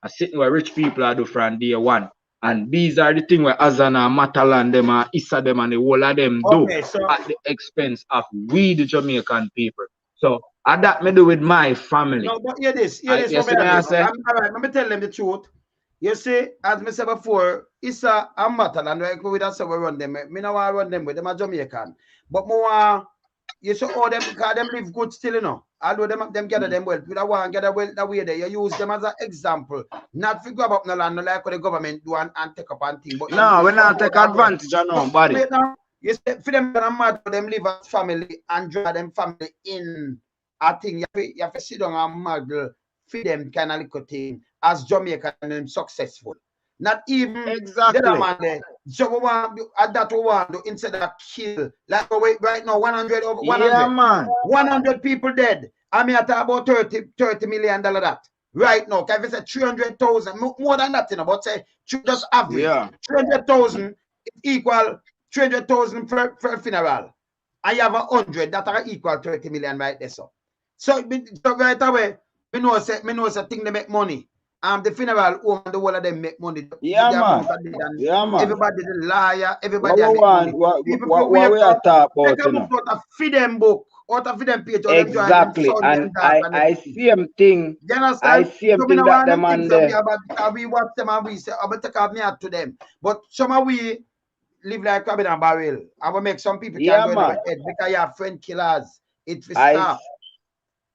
I sitting where rich people are do from day one. And these are the things where Azana, Matalan, them, and Issa, them, and the whole of them do at the expense of we, the Jamaican people. So, and that me do with my family. No, but hear this. All right, let me tell them the truth. You see, as I said before, Issa and Matalan, we don't say we run them. Me no want to run them with them are Jamaican. But more, you see all them, because them live good still, you know. Although them gather them wealth, we don't want to gather wealth that way there. You use them as an example. Not to grab up no land, no like what the government do and take up and thing. But no, we not take advantage of nobody. You say, for them mad for them live as family and draw them family in a thing. You have to sit down and model for them kind of little thing as Jamaican and them successful. Not even exactly. The other man there. So we want at that we want to instead of kill. Like right now, 100 over 100. Yeah, man. 100 people dead. I mean, I talk about $30 million that. Right now, if it's a 300,000, more than that, you know, but say just average. Yeah. 300,000 equal 300,000 for a funeral. And you have 100 that are equal 30 million right there. So right away, me know say thing they make money. The funeral home and the whole of them make money. Yeah, man. Yeah, man. Everybody the liar, everybody what we are talking about, you know. Out of feed them book, out of feed them page. Exactly, and I see them thing. I see them thing that them and we watch them and we say, I'm going to take me out to them. But some of we live like crab in a barrel. I will make some people can't go to head because you have friend killers. It's for stop.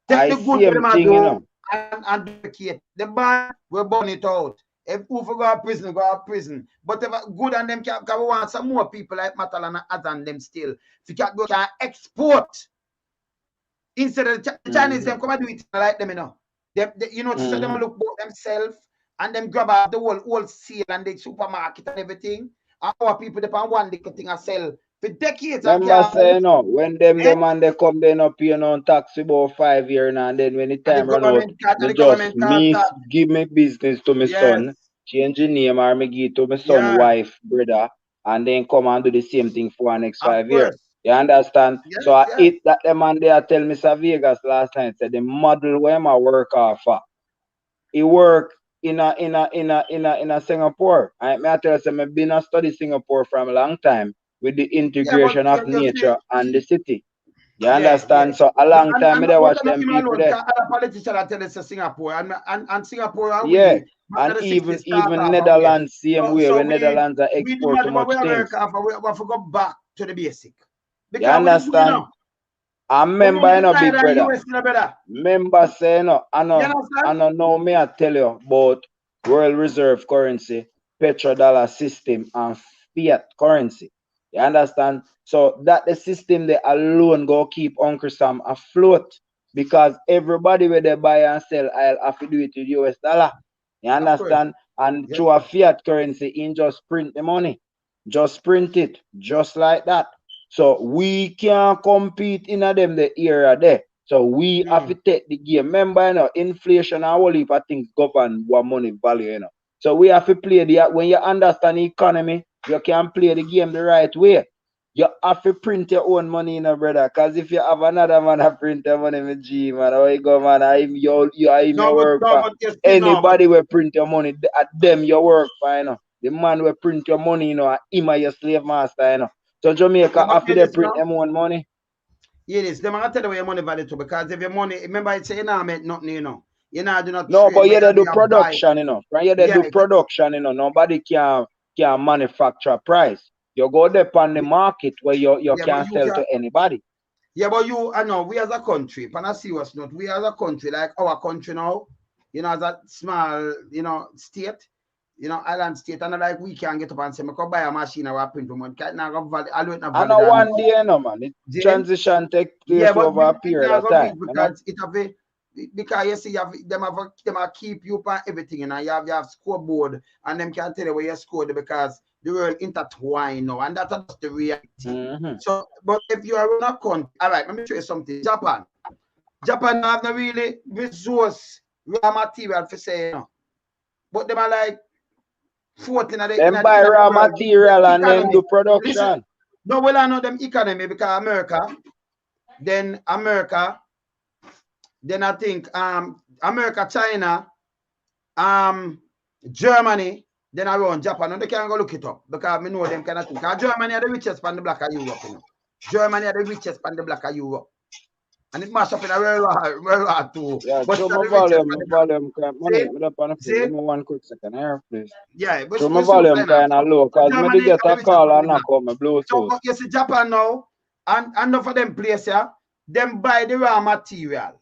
Take the good them and do. And the bad will burn it out. If who go to prison, go to prison. But if good and them can want some more people like Matalan and Azan them still. If you can export instead of the Chinese them come and do it like them, you know. You know, so them look about themselves and them grab out the whole sale and the supermarket and everything. And our people they can one little thing and sell for decades. Remember say no, when them and they come, they no pay no tax about 5 years now, and then when the time run out, give me business to my son, change the name or me give to my son wife, brother, and then come and do the same thing for the next 5 years. You understand? Yes, so I eat that the man there tell Mr. Vegas last night said the model where I work off for. He work in a Singapore. I tell you, I've been a study Singapore from a long time. With the integration of nature and the city. You understand? So a long time I watch them people there. Other politicians tell us Singapore and Singapore and and even Netherlands same way when Netherlands are export too much things. We have to go back to the basic. You understand? I remember, you know, big brother. Remember say, no, I know me I tell you about World Reserve currency, petrodollar system, and fiat currency. You understand? So that the system they alone go keep Uncle Sam afloat because everybody where they buy and sell, I'll have to do it with US dollar. You understand? And through a fiat currency, in just print the money. Just print it. Just like that. So we can't compete in them the area there. So we have to take the game. Remember, you know, inflation and all heap of things govern what money value, you know. So we have to play the when you understand the economy, you can play the game the right way. You have to print your own money, you know, brother. Because if you have another man to print your money, my G, man, how you go, man? I'm your work for. Anybody will print your money, at them your work for, you know. The man will print your money, you know, and him your slave master, you know. So Jamaica have to print them own money. Yeah, it is. Them I tell you where your money value to, because if your money, remember I say you know make nothing, you know. You know do not. No, but you they do production, you know. Right? You they do production, you know. Nobody can manufacture price. You go there on the market where you can sell to anybody. Yeah, but I know we as a country, and I see what's not. We as a country, like our country now, you know, as a small, you know, state, you know, island state, and like we can get up and say, I can buy a machine or print money. I know one day, no man. It transition take place over a period of time. Because it have a, because you see, them have keep you on everything, you know. You have scoreboard, and them can tell you where you scored because the world intertwine now, and that's the reality. So, but if you are not country, all right, let me show you something. Japan have no really resource raw material for say, you know. But them are like 14 of the. Them buy raw material and then do production. Listen, no, well, I know them economy because America, then I think America, China, Germany, then around Japan, and they can go look it up because I know them kind of thing. Because Germany are the richest part of the black of Europe, you know. Germany are the richest part of the black of Europe. And it mash up in a very hard too. Yeah, but show my volume, one quick second here, please. Yeah, but show my volume kind of low, because maybe get a call and knock on my Bluetooth. So you see Japan now, and enough for them place here, them buy the raw material.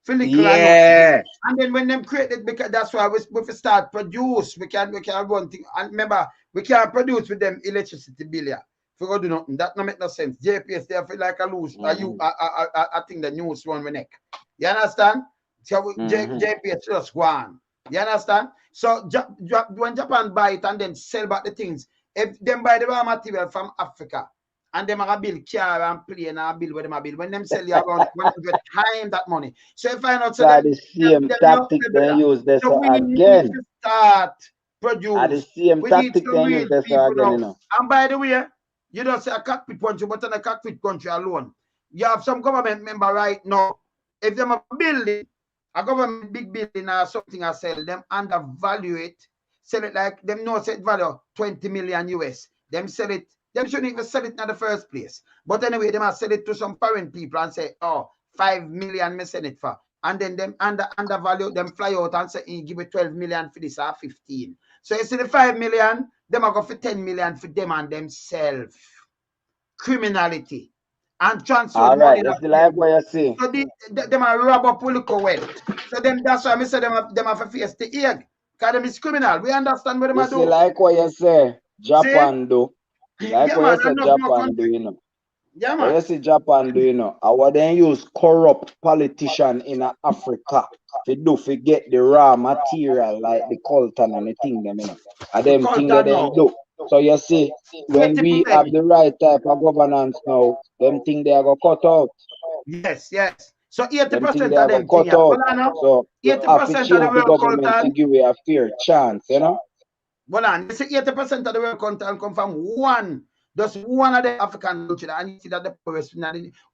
Yeah. And then when them create it, because that's why we start produce, we can run things. And remember, we can't produce with them electricity bill here. If we go do nothing, that no make no sense. JPS, they feel like a lose. I think the news run my neck. You understand? So JPS just go on. You understand? So when Japan buy it and then sell back the things, if them buy the raw material from Africa, and them are build car and plane and build where them are build. When them sell you around 100 times that money. So if I not say the same tactic they use this so we again. Need to start produce. The same tactic they use this again. You know. And by the way, you don't say a cockpit country, but in a cockpit country alone, you have some government member right now. If them are building a government big building or something, I sell them undervalue it, sell it like them no set value 20 million US. Them sell it. Them shouldn't even sell it in the first place. But anyway, they must sell it to some foreign people and say, oh, 5 million me sell it for. And then them undervalue, them fly out and say, give it 12 million for this or 15. So you see the 5 million, them are going for 10 million for them and themselves. Criminality. And transfer money. That's like what you see. So them are rob up political wealth. So them, that's why I say them have to face the egg. Because them is criminal. We understand what them are doing. Like what you say, Japan do. Like what you say Japan do, you know. Yeah, man. What you see Japan do, you know. Our then use corrupt politician in Africa to get the raw material like the coltan and the thing them, you know. And them thing that they do. So you see, when we have the right type of governance now, them thing they are going to cut out. Yes. So 80% of them cut out. So 80% of the world government to give you a fair chance, you know. Well, and you see 80% of the world content come from just one of the African country, and you see that the poorest.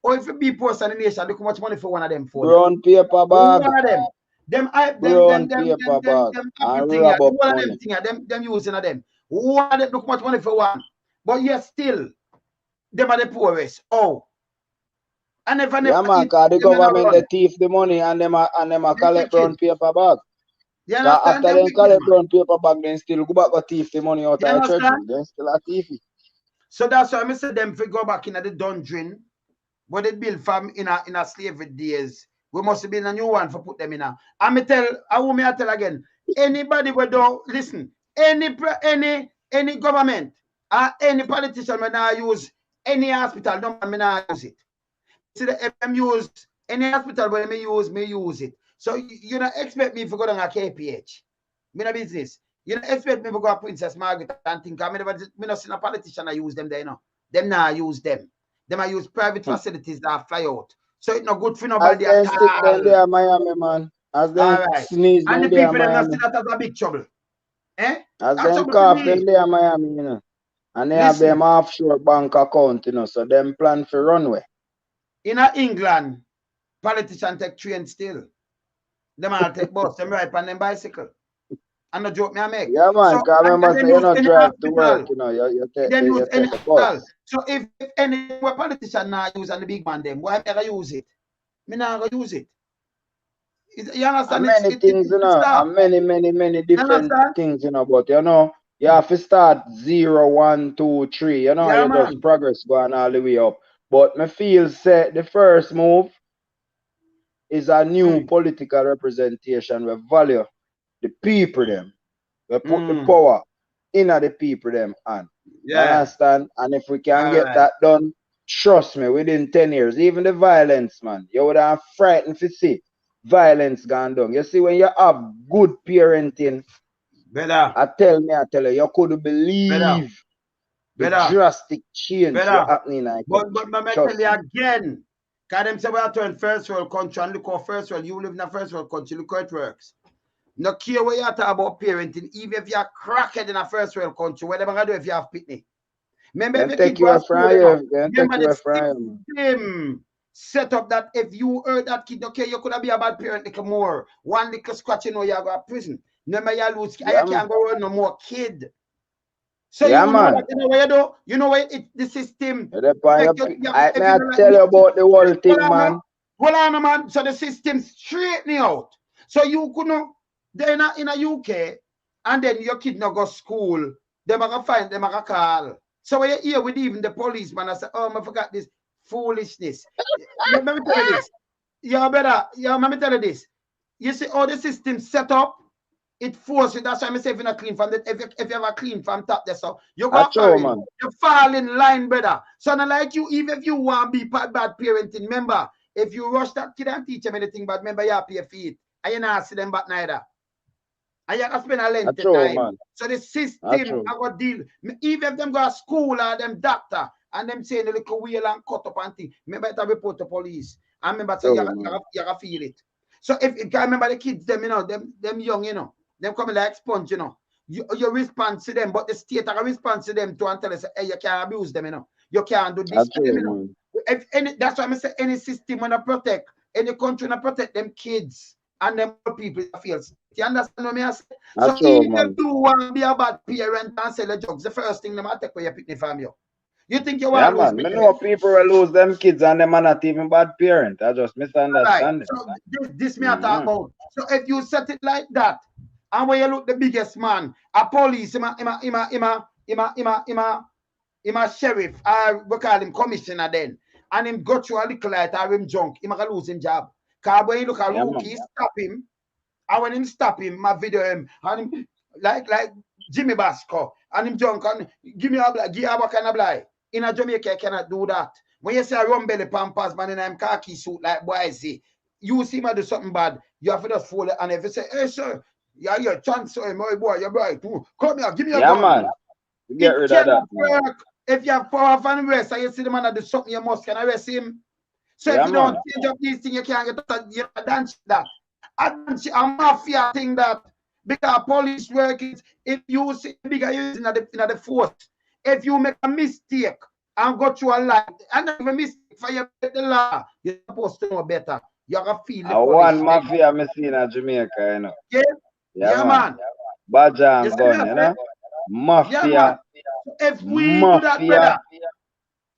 Or if you be poor in the nation, look how much money for one of them for. Brown paper bag. One of them. Them paper bag. Them using of them. One of them look much money for one. But yes, still, them are the poorest. Oh. And if yeah, man, because the government they thief the money and them collect brown paper bag. Yeah, after they collect brown paper bag, then still go back and thief the money out of the church. Then still a thief. So that's why I said them if we go back in the dungeon, what they built from in a slavery days. We must have been a new one for put them in a. I will tell again. Anybody will do listen. Any government or any politician may not use any hospital. Don't may not use it. See the them use any hospital where may use it. So you don't expect me to go down a KPH. Me no business. You don't expect me to go to Princess Margaret and think I not see a politician I use them there, you know. Them now use them. Them I use private facilities that fly out. So it's not good for nobody at all. As they Miami, man. As they sneeze, and the people them not see that as a big trouble. As they cough, then they are Miami, you know. And they have Listen. them offshore bank account, you know, so them plan for runway. In England, politicians take train still. Them all take bus, them ride on them bicycle. And no joke me I make. Yeah, man, So because I remember then saying you use not any drive to work, hospital. you know, you take Then use any the hospital. bus. So if any politician now use and the big man them, why am I gonna use it? Me not gonna use it. You understand? And many things, you know, and many different things, you know, but you know, you have to start 0, 1, 2, 3, you know, Yeah, you man. just progress going all the way up. But me feel say the first move is a new political representation we value the people them. We put the power in the people them and you understand? And if we can get that done, trust me, within 10 years, even the violence, man, you would have frightened to see violence gone down. You see, when you have good parenting, better. I tell you, you couldn't believe the drastic change happening. But I tell you again, because them say we are to in first world country and look how first world, you live in a first world country, look how it works. No care what you talk about parenting, even if you're crackhead in a first world country, whatever you do if you have picnic. Remember if your kid go to school, remember the system set up that if you hurt that kid, okay, you could have been a bad parent little more. One little scratch, you know, you go to prison. Remember you lose, you can't go run no more kid. So you know that, you know what you do? You know what the system. I tell you about the whole thing, man. Hold on, man. So the system straighten out. So you could know they're not in a UK, and then your kid not go school. They might find them a call. So when you hear with even the policeman, I say, oh, I forgot this foolishness. Let me tell you this. Let me tell you this. You see all the system set up. It forces. That's why I'm saying if you're not clean from the, if you ever clean from top there, so you go you fall in line, brother. So not like you, even if you want to be bad parenting, remember, if you rush that kid and teach them anything, but remember you have to pay for it. And you not see them back neither. And you have to spend a length of time. Man. So the system I got deal. Even if them go to school or them doctor and them saying the little wheel and cut up and thing, remember it report to police. And remember so you gotta feel it. So if you can remember the kids, them, you know, them young, you know. Them coming like sponge, you know. You respond to them, but the state are respond to them to and tell us, hey, you can't abuse them, you know. You can't do this to them, you know. If any, that's why I say any system wanna protect, any country wanna protect them kids and them people feels. You understand what I say? So even if you want to be a bad parent and sell the drugs, the first thing they might take away your picnic from you. You think you want to lose me know people will lose them kids and them are not even bad parent. I just misunderstand it. So this me I talk about. So if you set it like that, and when you look the biggest man, a police, him a sheriff, we call him commissioner then, and him go through a little light or him drunk, him gonna lose him job. Cause when you look at rookie, stop him, and when him stop him, my video him, and him like Jimmy Basco, and him drunk and give me a black, give a kind of blind. In a Jamaica, you cannot do that. When you say a rum belly pampas man in a khaki suit like boy see, you see me do something bad, you have to just fold it, and if you say, hey sir, yeah, your chance, my boy, you're right. Come here, give me a gun. Man. Get rid of that. Work. If you have power from arrest and you see the man that do something, you must can arrest him. So if you don't change up these things, you can't get you dance that. A mafia thing that because police work is if you see bigger using the force, if you make a mistake and go through a lie, and not even mistake for you the law, you're supposed to know better. You have to feel the one mafia I see in Jamaica, you know. Yeah, man. Badger and gun, you know. Mafia. Yeah, if we do that, brother,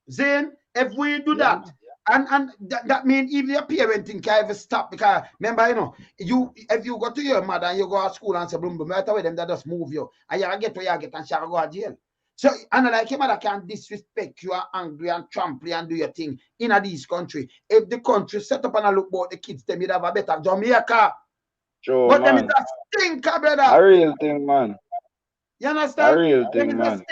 Zane, if we do that, and that means even your parenting can even stop because remember, you know, if you go to your mother and you go to school and say boom boom, right away them that just move you and you get where you get and she go to jail. So and like your mother can disrespect you, are angry and trample and do your thing in a this country. If the country set up and I look about the kids, them you'd have a better Jamaica. Sure, but man. them is a stinker, brother. A real thing, man. You understand? A real thing, man.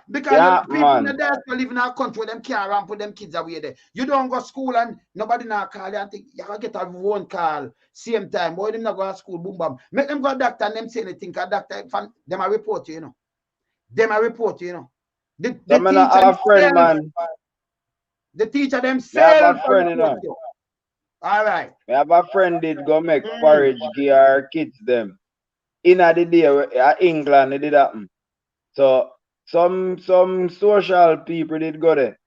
Because people in the diaspora live in our country where them can't run put them kids away there. You don't go to school and nobody now call you and think you can get a one call same time. Boy, them not go to school, boom bam. Make them go to doctor and them say anything because doctor them a report you, you know. Them a report you, you know. The teacher a friend, man. The teacher themselves. I have a friend, you know. All right. I have a friend did go make porridge give our kids them. In the day in England it did happen. So some social people did go there.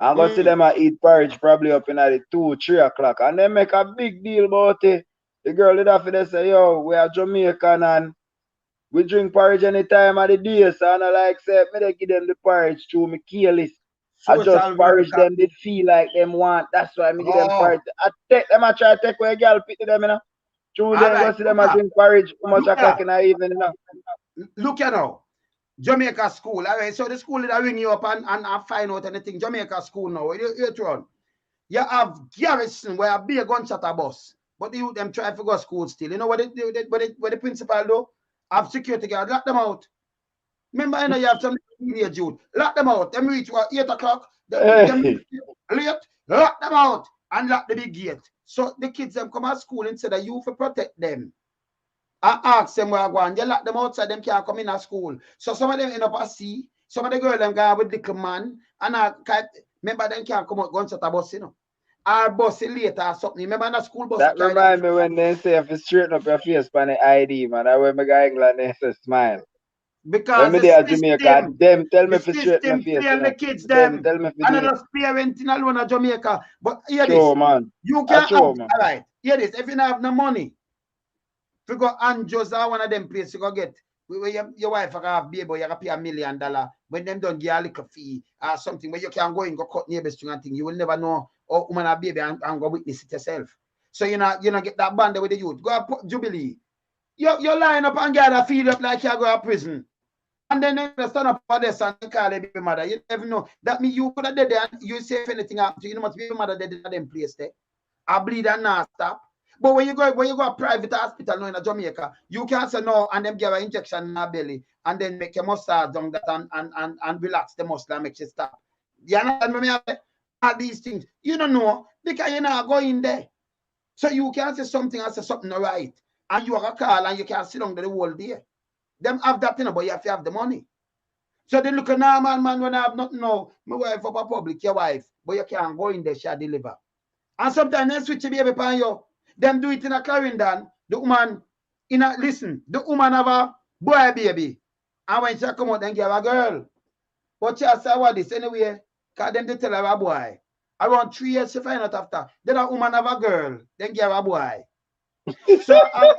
And go see them eat porridge probably up in at the 2, 3 o'clock. And they make a big deal about it. The girl did have to say, yo, we are Jamaican and we drink porridge any time of the day. So I like say, me they give them the porridge through me careless. I just porridge them did feel like them want. That's why me give them porridge. I take them, I try to take away girl pity them, you know. Through them, go see them I drink porridge. How much o'clock in the evening, you know. Look at now. Jamaica school. All right, so the school that ring you up and find out anything. Jamaica school now. You run. You have garrison where a big gunshot a bus. But the youth them try to go to school still. You know what the principal do? Have security guard, lock them out. Remember, you know, you have some teenage youth. Lock them out. Them reach 8 o'clock. Them late. Lock them out and lock the big gate. So the kids them come to school instead of you for protect them. I ask them where I go and they lock them outside, them can't come in at school. So some of them end up at sea, some of the girls them go with little man, and I can't remember them can't come out guns at a bus, you know. Our bus later or something. Remember in the school bus? That remind me when they say if you straighten up your face for the ID, man. I when me go England they say smile. Because when me there Jamaica, them tell me to straighten my face. The kids them tell me and not parenting alone in Jamaica. But hear sure, this, man. You can't have, all right. Hear this, if you don't have no money. If you go Anjos or one of them places, you go get where your wife can have baby, you can pay $1 million. When them don't get a little fee or something where you can go and go cut neighbors string and thing, you will never know how woman have baby and go witness it yourself. So you know get that band with the youth. Go up Jubilee. You line up and get a feed up like you go to prison. And then they stand up for this and call a baby mother. You never know. That means you could have dead there and you say if anything happens to you, must be a mother dead in them place there. I bleed and not stop. But when you go a private hospital in Jamaica, you can't say no and them give an injection in your belly and then make your massage down that and relax the muscle and make you stop. You understand me? All these things. You don't know because you're not going there. So you can't say something and say something right. And you are a call and you can't sit down the whole day. Them have that, you know, but you have to have the money. So they look at normal man when I have nothing now. My wife up a public, your wife, but you can't go in there, she deliver. And sometimes they switch a baby upon you. Them do it in a Clarendon. The woman, the woman have a boy baby. And when she come out, then give a girl. But she say what this anyway, because them they tell her a boy. Around 3 years she find out after. Then a woman have a girl, then give a boy. So I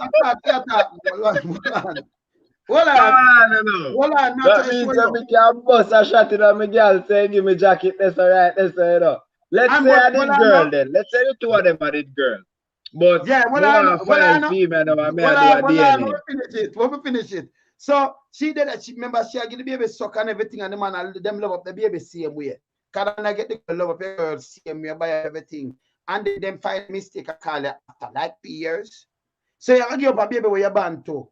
hold on. That means that me can bust a shot in my girl saying give me jacket, that's alright, that's all right. Let's say I did girl then. Let's say the two of them are did girl. But yeah, female now, I do a DNA. Let me finish it. So she did that. She remember she get the baby suck and everything, and the man them love up the baby same way. Cause I get the girl love up the girl same way by everything. And then them find mistake I call it after like 2 years. So you can give up a baby where you're born to.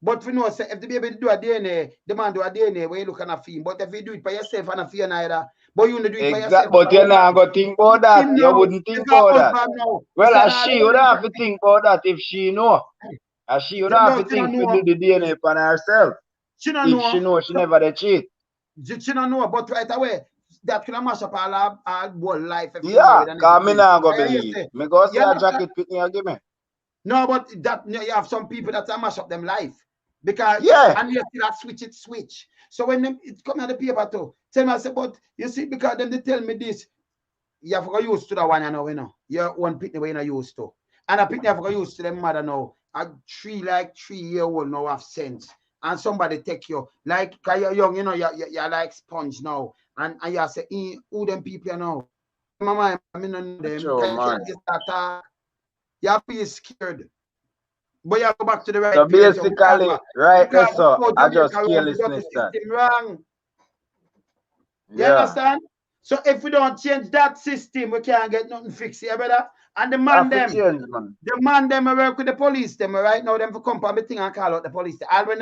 But we know say if the baby do a DNA, the man do a DNA where you look at a film. But if you do it by yourself and a fear neither, but you don't do it by yourself. But you're not going to think about that. You wouldn't think about that. Well, she would have to think about that if she know. She would have to think to do the DNA on herself. She don't know. She know she never did cheat. She don't know, but right away, that could have mashed up all whole life. Yeah, because me not go believe. Me go see a jacket pick me and give me. No, but that you have some people that mash up them life. Because and you see that switch. So when them it come out the paper too, tell me I say, but you see, because them they tell me this, you have to go used to the one you know. Your one pitney way you not used to. And a pitney have to go used to them mother now. A 3-year-old now have sense. And somebody take you, like cause you're young, you know, you're like sponge now. And you say, who them people you know? Mama, I mean them. You be scared. But you go back to the right. So basically, right there, so I just careless that. Wrong. You understand? So if we don't change that system, we can't get nothing fixed here, brother. And the man them work with the police them right now, them for come for thing and call out the police. All when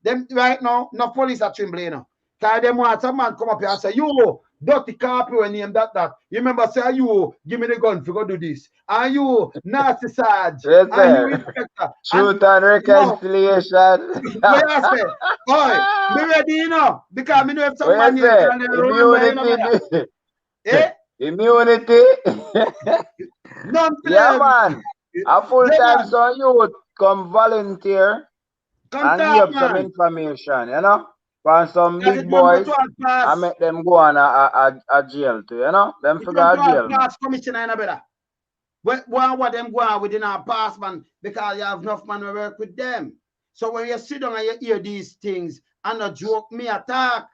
them right now, no police are trembling, you know. Cause them want some man come up here and say, you dirty carpet and name that. You remember say you give me the gun for go do this. And you nasty Sarge. Yes, and you inspector. Truth and reconciliation. What you say? Boy, be ready, you know. Because I know if someone here can immunity. Immunity. Yeah, man. A full-time son youth come volunteer and give some information, you know? for some Because big it don't go boys, to all I pass. make them go on a jail too, you know? Them It figure don't a go all jail, man. pass, Commissioner, you know, brother. What them go on within our pass, man, because you have enough man to work with them. So when you sit down and you hear these things, and not joke me attack,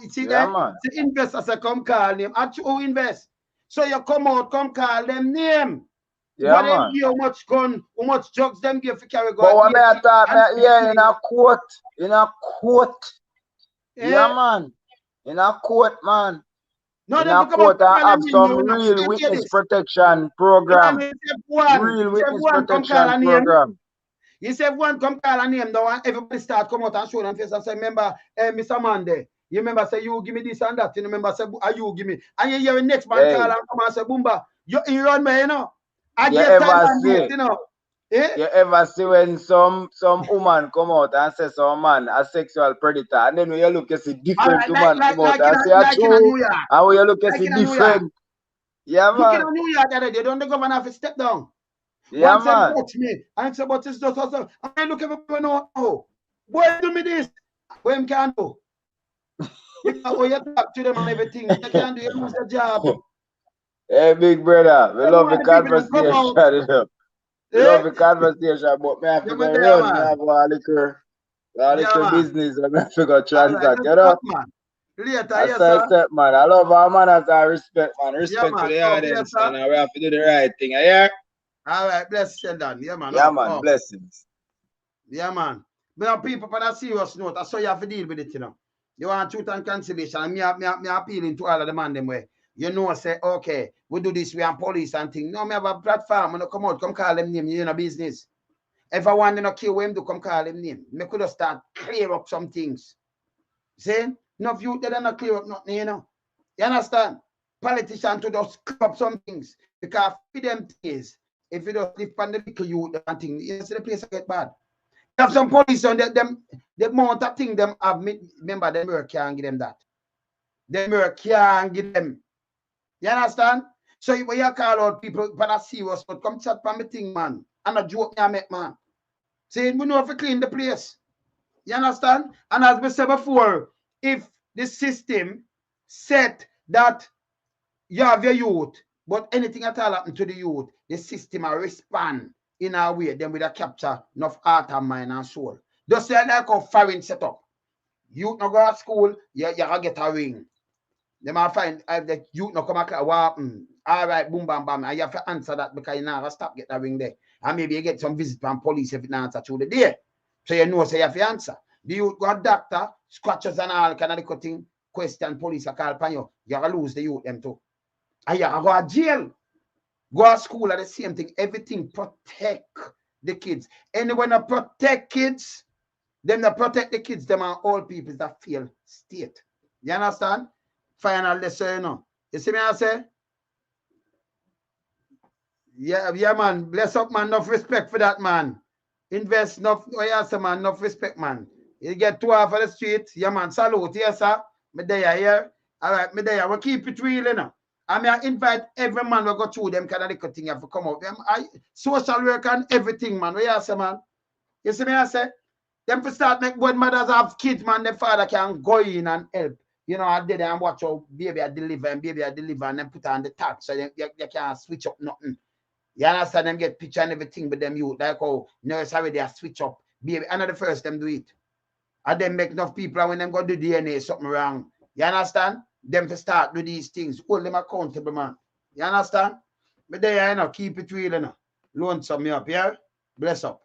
see Yeah, that? man. The investors say come call them. And who invest? So you come out, come call them name. Yeah, What them man. give, how much gun, how much drugs them give for carry But go. what me I thought, yeah, in a court, yeah, man, in a court, man. No, In them a to come up court, I call have them name, some you know. real Let me hear witness this. protection The man program. will say one. Real He say witness one come call a protection name. program. You say one come call a name, though, and everybody start come out and show them face and say, remember, Mr. Mande, you remember say you give me this and that, you remember say you give me, and you hear the next man Hey. call and come and say, Boomba, you run me, you know. I You get time ever and see? date, you know. Eh? You ever see when some woman come out and say some man a sexual predator, and then when you look, you see different woman come out and say a in a true, New York. and when you look, you Like see in a New York. different. Yeah, Look in man. a New York the other day, don't the governor have to step down. Yeah, Once them man. touch me, and say, but it's just awesome. I look everybody know, oh, boy, do me this. What him can do? You talk to them and everything. You can't do, you lose your job. Hey, big brother, we love the conversation, you know. We love the conversation, but me have to go run. Me have a little business, and me have to go transact, you know. Later, That's how step, man. I love our manners and respect, man. Respect to the audience, bless, and we have to do the right thing, yeah? All right, bless Sheldon. Yeah, man. Yeah, man. Blessings. Yeah, man. But people, on a serious note, I saw you have to deal with it, you know. You want truth and conciliation. Me appealing to all of the man them way. You know, say, okay, we do this, we are police and thing. No, me have a platform. When you come out, come call them name. You know business. If I want to kill him, do come call him name. Me could have start clear up some things. See? No view, they don't clear up nothing, you know. You understand? Politicians to just clear up some things. Because for them things, if you don't live on the little youth and thing, you see the place get bad. You have some police on them, the amount of thing them have, remember, them work can't give them that. Them work can't give them. You understand? So when you call out people, but I serious, but come chat for me thing, man. And a joke me make, man. Saying we know if we clean the place. You understand? And as we said before, if the system set that you have your youth, but anything at all happen to the youth, the system will respond in a way, then with a capture enough heart and mind and soul. Just say like a foreign setup. Youth no go to school, you gotta get a ring. They might find the youth no come back, what happen? All right, boom, bam, bam. And you have to answer that because you never stop get that ring there. And maybe you get some visit from police if you not answer through the day. So you know, so you have to answer. The youth got doctor, scratches and all kind of thing, question police are call upon you. You gotta lose the youth them too. And you gotta go to jail. Go to school at the same thing. Everything protect the kids. Anyone that protect kids, them that protect the kids, them are all people that feel state. You understand? Final lesson, you know. You see me I say? Yeah, man. Bless up, man. Enough respect for that, man. Invest enough. Oh, yes, man. Enough respect, man. You get 2 off of the street. Yeah, man. Salute. Yes, sir. Me there here. All right, me there. We'll keep it real, you know. I mean, I invite every man to go through them kind of little thing have to come out. Them social work and everything, man. What you say, man? You see me I say? Them to start make when mothers have kids, man, the father can go in and help. You know, I did and watch how baby I deliver and then put on the tag so they can't switch up nothing. You understand? Them get picture and everything, but them you like how nurse already they switch up. Baby, and the first them do it. And then make enough people when them go do DNA something wrong. You understand? Them to start do these things. Hold them accountable, man. You understand? But there, you know, keep it real, you know. Loan some me up, yeah? Bless up.